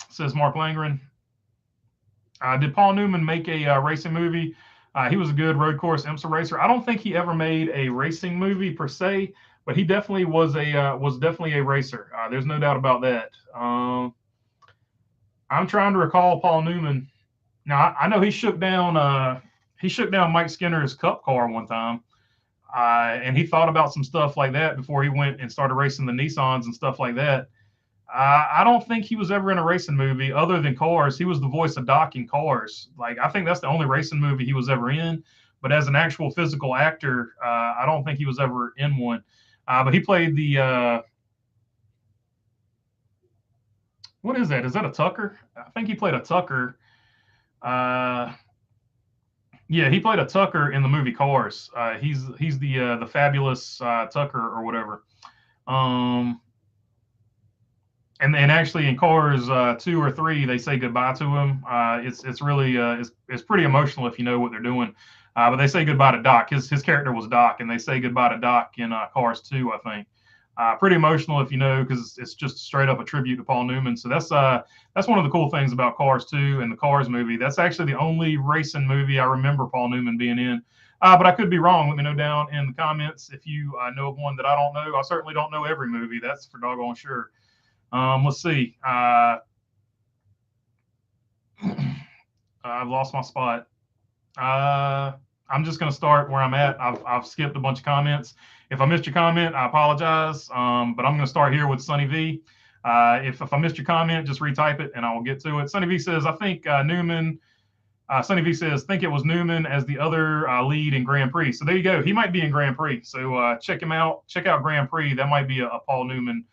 says Mark Langren. Did Paul Newman make a racing movie? He was a good road course IMSA racer. I don't think he ever made a racing movie per se, but he definitely was definitely a racer. There's no doubt about that. I'm trying to recall Paul Newman. Now I know he shook down Mike Skinner's Cup car one time, and he thought about some stuff like that before he went and started racing the Nissans and stuff like that. I don't think he was ever in a racing movie other than Cars. He was the voice of Doc in Cars. Like I think that's the only racing movie he was ever in. But as an actual physical actor, I don't think he was ever in one. But he played the what is that? Is that a Tucker? I think he played a Tucker. Yeah, he played a Tucker in the movie Cars. He's the fabulous Tucker or whatever. And actually in Cars 2 or 3, they say goodbye to him. It's really it's pretty emotional if you know what they're doing. But they say goodbye to Doc. His character was Doc, and they say goodbye to Doc in Cars 2, I think. Pretty emotional if you know, because it's just straight up a tribute to Paul Newman. So that's one of the cool things about Cars 2 and the Cars movie. That's actually the only racing movie I remember Paul Newman being in. But I could be wrong. Let me know down in the comments if you know of one that I don't know. I certainly don't know every movie. That's for doggone sure. Let's see. I've lost my spot. I'm just going to start where I'm at. I've skipped a bunch of comments. If I missed your comment, I apologize. But I'm going to start here with Sonny V. If I missed your comment, just retype it and I will get to it. Sonny V says, I think Newman. Sonny V says, think it was Newman as the other lead in Grand Prix. So there you go. He might be in Grand Prix. So check him out. Check out Grand Prix. That might be a Paul Newman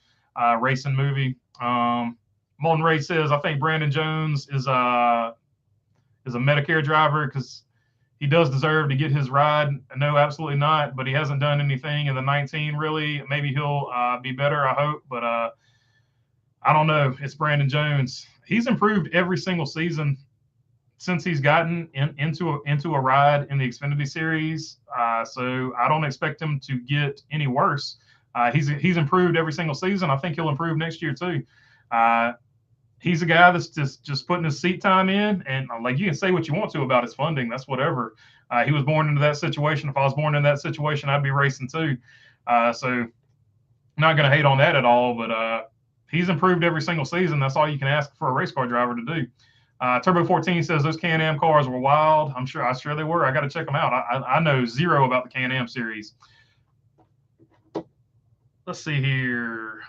racing movie. Molten Ray says, I think Brandon Jones is a Medicare driver because he does deserve to get his ride. No, absolutely not. But he hasn't done anything in the 19 really. Maybe he'll be better, I hope. But I don't know. It's Brandon Jones. He's improved every single season since he's gotten into a ride in the Xfinity Series. So I don't expect him to get any worse. He's improved every single season. I think he'll improve next year too. He's a guy that's just putting his seat time in, and like you can say what you want to about his funding. That's whatever. He was born into that situation. If I was born in that situation, I'd be racing too. So not going to hate on that at all. But he's improved every single season. That's all you can ask for a race car driver to do. Turbo 14 says those Can-Am cars were wild. I'm sure they were. I got to check them out. I know zero about the Can-Am series. Let's see here.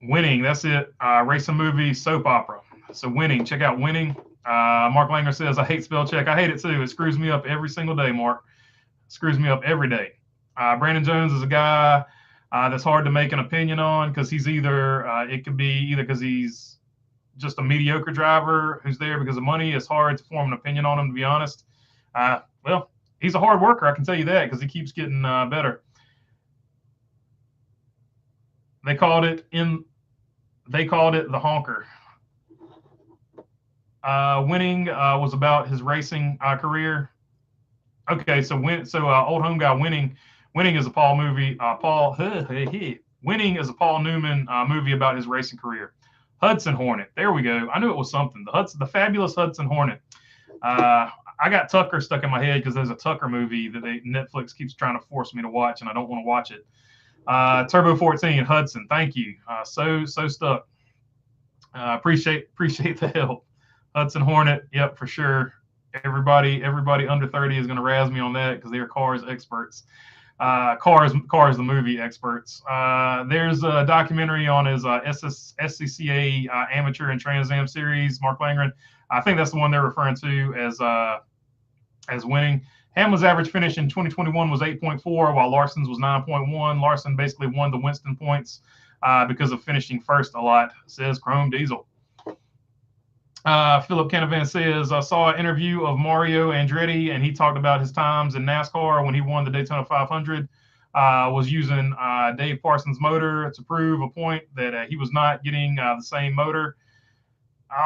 Winning, that's it. Racing movie, soap opera. So Winning, check out Winning. Mark Langer says, I hate spell check. I hate it too. It screws me up every single day, Mark. It screws me up every day. Brandon Jones is a guy that's hard to make an opinion on because he's it could be either because he's just a mediocre driver who's there because of money. It's hard to form an opinion on him, to be honest. Well, he's a hard worker, I can tell you that, because he keeps getting better. They called it the honker. Winning was about his racing career. Okay, so old home guy winning is a Paul movie. Winning is a Paul Newman movie about his racing career. Hudson Hornet. There we go. I knew it was something. The fabulous Hudson Hornet. I got Tucker stuck in my head because there's a Tucker movie that Netflix keeps trying to force me to watch, and I don't want to watch it. Turbo 14 Hudson. Thank you. So stuck. Appreciate the help. Hudson Hornet. Yep, for sure. Everybody under 30 is going to razz me on that because they're Cars experts. Cars the movie experts. There's a documentary on his SCCA Amateur and Trans Am series. Mark Langren. I think that's the one they're referring to as winning. Hamlin's average finish in 2021 was 8.4, while Larson's was 9.1. Larson basically won the Winston points because of finishing first a lot, says Chrome Diesel. Philip Canavan says, I saw an interview of Mario Andretti, and he talked about his times in NASCAR when he won the Daytona 500, was using Dave Parsons' motor to prove a point that he was not getting the same motor.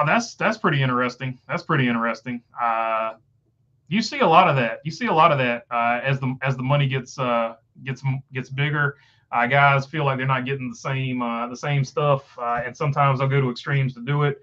That's pretty interesting. That's pretty interesting. You see a lot of that. You see a lot of that as the money gets bigger. Guys feel like they're not getting the same stuff, and sometimes they'll go to extremes to do it.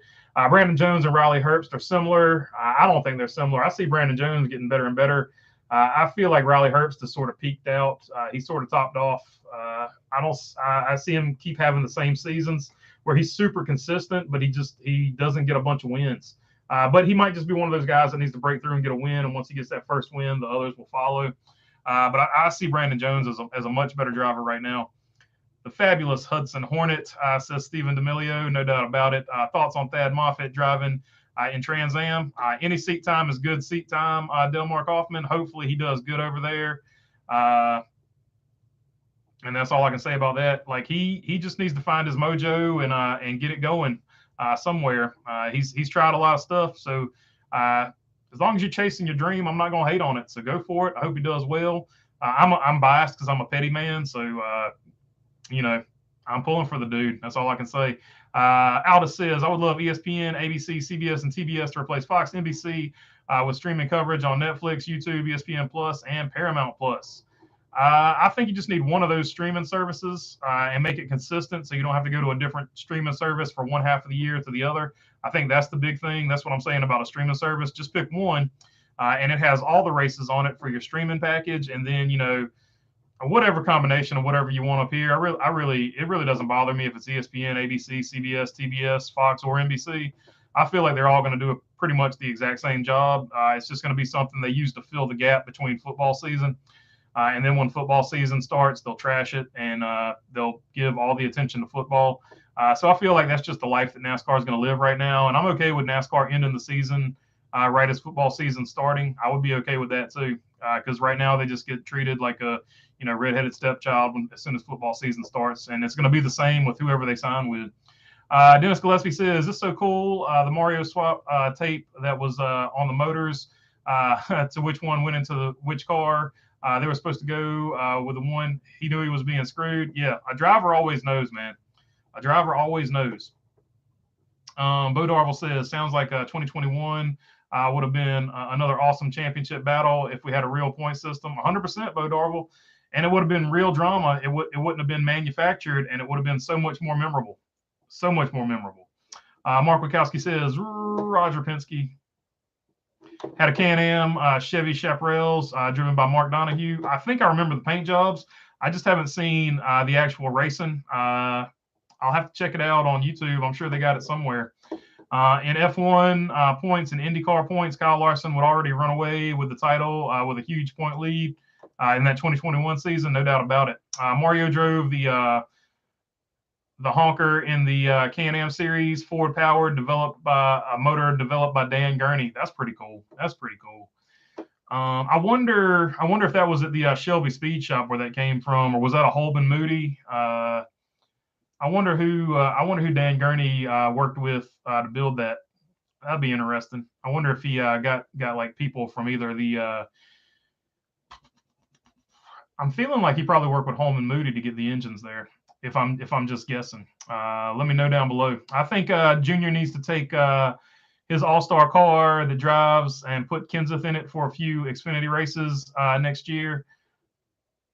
Brandon Jones and Riley Herbst are similar. I don't think they're similar. I see Brandon Jones getting better and better. I feel like Riley Herbst has sort of peaked out. He's sort of topped off. I see him keep having the same seasons where he's super consistent, but he doesn't get a bunch of wins. But he might just be one of those guys that needs to break through and get a win. And once he gets that first win, the others will follow. But I see Brandon Jones as a much better driver right now. The fabulous Hudson Hornet, says Stephen D'Amelio, no doubt about it. Thoughts on Thad Moffitt driving in Trans Am? Any seat time is good seat time. Delmark Hoffman, hopefully he does good over there. And that's all I can say about that. Like he just needs to find his mojo and get it going somewhere. He's tried a lot of stuff, so as long as you're chasing your dream, I'm not gonna hate on it. So go for it. I hope he does well. I'm biased because I'm a petty man, so I'm pulling for the dude. That's all I can say. Aldous says, I would love ESPN, ABC, CBS, and TBS to replace Fox, NBC with streaming coverage on Netflix, YouTube, ESPN Plus, and Paramount Plus. I think you just need one of those streaming services and make it consistent so you don't have to go to a different streaming service for one half of the year to the other. I think that's the big thing. That's what I'm saying about a streaming service. Just pick one, and it has all the races on it for your streaming package, and then, whatever combination of whatever you want up here. It really doesn't bother me if it's ESPN, ABC, CBS, TBS, Fox, or NBC. I feel like they're all going to do pretty much the exact same job. It's just going to be something they use to fill the gap between football season. And then when football season starts, they'll trash it and they'll give all the attention to football. So I feel like that's just the life that NASCAR is going to live right now. And I'm okay with NASCAR ending the season right as football season starting. I would be okay with that too, because right now they just get treated like a redheaded stepchild as soon as football season starts, and it's going to be the same with whoever they sign with. Dennis Gillespie says, this is so cool. The Mario swap tape that was on the motors to which one went into which car. They were supposed to go with the one he knew he was being screwed. Yeah, a driver always knows, man. A driver always knows. Bo Darville says, sounds like 2021 would have been another awesome championship battle if we had a real point system. 100%, Bo Darville. And it would have been real drama. It wouldn't have been manufactured, and it would have been so much more memorable. So much more memorable. Mark Wachowski says, Roger Penske had a Can-Am Chevy Chaparrals driven by Mark Donahue. I think I remember the paint jobs. I just haven't seen the actual racing. I'll have to check it out on YouTube. I'm sure they got it somewhere. In F1 points and IndyCar points, Kyle Larson would already run away with the title with a huge point lead in that 2021 season, no doubt about it. Mario drove the honker in the Can-Am series, Ford powered, developed by a motor developed by Dan Gurney. That's pretty cool. That's pretty cool. I wonder if that was at the Shelby Speed Shop where that came from, or was that a Holben Moody? I wonder who Dan Gurney worked with to build that. That'd be interesting. I wonder if he got like people from either the. I'm feeling like he probably worked with Holman Moody to get the engines there. If I'm just guessing, let me know down below. I think Junior needs to take his all-star car that drives and put Kenseth in it for a few Xfinity races next year.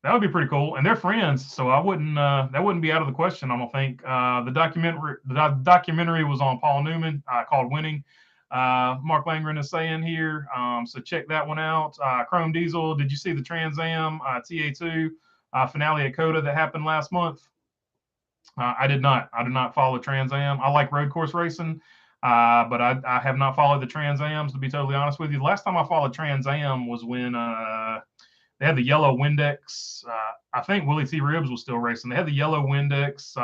That would be pretty cool. And they're friends, so I wouldn't that wouldn't be out of the question, I don't think. The documentary was on Paul Newman called Winning. Mark Langren is saying here. So check that one out. Chrome Diesel, did you see the Trans Am TA2 finale at COTA that happened last month? I did not. I did not follow Trans Am. I like road course racing, but I have not followed the Trans Ams, to be totally honest with you. The last time I followed Trans Am was when they had the yellow Windex. I think Willie T. Ribbs was still racing. They had the yellow Windex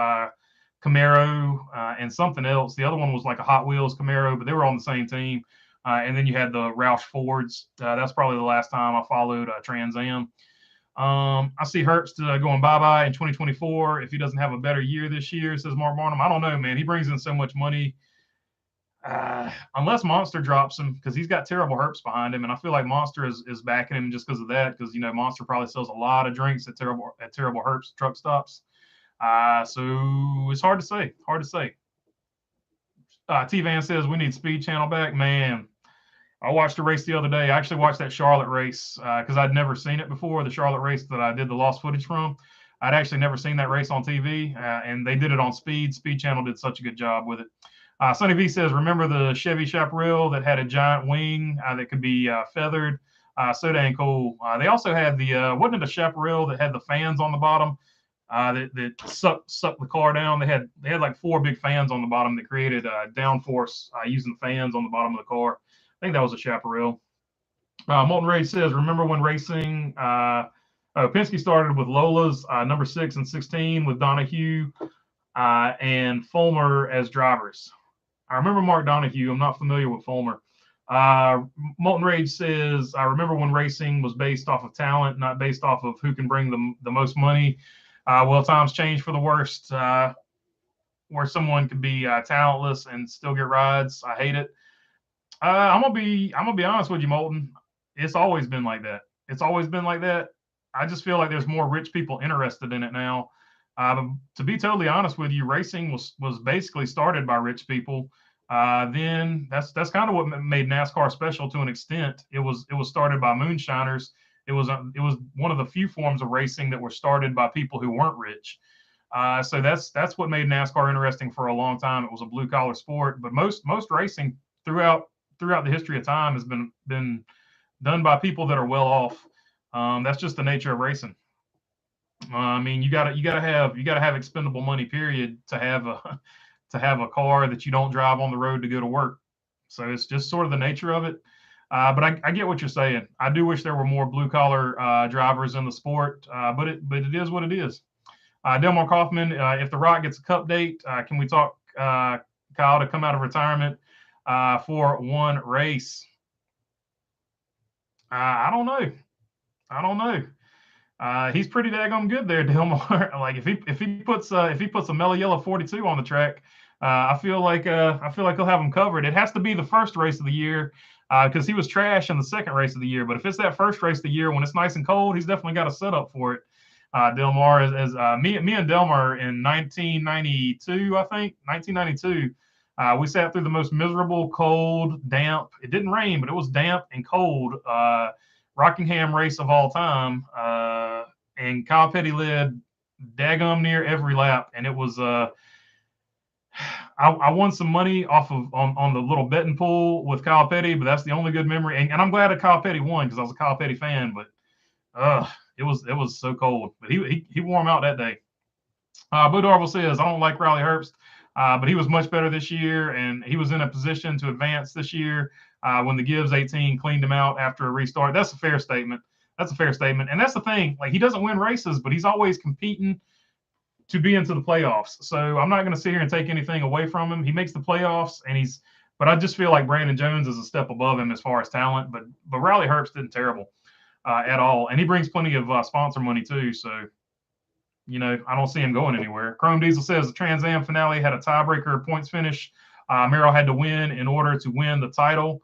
Camaro and something else. The other one was like a Hot Wheels Camaro, but they were on the same team. And then you had the Roush Fords. That's probably the last time I followed Trans Am. I see Herbst going bye-bye in 2024 if he doesn't have a better year this year, says Mark Barnum. I don't know, man. He brings in so much money. Unless Monster drops him, because he's got terrible Herbst behind him, and I feel like Monster is backing him just because of that, because Monster probably sells a lot of drinks at terrible Herbst truck stops. So it's hard to say. T-Van says we need Speed Channel back. Man, I watched a race the other day. I actually watched that Charlotte race because I'd never seen it before, the Charlotte race that I did the lost footage from. I'd actually never seen that race on TV, and they did it on Speed. Speed Channel did such a good job with it. Sonny V says, remember the Chevy Chaparral that had a giant wing that could be feathered? So dang cool. They also had the, wasn't it a Chaparral that had the fans on the bottom that sucked the car down? They had like 4 big fans on the bottom that created downforce using the fans on the bottom of the car. I think that was a Chaparral. Molten Rage says, remember when racing, Penske started with Lola's number 6 and 16 with Donahue and Fulmer as drivers. I remember Mark Donahue. I'm not familiar with Fulmer. Molten Rage says, I remember when racing was based off of talent, not based off of who can bring the most money. Well, times change for the worst, where someone could be talentless and still get rides. I hate it. I'm gonna be honest with you, Molten. It's always been like that. I just feel like there's more rich people interested in it now. To be totally honest with you, racing was basically started by rich people. Then that's kind of what made NASCAR special to an extent. It was started by moonshiners. It was one of the few forms of racing that were started by people who weren't rich. So that's what made NASCAR interesting for a long time. It was a blue collar sport, but most racing throughout the history of time has been done by people that are well off. That's just the nature of racing. I mean, you gotta have expendable money, period, to have a car that you don't drive on the road to go to work. So it's just sort of the nature of it. But I get what you're saying. I do wish there were more blue collar drivers in the sport, but it is what it is. Delmar Kaufman, if The Rock gets a cup date, can we talk Kyle to come out of retirement for one race? I don't know. He's pretty daggone good there, Delmar. Like if he puts a mellow yellow 42 on the track, I feel like he'll have him covered. It has to be the first race of the year because he was trash in the second race of the year. But if it's that first race of the year when it's nice and cold, he's definitely got a setup for it. Delmar, as me and Delmar in 1992, I think 1992. We sat through the most miserable, cold, damp. It didn't rain, but it was damp and cold. Rockingham race of all time, and Kyle Petty led daggum near every lap, and it was I won some money off of on the little betting pool with Kyle Petty, but that's the only good memory, and I'm glad that Kyle Petty won because I was a Kyle Petty fan, but it was so cold, but he wore him out that day. Bo Darville says, I don't like Riley Herbst, but he was much better this year, and he was in a position to advance this year when the Gibbs 18 cleaned him out after a restart. That's a fair statement. And that's the thing. Like, he doesn't win races, but he's always competing to be into the playoffs. So I'm not going to sit here and take anything away from him. He makes the playoffs, but I just feel like Brandon Jones is a step above him as far as talent. But Riley Herbst isn't terrible at all, and he brings plenty of sponsor money too. So I don't see him going anywhere. Chrome Diesel says the Trans Am finale had a tiebreaker points finish. Merrill had to win in order to win the title.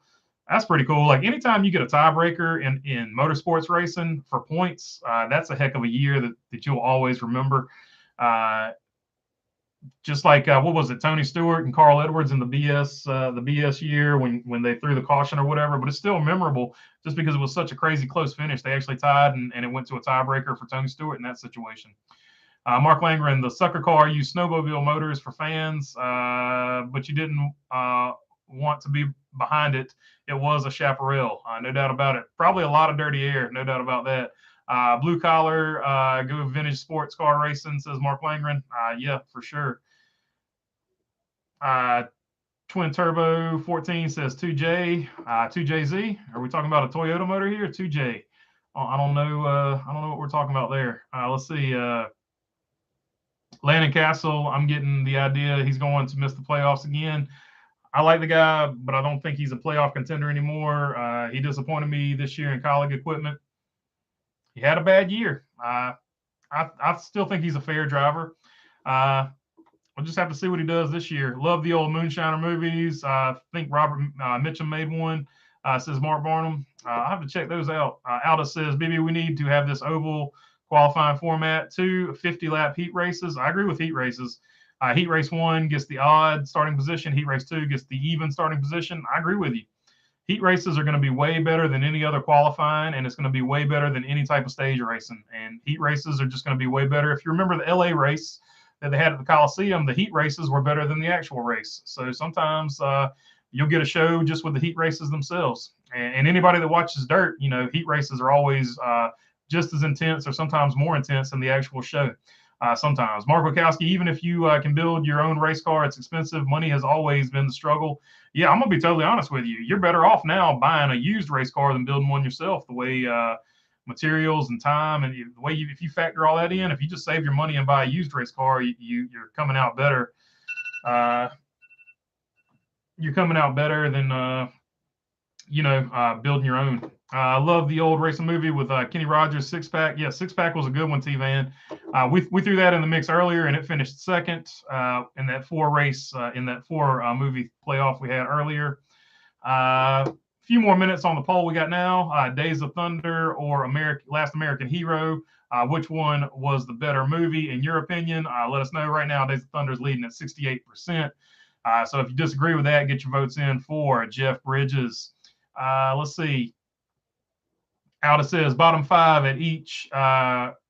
That's pretty cool. Like, anytime you get a tiebreaker in motorsports racing for points, that's a heck of a year that you'll always remember. just like what was it, Tony Stewart and Carl Edwards in the BS year when they threw the caution or whatever. But it's still memorable just because it was such a crazy close finish. They actually tied, and it went to a tiebreaker for Tony Stewart in that situation. Mark Langren, the sucker car used snowmobile motors for fans, but you didn't want to be behind it. It was a chaparral, no doubt about it. Probably a lot of dirty air, no doubt about that. Blue collar, go vintage sports car racing, says Mark Langren. Yeah, for sure. Twin Turbo 14 says 2J, 2JZ. Are we talking about a Toyota motor here? 2J. I don't know. I don't know what we're talking about there. Let's see. Landon Castle, I'm getting the idea he's going to miss the playoffs again. I like the guy, but I don't think he's a playoff contender anymore. He disappointed me this year in colleague equipment. He had a bad year. I still think he's a fair driver. We'll just have to see what he does this year. Love the old Moonshiner movies. I think Robert Mitchum made one, says Mark Barnum. I'll have to check those out. Aldous says, BB, we need to have this oval qualifying format, 2 50-lap heat races. I agree with heat races. Heat race 1 gets the odd starting position. Heat race 2 gets the even starting position. I agree with you. Heat races are going to be way better than any other qualifying, and it's going to be way better than any type of stage racing. And heat races are just going to be way better. If you remember the LA race that they had at the Coliseum, the heat races were better than the actual race. So sometimes you'll get a show just with the heat races themselves. And anybody that watches dirt, you know, heat races are always just as intense or sometimes more intense than the actual show. Sometimes. Mark Wachowski, even if you can build your own race car, it's expensive. Money has always been the struggle. Yeah, I'm going to be totally honest with you. You're better off now buying a used race car than building one yourself. The way materials and time and the way if you factor all that in, if you just save your money and buy a used race car, you're coming out better. You're coming out better than building your own. I love the old racing movie with Kenny Rogers, Six Pack. Yeah, Six Pack was a good one, T-Van. We threw that in the mix earlier, and it finished second in that 4 movie playoff we had earlier. A few more minutes on the poll we got now. Days of Thunder or Last American Hero. Which one was the better movie in your opinion? Let us know right now. Days of Thunder is leading at 68%. So if you disagree with that, get your votes in for Jeff Bridges. Let's see. Aldous says bottom 5 at each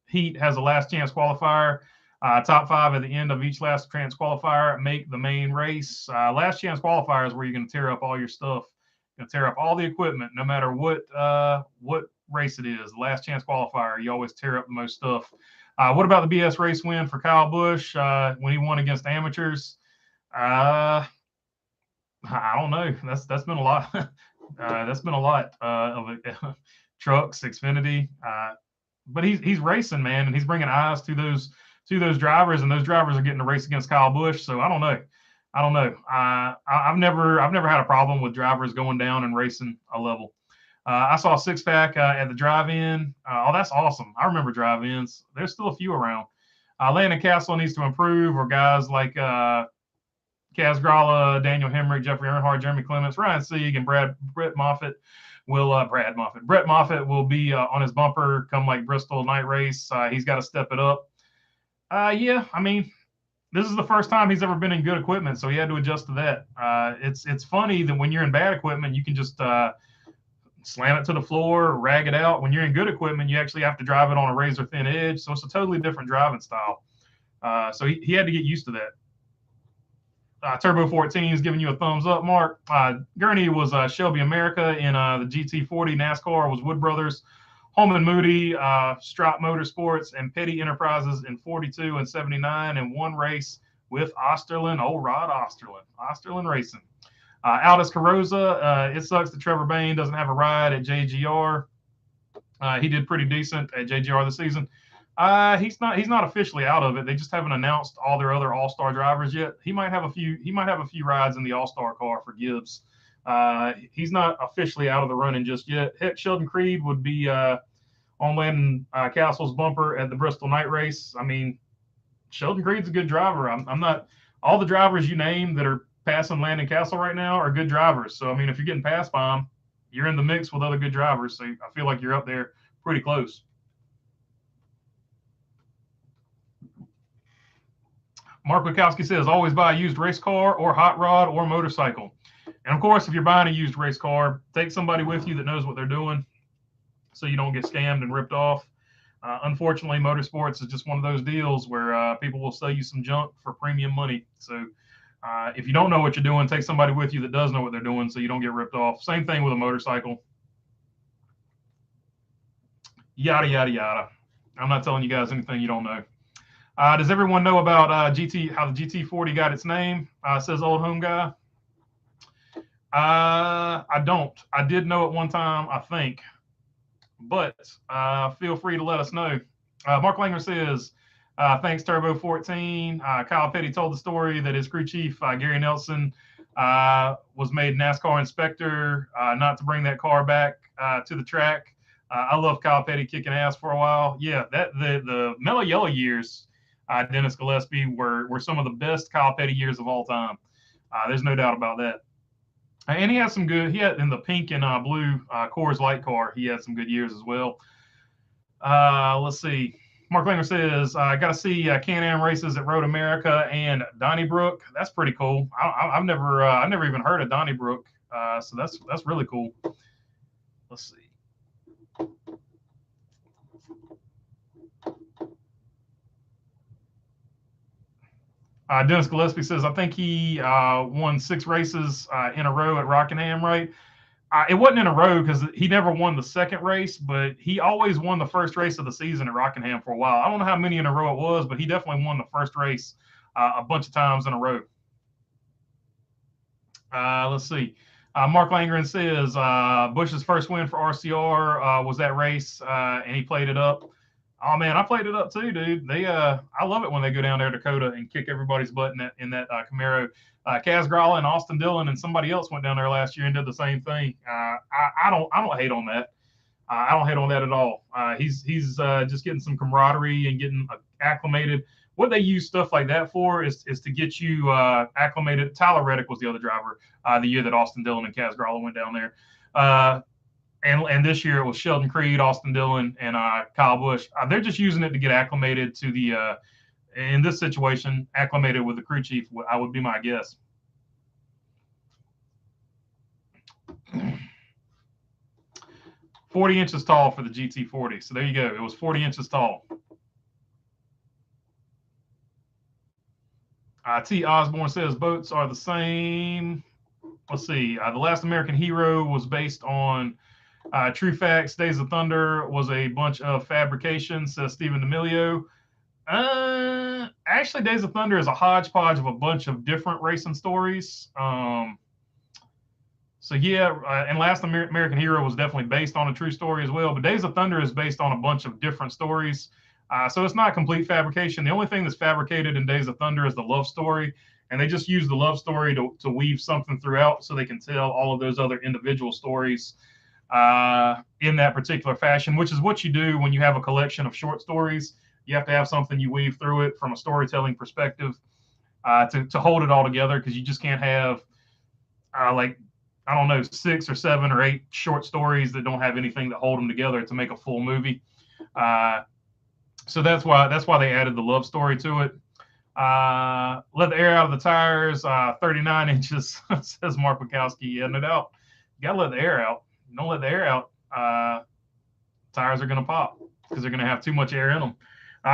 heat has a last chance qualifier. Top 5 at the end of each last chance qualifier make the main race. Last chance qualifier is where you're going to tear up all your stuff. You're going to tear up all the equipment, no matter what race it is. The last chance qualifier, you always tear up the most stuff. What about the BS race win for Kyle Busch when he won against amateurs? I don't know. That's been a lot. That's been a lot of it. Trucks, Xfinity, but he's racing, man, and he's bringing eyes to those drivers, and those drivers are getting to race against Kyle Busch. So I don't know. I've never had a problem with drivers going down and racing a level. I saw Six Pack at the drive-in. Oh, that's awesome. I remember drive-ins. There's still a few around. Landon Castle needs to improve, or guys like Kaz Gralla, Daniel Hemrick, Jeffrey Earnhardt, Jeremy Clements, Ryan Sieg, and Brett Moffitt will be on his bumper come like Bristol night race. He's got to step it up. Yeah, I mean, this is the first time he's ever been in good equipment, so he had to adjust to that. It's funny that when you're in bad equipment, you can just slam it to the floor, rag it out. When you're in good equipment, you actually have to drive it on a razor thin edge. So it's a totally different driving style. So he had to get used to that. Turbo 14 is giving you a thumbs up, Mark. Gurney was Shelby America in the GT40. NASCAR was Wood Brothers. Holman Moody, Strop Motorsports, and Petty Enterprises in 42 and 79, and one race with Osterlin, old Rod Osterlin Racing. Aldous Carosa, it sucks that Trevor Bayne doesn't have a ride at JGR. He did pretty decent at JGR this season. He's not officially out of it. They just haven't announced all their other All-Star drivers yet. He might have a few rides in the All-Star car for Gibbs. He's not officially out of the running just yet. Heck, Sheldon Creed would be on Landon Castle's bumper at the Bristol night race. I mean, Sheldon Creed's a good driver. I'm not all the drivers you name that are passing Landon Castle right now are good drivers. So I mean, if you're getting passed by him, you're in the mix with other good drivers. So I feel like you're up there pretty close. Mark Wachowski says, always buy a used race car or hot rod or motorcycle. And of course, if you're buying a used race car, take somebody with you that knows what they're doing so you don't get scammed and ripped off. Unfortunately, motorsports is just one of those deals where people will sell you some junk for premium money. So if you don't know what you're doing, take somebody with you that does know what they're doing so you don't get ripped off. Same thing with a motorcycle. Yada, yada, yada. I'm not telling you guys anything you don't know. Does everyone know about how the GT40 got its name? Says Old Home Guy. I don't. I did know at one time, I think. But feel free to let us know. Mark Langer says, thanks, Turbo 14. Kyle Petty told the story that his crew chief, Gary Nelson, was made NASCAR inspector, not to bring that car back to the track. I love Kyle Petty kicking ass for a while. Yeah, the Mellow Yellow years, Dennis Gillespie, were some of the best Kyle Petty years of all time. There's no doubt about that. And he had some good, in the pink and blue Coors Light car, he had some good years as well. Let's see. Mark Langer says, I got to see Can-Am races at Road America and Donnybrook. That's pretty cool. I've never even heard of Donnybrook. So that's really cool. Let's see. Dennis Gillespie says, I think he won 6 races in a row at Rockingham, right? It wasn't in a row because he never won the second race, but he always won the first race of the season at Rockingham for a while. I don't know how many in a row it was, but he definitely won the first race a bunch of times in a row. Let's see. Mark Langren says Bush's first win for RCR was that race, and he played it up. Oh man, I played it up too, dude. I love it when they go down there to Dakota and kick everybody's butt in that Camaro. Kaz Gralla and Austin Dillon and somebody else went down there last year and did the same thing. I don't hate on that. I don't hate on that at all. He's just getting some camaraderie and getting acclimated. What they use stuff like that for is to get you acclimated. Tyler Reddick was the other driver the year that Austin Dillon and Kaz Gralla went down there. And this year it was Sheldon Creed, Austin Dillon, and Kyle Busch. They're just using it to get acclimated to the in this situation, acclimated with the crew chief, I would be my guess. $40 inches tall for the GT40. So there you go. It was 40 inches tall. T. Osborne says boats are the same. Let's see. The Last American Hero was based on True Facts. Days of Thunder was a bunch of fabrication, says Stephen D'Amelio. Actually, Days of Thunder is a hodgepodge of a bunch of different racing stories. So yeah, and Last American Hero was definitely based on a true story as well. But Days of Thunder is based on a bunch of different stories. So it's not complete fabrication. The only thing that's fabricated in Days of Thunder is the love story. And they just use the love story to weave something throughout so they can tell all of those other individual stories in that particular fashion, which is what you do when you have a collection of short stories. You have to have something you weave through it from a storytelling perspective to hold it all together, because you just can't have like, I don't know, 6 or 7 or 8 short stories that don't have anything to hold them together to make a full movie. So that's why they added the love story to it. Let the air out of the tires, 39 inches, says Mark Wachowski. Yeah, no doubt. You got to let the air out. You don't let the air out, tires are going to pop because they're going to have too much air in them.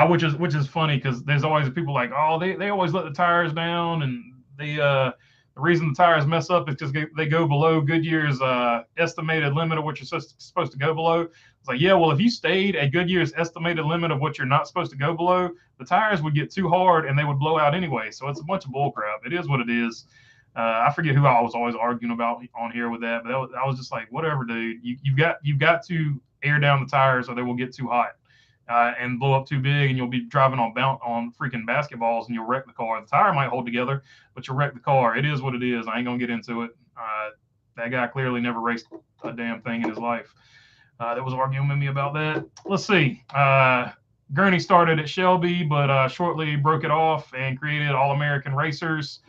Which is funny, because there's always people like, oh, they always let the tires down, and the reason the tires mess up is because they go below Goodyear's estimated limit of what you're supposed to go below. It's like, yeah, well, if you stayed at Goodyear's estimated limit of what you're not supposed to go below, the tires would get too hard and they would blow out anyway. So it's a bunch of bullcrap. It is what it is. I forget who I was always arguing about on here with that, but I was just like, whatever, dude. You've got to air down the tires or they will get too hot. And blow up too big, and you'll be driving on freaking basketballs, and you'll wreck the car. The tire might hold together, but you'll wreck the car. It is what it is. I ain't gonna get into it. That guy clearly never raced a damn thing in his life. That was arguing with me about that. Let's see. Gurney started at Shelby, but shortly broke it off and created All-American Racers.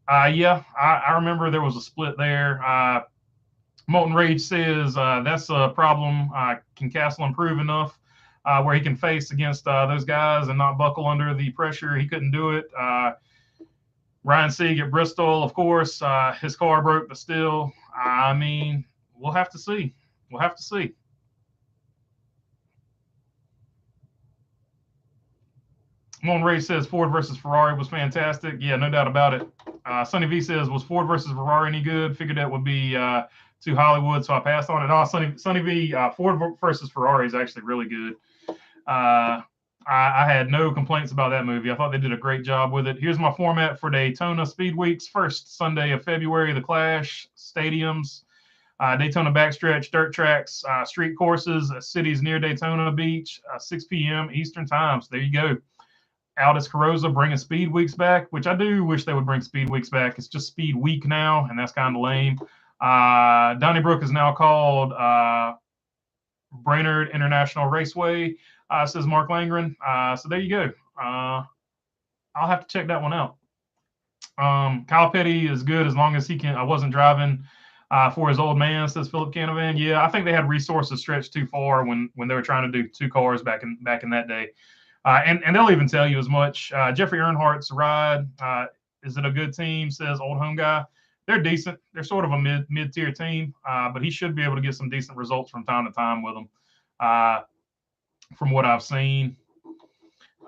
Yeah, I remember there was a split there. Molten Rage says that's a problem. Can Castle improve enough? where he can face against those guys and not buckle under the pressure. He couldn't do it. Ryan Sieg at Bristol, of course, his car broke, but still, I mean, we'll have to see. We'll have to see. Moon Ray says Ford versus Ferrari was fantastic. Yeah, no doubt about it. Sonny V says, was Ford versus Ferrari any good? Figured that would be too Hollywood, so I passed on it. Oh, Sonny V, Ford versus Ferrari is actually really good. I had no complaints about that movie. I thought they did a great job with it. Here's my format for Daytona Speed Weeks. First Sunday of February, the Clash, stadiums, Daytona backstretch, dirt tracks, street courses, cities near Daytona Beach, 6 p.m. Eastern time. So there you go. Aldis Carroza bringing Speed Weeks back, which I do wish they would bring Speed Weeks back. It's just Speed Week now, and that's kind of lame. Donnybrook is now called Brainerd International Raceway, says Mark Langren. So there you go. I'll have to check that one out. Kyle Petty is good as long as he can. I wasn't driving for his old man, says Philip Canavan. Yeah, I think they had resources stretched too far when they were trying to do two cars back in that day. And they'll even tell you as much. Jeffrey Earnhardt's ride, is it a good team, says Old Home Guy. They're decent. They're sort of a mid-tier team, but he should be able to get some decent results from time to time with them, from what I've seen.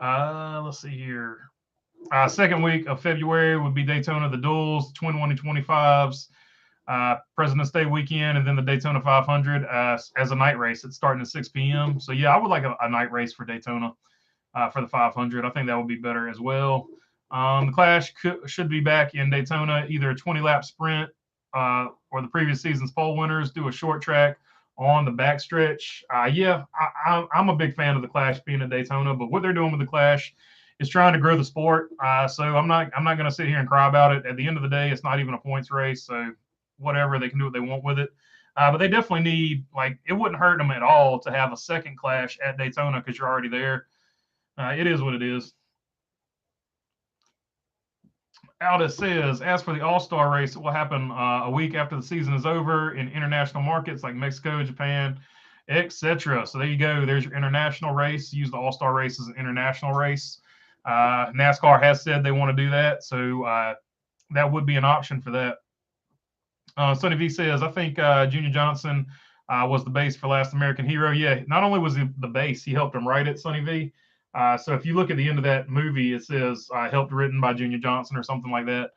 Let's see here. Second week of February would be Daytona, the Duels, Twin 125s, President's Day weekend, and then the Daytona 500 as a night race. It's starting at 6 p.m. So, yeah, I would like a night race for Daytona. For the 500. I think that would be better as well. The Clash should be back in Daytona, either a 20-lap sprint or the previous season's pole winners do a short track on the backstretch. Yeah, I'm a big fan of the Clash being at Daytona, but what they're doing with the Clash is trying to grow the sport. So I'm not going to sit here and cry about it. At the end of the day, it's not even a points race, so whatever, they can do what they want with it. But they definitely need, it wouldn't hurt them at all to have a second Clash at Daytona because you're already there. It is what it is. Aldis says, as for the All-Star race, it will happen a week after the season is over in international markets like Mexico, Japan, etc. So there you go. There's your international race. Use the All-Star race as an international race. NASCAR has said they want to do that, so that would be an option for that. Sonny V says, I think Junior Johnson was the base for Last American Hero. Yeah, not only was he the base, he helped him write it, Sonny V. So if you look at the end of that movie, it says helped written by Junior Johnson or something like that.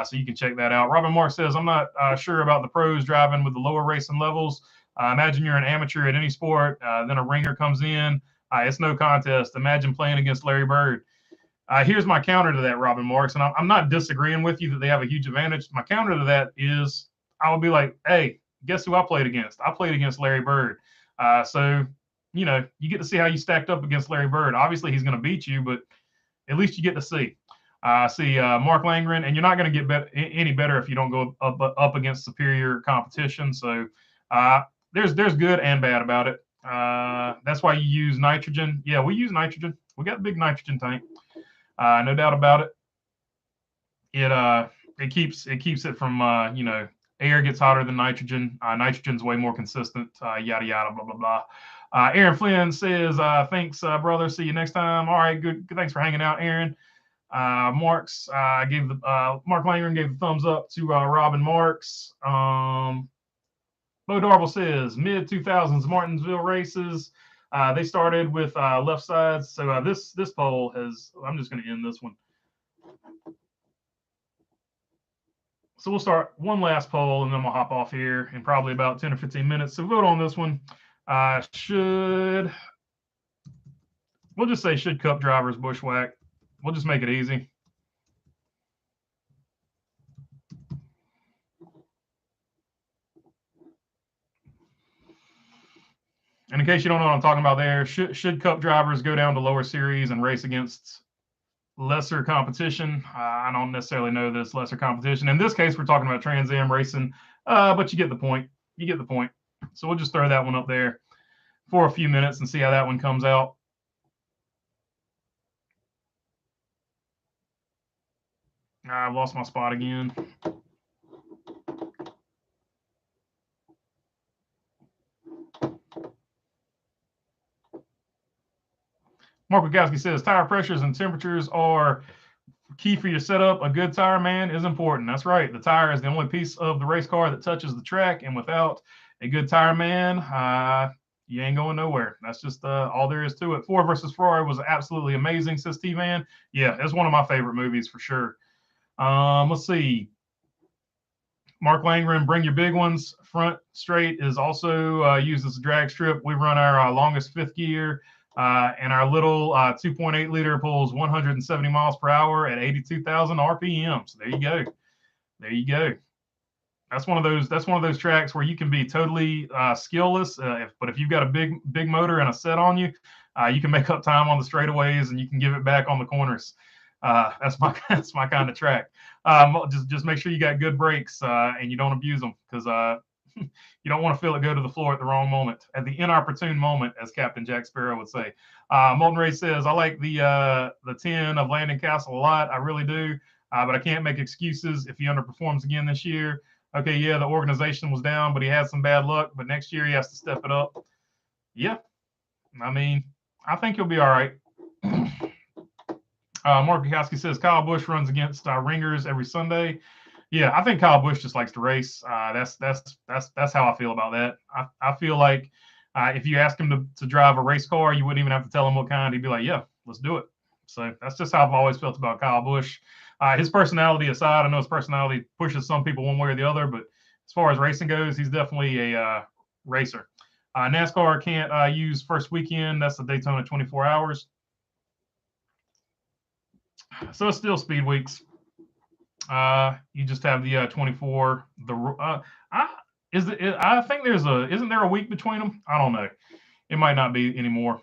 So you can check that out. Robin Mark says, I'm not sure about the pros driving with the lower racing levels. Imagine you're an amateur at any sport, then a ringer comes in. It's no contest. Imagine playing against Larry Bird. Here's my counter to that, Robin Marks, and I'm not disagreeing with you that they have a huge advantage. My counter to that is I would be like, hey, guess who I played against? I played against Larry Bird. So you get to see how you stacked up against Larry Bird. Obviously, he's going to beat you, but at least you get to see. Mark Langren, and you're not going to get any better if you don't go up against superior competition. So there's good and bad about it. That's why you use nitrogen. Yeah, we use nitrogen. We got a big nitrogen tank. No doubt about it. It keeps it from air gets hotter than nitrogen. Nitrogen's way more consistent. Yada yada blah blah blah. Aaron Flynn says, thanks, brother. See you next time. All right, good. Thanks for hanging out, Aaron. Mark Langren gave the thumbs up to Robin Marks. Bo Darble says, mid 2000s Martinsville races. They started with left sides. So this poll has, I'm just going to end this one. So we'll start one last poll and then we'll hop off here in probably about 10 or 15 minutes. So vote on this one. We'll just say, should Cup drivers bushwhack? We'll just make it easy. And in case you don't know what I'm talking about there, should Cup drivers go down to lower series and race against lesser competition? I don't necessarily know this lesser competition. In this case, we're talking about Trans Am racing, but you get the point. You get the point. So we'll just throw that one up there for a few minutes and see how that one comes out. I've lost my spot again. Mark Wagowski says tire pressures and temperatures are key for your setup. A good tire man is important. That's right. The tire is the only piece of the race car that touches the track, and without a good tire man, you ain't going nowhere. That's just all there is to it. Ford versus Ferrari was absolutely amazing, says T-Man. Yeah, it's one of my favorite movies for sure. Let's see. Mark Langren, bring your big ones. Front straight is also used as a drag strip. We run our longest fifth gear, and our little 2.8 liter pulls 170 miles per hour at 82,000 RPM. So there you go. There you go. That's one of those tracks where you can be totally skillless, but if you've got a big motor and a set on you, you can make up time on the straightaways and you can give it back on the corners. That's my kind of track. Just make sure you got good brakes and you don't abuse them, because you don't want to feel it go to the floor at the wrong moment, at the inopportune moment, as Captain Jack Sparrow would say. Molten Ray says, I like the 10 of Landon Castle a lot. I really do, but I can't make excuses if he underperforms again this year. Okay, yeah, the organization was down, but he had some bad luck. But next year he has to step it up. Yeah, I mean, I think he'll be all right. Mark Bukowski says Kyle Busch runs against ringers every Sunday. Yeah, I think Kyle Busch just likes to race. That's how I feel about that. I feel like if you ask him to drive a race car, you wouldn't even have to tell him what kind. He'd be like, yeah, let's do it. So that's just how I've always felt about Kyle Busch. His personality aside, I know his personality pushes some people one way or the other, but as far as racing goes, he's definitely a racer. NASCAR can't use first weekend. That's the Daytona 24 hours. So it's still speed weeks. You just have the 24. I think isn't there a week between them? I don't know. It might not be anymore.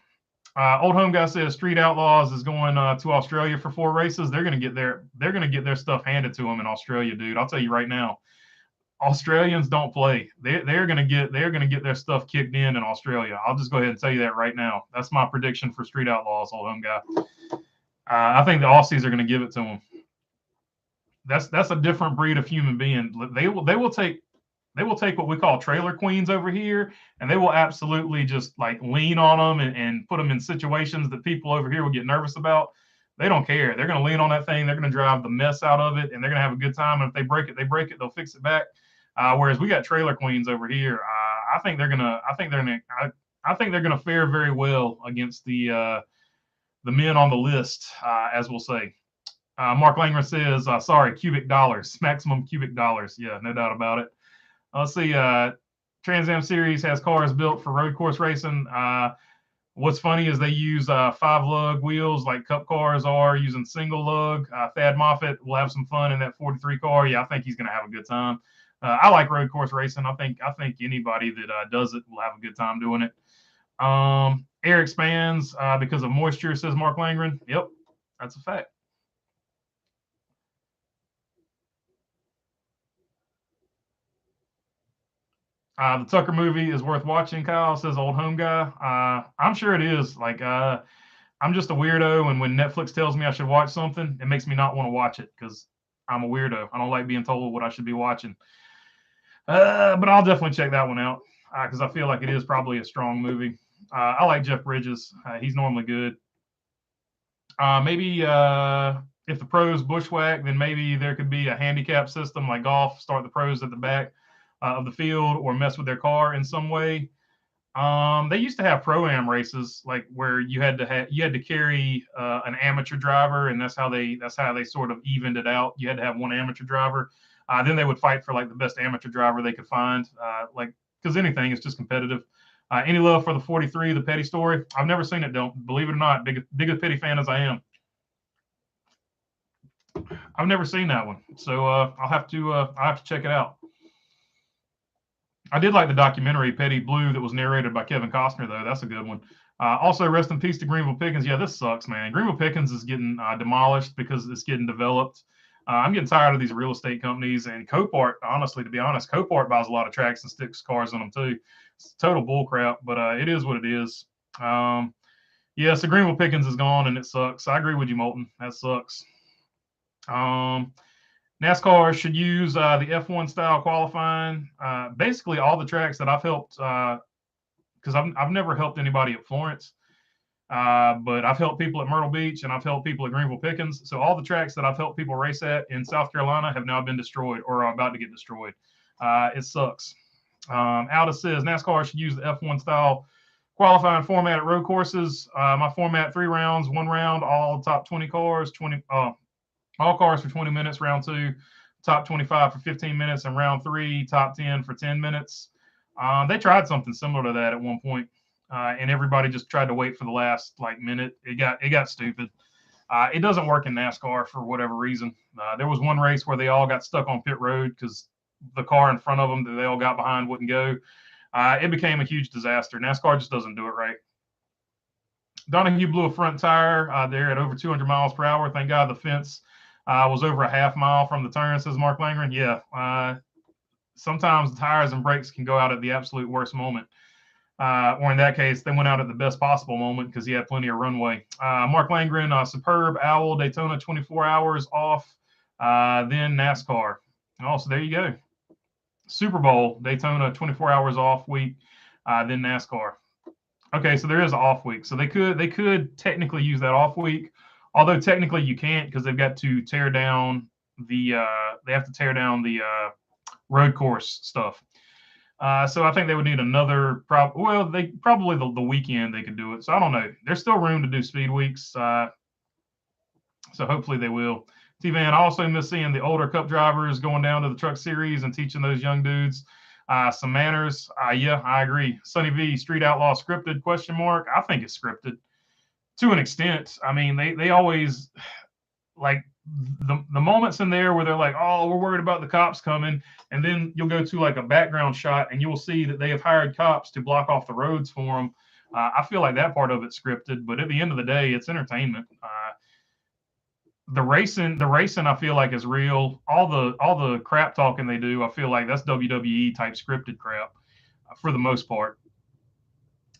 Old Home Guy says Street Outlaws is going to Australia for 4 races. They're gonna get their stuff handed to them in Australia, dude. I'll tell you right now, Australians don't play. They're gonna get their stuff kicked in Australia. I'll just go ahead and tell you that right now. That's my prediction for Street Outlaws, Old Home Guy. I think the Aussies are gonna give it to them. That's a different breed of human being. They will take what we call trailer queens over here, and they will absolutely just like lean on them and put them in situations that people over here will get nervous about. They don't care. They're going to lean on that thing. They're going to drive the mess out of it, and they're going to have a good time. And if they break it, they break it. They'll fix it back. Whereas we got trailer queens over here. I think they're gonna fare very well against the men on the list, as we'll say. Mark Langren says, sorry, cubic dollars, maximum cubic dollars. Yeah, no doubt about it. Let's see. Trans Am Series has cars built for road course racing. What's funny is they use 5-lug wheels like Cup cars are using single lug. Thad Moffitt will have some fun in that 43 car. Yeah, I think he's going to have a good time. I like road course racing. I think anybody that does it will have a good time doing it. Air expands because of moisture, says Mark Langren. Yep, that's a fact. The Tucker movie is worth watching, Kyle, says Old Home Guy. I'm sure it is. Like, I'm just a weirdo, and when Netflix tells me I should watch something, it makes me not want to watch it because I'm a weirdo. I don't like being told what I should be watching. But I'll definitely check that one out because I feel like it is probably a strong movie. I like Jeff Bridges. He's normally good. Maybe if the pros bushwhack, then maybe there could be a handicap system like golf, start the pros at the back of the field or mess with their car in some way. They used to have pro-am races, like where you had to carry an amateur driver, and that's how they sort of evened it out. You had to have one amateur driver. Then they would fight for like the best amateur driver they could find, like because anything is just competitive. Any love for the 43, the Petty story? I've never seen it. Don't believe it or not, big a Petty fan as I am. I've never seen that one, so I'll have to check it out. I did like the documentary Petty Blue that was narrated by Kevin Costner, though. That's a good one. Also, rest in peace to Greenville Pickens. Yeah, this sucks, man. Greenville Pickens is getting demolished because it's getting developed. I'm getting tired of these real estate companies, and Copart, honestly, to be honest, Copart buys a lot of tracks and sticks cars on them, too. It's total bull crap, but it is what it is. Yeah, so Greenville Pickens is gone, and it sucks. I agree with you, Moulton. That sucks. NASCAR should use the F1 style qualifying. Basically, all the tracks that I've helped, because I've never helped anybody at Florence. But I've helped people at Myrtle Beach and I've helped people at Greenville Pickens. So all the tracks that I've helped people race at in South Carolina have now been destroyed or are about to get destroyed. It sucks. Aldous says NASCAR should use the F1 style qualifying format at road courses. My format: 3 rounds, 1 round, all top 20 cars, all cars for 20 minutes. Round 2, top 25 for 15 minutes, and round 3, top 10 for 10 minutes. They tried something similar to that at one point, and everybody just tried to wait for the last minute. It got stupid. It doesn't work in NASCAR for whatever reason. There was one race where they all got stuck on pit road because the car in front of them that they all got behind wouldn't go. It became a huge disaster. NASCAR just doesn't do it right. Donahue blew a front tire there at over 200 miles per hour. Thank God the fence was over a half mile from the turn, says Mark Langren. Yeah, sometimes the tires and brakes can go out at the absolute worst moment. Or in that case, they went out at the best possible moment because he had plenty of runway. Mark Langren, superb owl, Daytona 24 hours off, then NASCAR. Oh, so there you go. Super Bowl, Daytona 24 hours off week, then NASCAR. Okay, so there is an off week. So they could technically use that off week, although technically you can't because they've got to tear down the road course stuff. So I think they would need another probably the weekend they could do it. So I don't know. There's still room to do speed weeks. So hopefully they will. T-Van, I also miss seeing the older Cup drivers going down to the Truck Series and teaching those young dudes some manners. Yeah, I agree. Sonny V, Street Outlaw scripted? ? I think it's scripted to an extent. I mean, they always like the moments in there where they're like, oh, we're worried about the cops coming. And then you'll go to like a background shot and you will see that they have hired cops to block off the roads for them. I feel like that part of it's scripted, but at the end of the day, it's entertainment. The racing, I feel like is real. All the crap talking they do, I feel like that's WWE type scripted crap for the most part.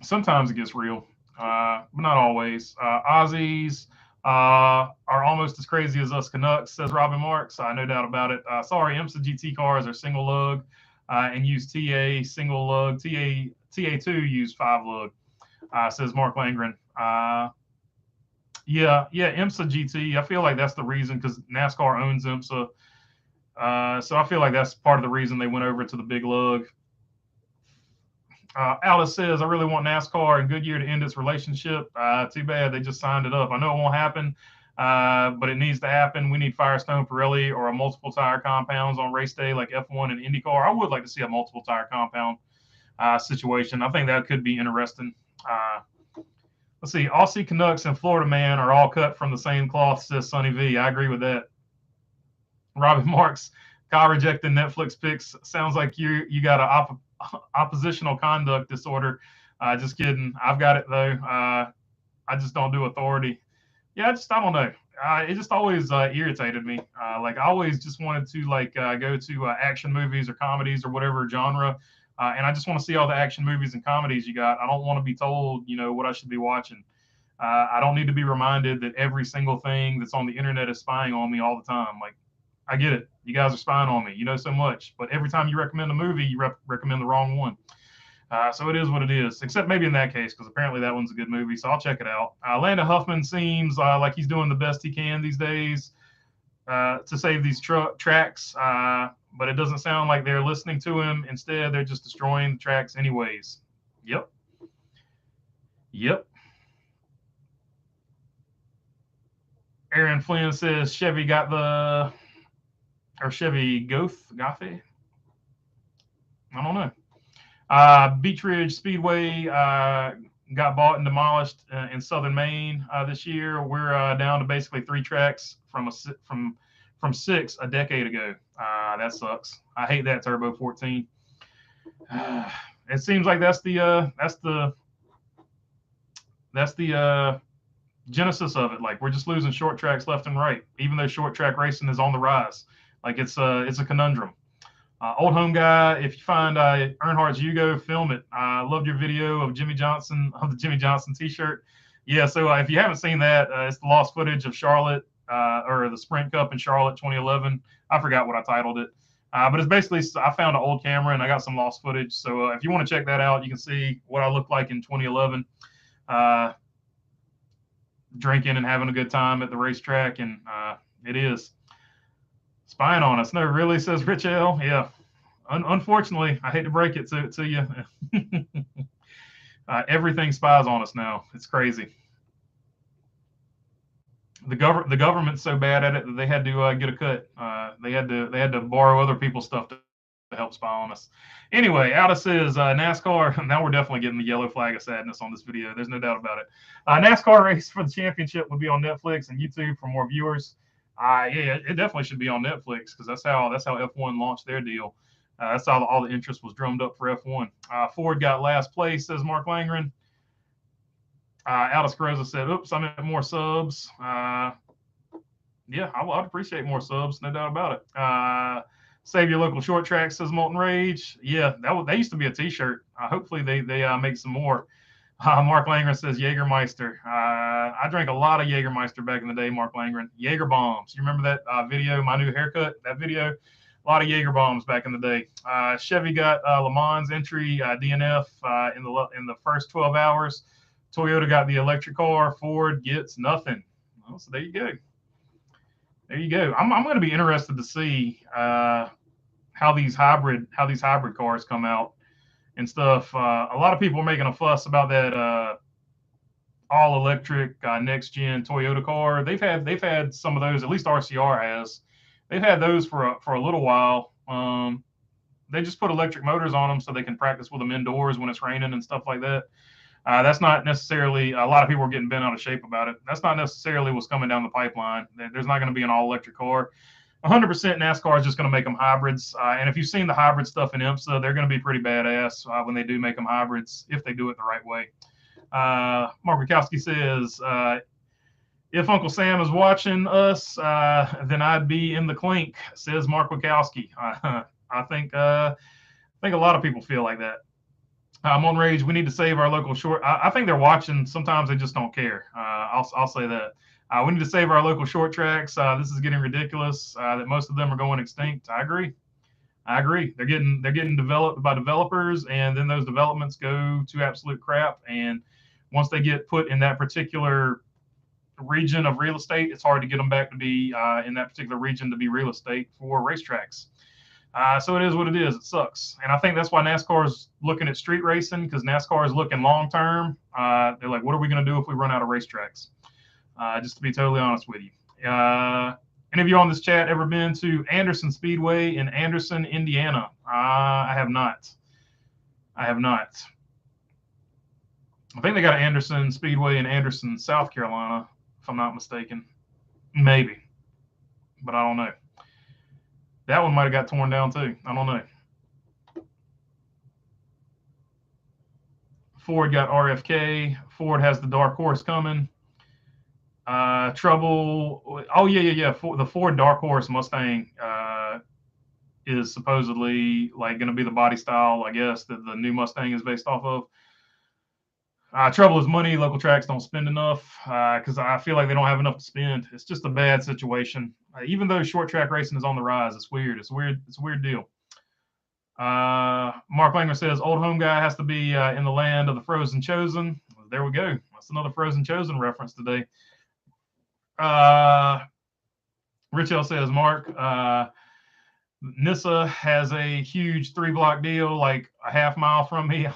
Sometimes it gets real, but not always. Aussies are almost as crazy as us Canucks, says Robin Marks. No doubt about it. Sorry, IMSA GT cars are single lug and use TA single lug. TA2 use 5 lug, says Mark Langren. Yeah, IMSA GT. I feel like that's the reason because NASCAR owns IMSA. So I feel like that's part of the reason they went over to the big lug. Alice says, I really want NASCAR and Goodyear to end its relationship. Too bad they just signed it up. I know it won't happen, but it needs to happen. We need Firestone, Pirelli, or a multiple tire compounds on race day like F1 and IndyCar. I would like to see a multiple tire compound situation. I think that could be interesting. Let's see. Aussie Canucks and Florida Man are all cut from the same cloth, says Sonny V. I agree with that. Robin Marks, Kyle rejecting Netflix picks. Sounds like you got a oppositional conduct disorder. Just kidding. I've got it though. I just don't do authority. Yeah, I don't know. It just always irritated me. I always just wanted to go to action movies or comedies or whatever genre. And I just want to see all the action movies and comedies you got. I don't want to be told, what I should be watching. I don't need to be reminded that every single thing that's on the internet is spying on me all the time. I get it. You guys are spying on me. You know so much. But every time you recommend a movie, you recommend the wrong one. So it is what it is, except maybe in that case, because apparently that one's a good movie. So I'll check it out. Landon Huffman seems like he's doing the best he can these days to save these tracks. But it doesn't sound like they're listening to him. Instead, they're just destroying the tracks anyways. Yep. Aaron Flynn says Chevy Goth. I don't know. Beach Ridge Speedway got bought and demolished in southern Maine this year. We're down to basically 3 tracks from 6 a decade ago. That sucks. I hate that Turbo 14. It seems like that's the genesis of it. We're just losing short tracks left and right, even though short track racing is on the rise. It's a conundrum. Old home guy, if you find Earnhardt's Yugo, film it. I loved your video of the Jimmy Johnson t-shirt. Yeah, so if you haven't seen that, it's the lost footage of Charlotte or the Sprint Cup in Charlotte 2011. I forgot what I titled it. But it's basically, I found an old camera and I got some lost footage. So if you want to check that out, you can see what I looked like in 2011. drinking and having a good time at the racetrack, and it is spying on us. No, really, says Rich L. Yeah, unfortunately, I hate to break it to you. Everything spies on us now. It's crazy. The government's so bad at it that they had to get a cut. They had to borrow other people's stuff to help spy on us. Anyway, Alda says NASCAR. Now we're definitely getting the yellow flag of sadness on this video. There's no doubt about it. NASCAR race for the championship would be on Netflix and YouTube for more viewers. Yeah, it definitely should be on Netflix because that's how F1 launched their deal. That's how all the interest was drummed up for F1. Ford got last place, says Mark Langren. Alice Groza said, oops, I meant more subs. Yeah, I'd appreciate more subs, no doubt about it. Save your local short track, says Molten Rage. Yeah, that used to be a t-shirt. Hopefully they make some more. Mark Langren says Jägermeister. I drank a lot of Jägermeister back in the day, Mark Langren. Jaeger bombs. You remember that video, My New Haircut, that video? A lot of Jaeger bombs back in the day. Chevy got Le Mans entry, DNF in the first 12 hours. Toyota got the electric car. Ford gets nothing. Well, so there you go. There you go. I'm going to be interested to see how these hybrid cars come out and stuff. A lot of people are making a fuss about that all electric next gen Toyota car. They've had some of those. At least RCR has. They've had those for a little while. They just put electric motors on them so they can practice with them indoors when it's raining and stuff like that. That's not necessarily, a lot of people are getting bent out of shape about it. That's not necessarily what's coming down the pipeline. There's not going to be an all electric car. 100% NASCAR is just going to make them hybrids. And if you've seen the hybrid stuff in IMSA, they're going to be pretty badass when they do make them hybrids, if they do it the right way. Mark Wachowski says, if Uncle Sam is watching us, then I'd be in the clink, says Mark Wachowski. I think a lot of people feel like that. I'm on Rage. We need to save our local short. I think they're watching. Sometimes they just don't care. I'll say that. We need to save our local short tracks. This is getting ridiculous. That most of them are going extinct. I agree. They're getting developed by developers, and then those developments go to absolute crap. And once they get put in that particular region of real estate, it's hard to get them back to be in that particular region to be real estate for racetracks. So it is what it is. It sucks. And I think that's why NASCAR is looking at street racing, because NASCAR is looking long term. They're like, what are we going to do if we run out of racetracks? Just to be totally honest with you. Any of you on this chat ever been to Anderson Speedway in Anderson, Indiana? I have not. I think they got an Anderson Speedway in Anderson, South Carolina, if I'm not mistaken. Maybe. But I don't know. That one might have got torn down too. I don't know. Ford got RFK. Ford has the dark horse coming. Trouble. Oh, yeah. The Ford dark horse Mustang is supposedly like going to be the body style, I guess, that the new Mustang is based off of. Trouble is money. Local tracks don't spend enough because I feel like they don't have enough to spend. It's just a bad situation. Even though short track racing is on the rise, it's weird. It's a weird deal. Mark Langer says old home guy has to be in the land of the frozen chosen. There we go. That's another frozen chosen reference today. Rich L says, Mark, Nissa has a huge 3-block deal, like a half mile from me.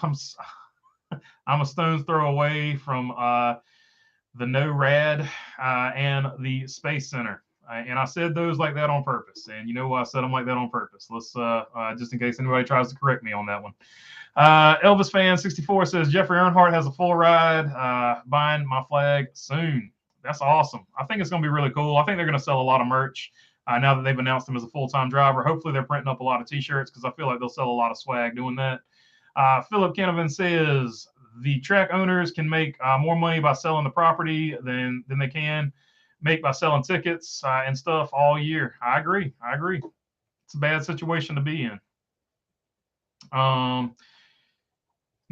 I'm a stone's throw away from the NORAD and the Space Center. And I said those like that on purpose. And you know why I said them like that on purpose? Let's just in case anybody tries to correct me on that one. Elvis Fan 64 says Jeffrey Earnhardt has a full ride. Buying my flag soon. That's awesome. I think it's going to be really cool. I think they're going to sell a lot of merch now that they've announced him as a full-time driver. Hopefully they're printing up a lot of T-shirts because I feel like they'll sell a lot of swag doing that. Philip Kenovan says the track owners can make more money by selling the property than they can make by selling tickets and stuff all year. I agree. It's a bad situation to be in.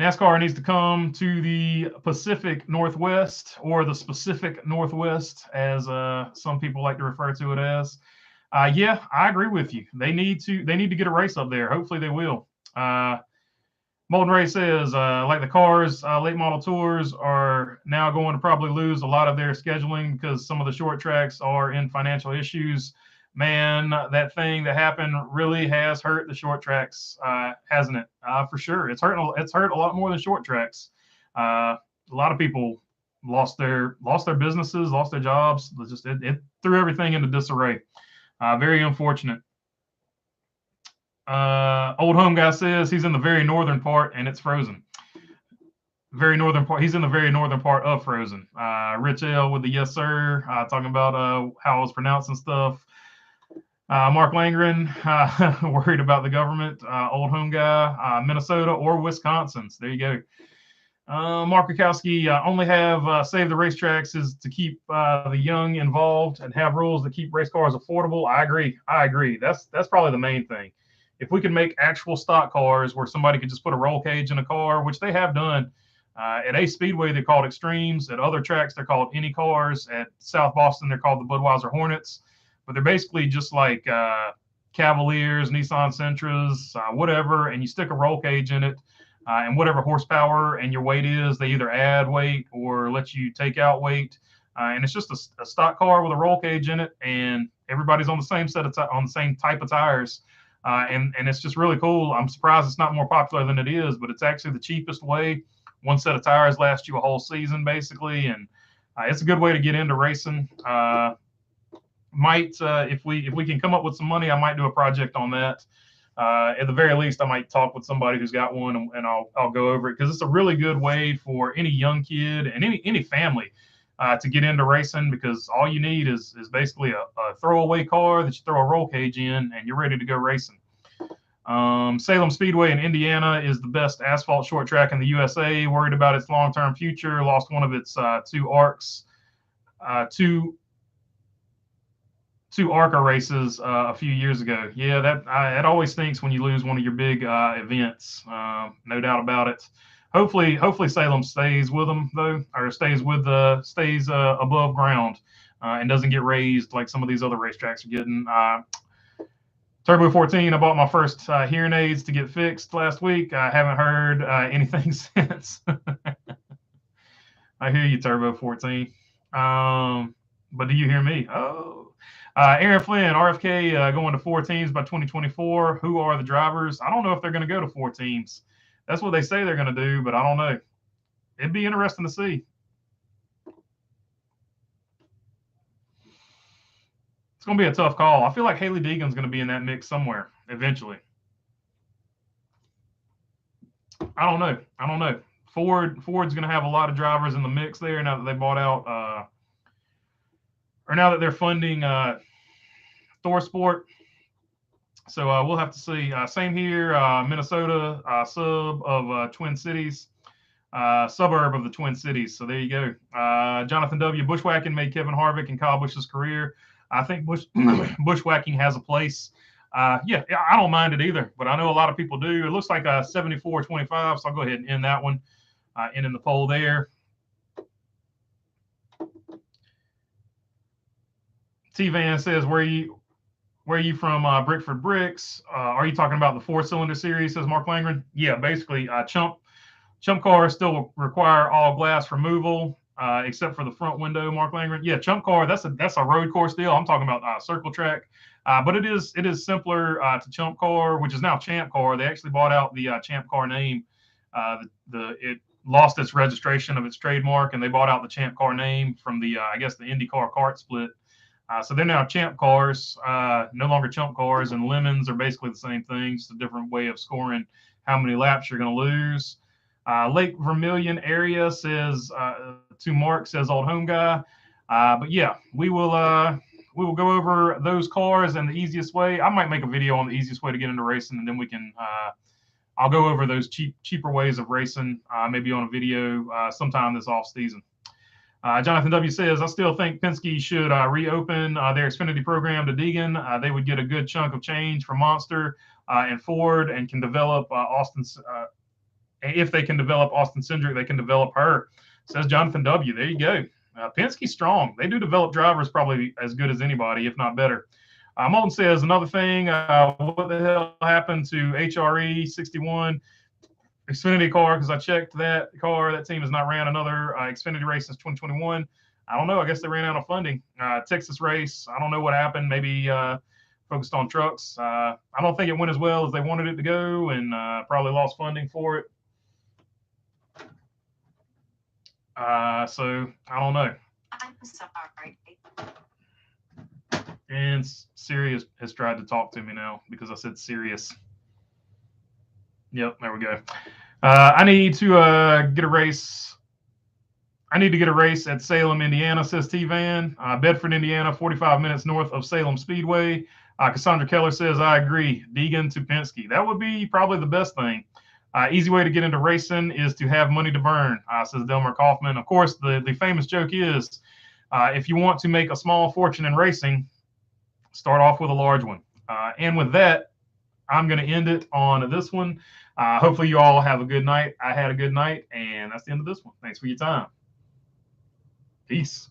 NASCAR needs to come to the Pacific Northwest, or the specific Northwest, as some people like to refer to it as. Yeah, I agree with you. They need to get a race up there. Hopefully they will. Molten Ray says, like the cars, late model tours are now going to probably lose a lot of their scheduling because some of the short tracks are in financial issues. Man, that thing that happened really has hurt the short tracks, hasn't it? For sure, it's hurt a lot more than short tracks. A lot of people lost their businesses, lost their jobs. It threw everything into disarray. Very unfortunate. Old home guy says he's in the very northern part and it's frozen. Very northern part. He's in the very northern part of Frozen. Rich L with the yes sir, talking about how I was pronouncing stuff. Mark Langren, worried about the government. Old home guy, Minnesota or Wisconsin. So there you go. Mark Krakowski, only have save the racetracks is to keep the young involved and have rules that keep race cars affordable. I agree. That's probably the main thing. If we could make actual stock cars where somebody could just put a roll cage in a car, which they have done. At Ace Speedway, they're called Extremes. At other tracks, they're called Any Cars. At South Boston, they're called the Budweiser Hornets. But they're basically just like Cavaliers, Nissan Sentras, whatever, and you stick a roll cage in it. And whatever horsepower and your weight is, they either add weight or let you take out weight. And it's just a stock car with a roll cage in it, and everybody's on the same on the same type of tires. And it's just really cool. I'm surprised it's not more popular than it is, but it's actually the cheapest way. One set of tires lasts you a whole season, basically, and it's a good way to get into racing. If we can come up with some money, I might do a project on that. At the very least, I might talk with somebody who's got one, and I'll go over it, because it's a really good way for any young kid and any family to get into racing, because all you need is basically a throwaway car that you throw a roll cage in, and you're ready to go racing. Salem Speedway in Indiana is the best asphalt short track in the USA. Worried about its long-term future. Lost one of its two ARCA races a few years ago. Yeah, that always stinks when you lose one of your big events. No doubt about it. Hopefully Salem stays with them though, or stays above ground and doesn't get raised like some of these other racetracks are getting. Turbo 14, I bought my first hearing aids to get fixed last week. I haven't heard anything since. I hear you, Turbo 14. But do you hear me? Oh. Aaron Flynn, RFK going to 4 teams by 2024. Who are the drivers? I don't know if they're going to go to 4 teams. That's what they say they're going to do, but I don't know. It'd be interesting to see. It's going to be a tough call. I feel like Haley Deegan's going to be in that mix somewhere eventually. I don't know. Ford's going to have a lot of drivers in the mix there now that they bought out or now that they're funding Thor Sport. So we'll have to see. Same here, Minnesota, suburb of the Twin Cities. So there you go. Jonathan W. Bushwhacking made Kevin Harvick and Kyle Busch's career. I think bushwhacking has a place. Yeah, I don't mind it either, but I know a lot of people do. It looks like 74-25, so I'll go ahead and end that one. Ending the poll there. T-Van says, where are you from, Brickford Bricks? Are you talking about the 4-cylinder series, says Mark Langren? Yeah, basically, chump cars still require all glass removal, except for the front window, Mark Langren. Yeah, chump car, that's a road course deal. I'm talking about circle track. But it is simpler to chump car, which is now champ car. They actually bought out the champ car name. It lost its registration of its trademark, and they bought out the champ car name from the I guess the IndyCar kart split. So they're now champ cars, no longer chump cars, and lemons are basically the same thing, just a different way of scoring how many laps you're going to lose. Lake Vermilion area says, to Mark, says old home guy. But yeah, we will go over those cars and the easiest way. I might make a video on the easiest way to get into racing, and then we can, I'll go over those cheaper ways of racing, maybe on a video sometime this off season. Jonathan W. says, I still think Penske should reopen their Xfinity program to Deegan. They would get a good chunk of change from Monster and Ford, and can develop if they can develop Austin Cindric, they can develop her, says Jonathan W. There you go. Penske's strong. They do develop drivers probably as good as anybody, if not better. Molten says, another thing, what the hell happened to HRE 61? Xfinity car, because I checked that car. That team has not ran another Xfinity race since 2021. I don't know. I guess they ran out of funding. Texas race, I don't know what happened. Maybe focused on trucks. I don't think it went as well as they wanted it to go, and probably lost funding for it. So I don't know. I'm sorry. And Sirius has tried to talk to me now because I said serious. Yep, there we go. I need to get a race. I need to get a race at Salem, Indiana, says T-Van. Bedford, Indiana, 45 minutes north of Salem Speedway. Cassandra Keller says, I agree. Deegan to Penske. That would be probably the best thing. Easy way to get into racing is to have money to burn, says Delmer Kaufman. Of course, the famous joke is if you want to make a small fortune in racing, start off with a large one. And with that, I'm going to end it on this one. Hopefully you all have a good night. I had a good night, and that's the end of this one. Thanks for your time. Peace.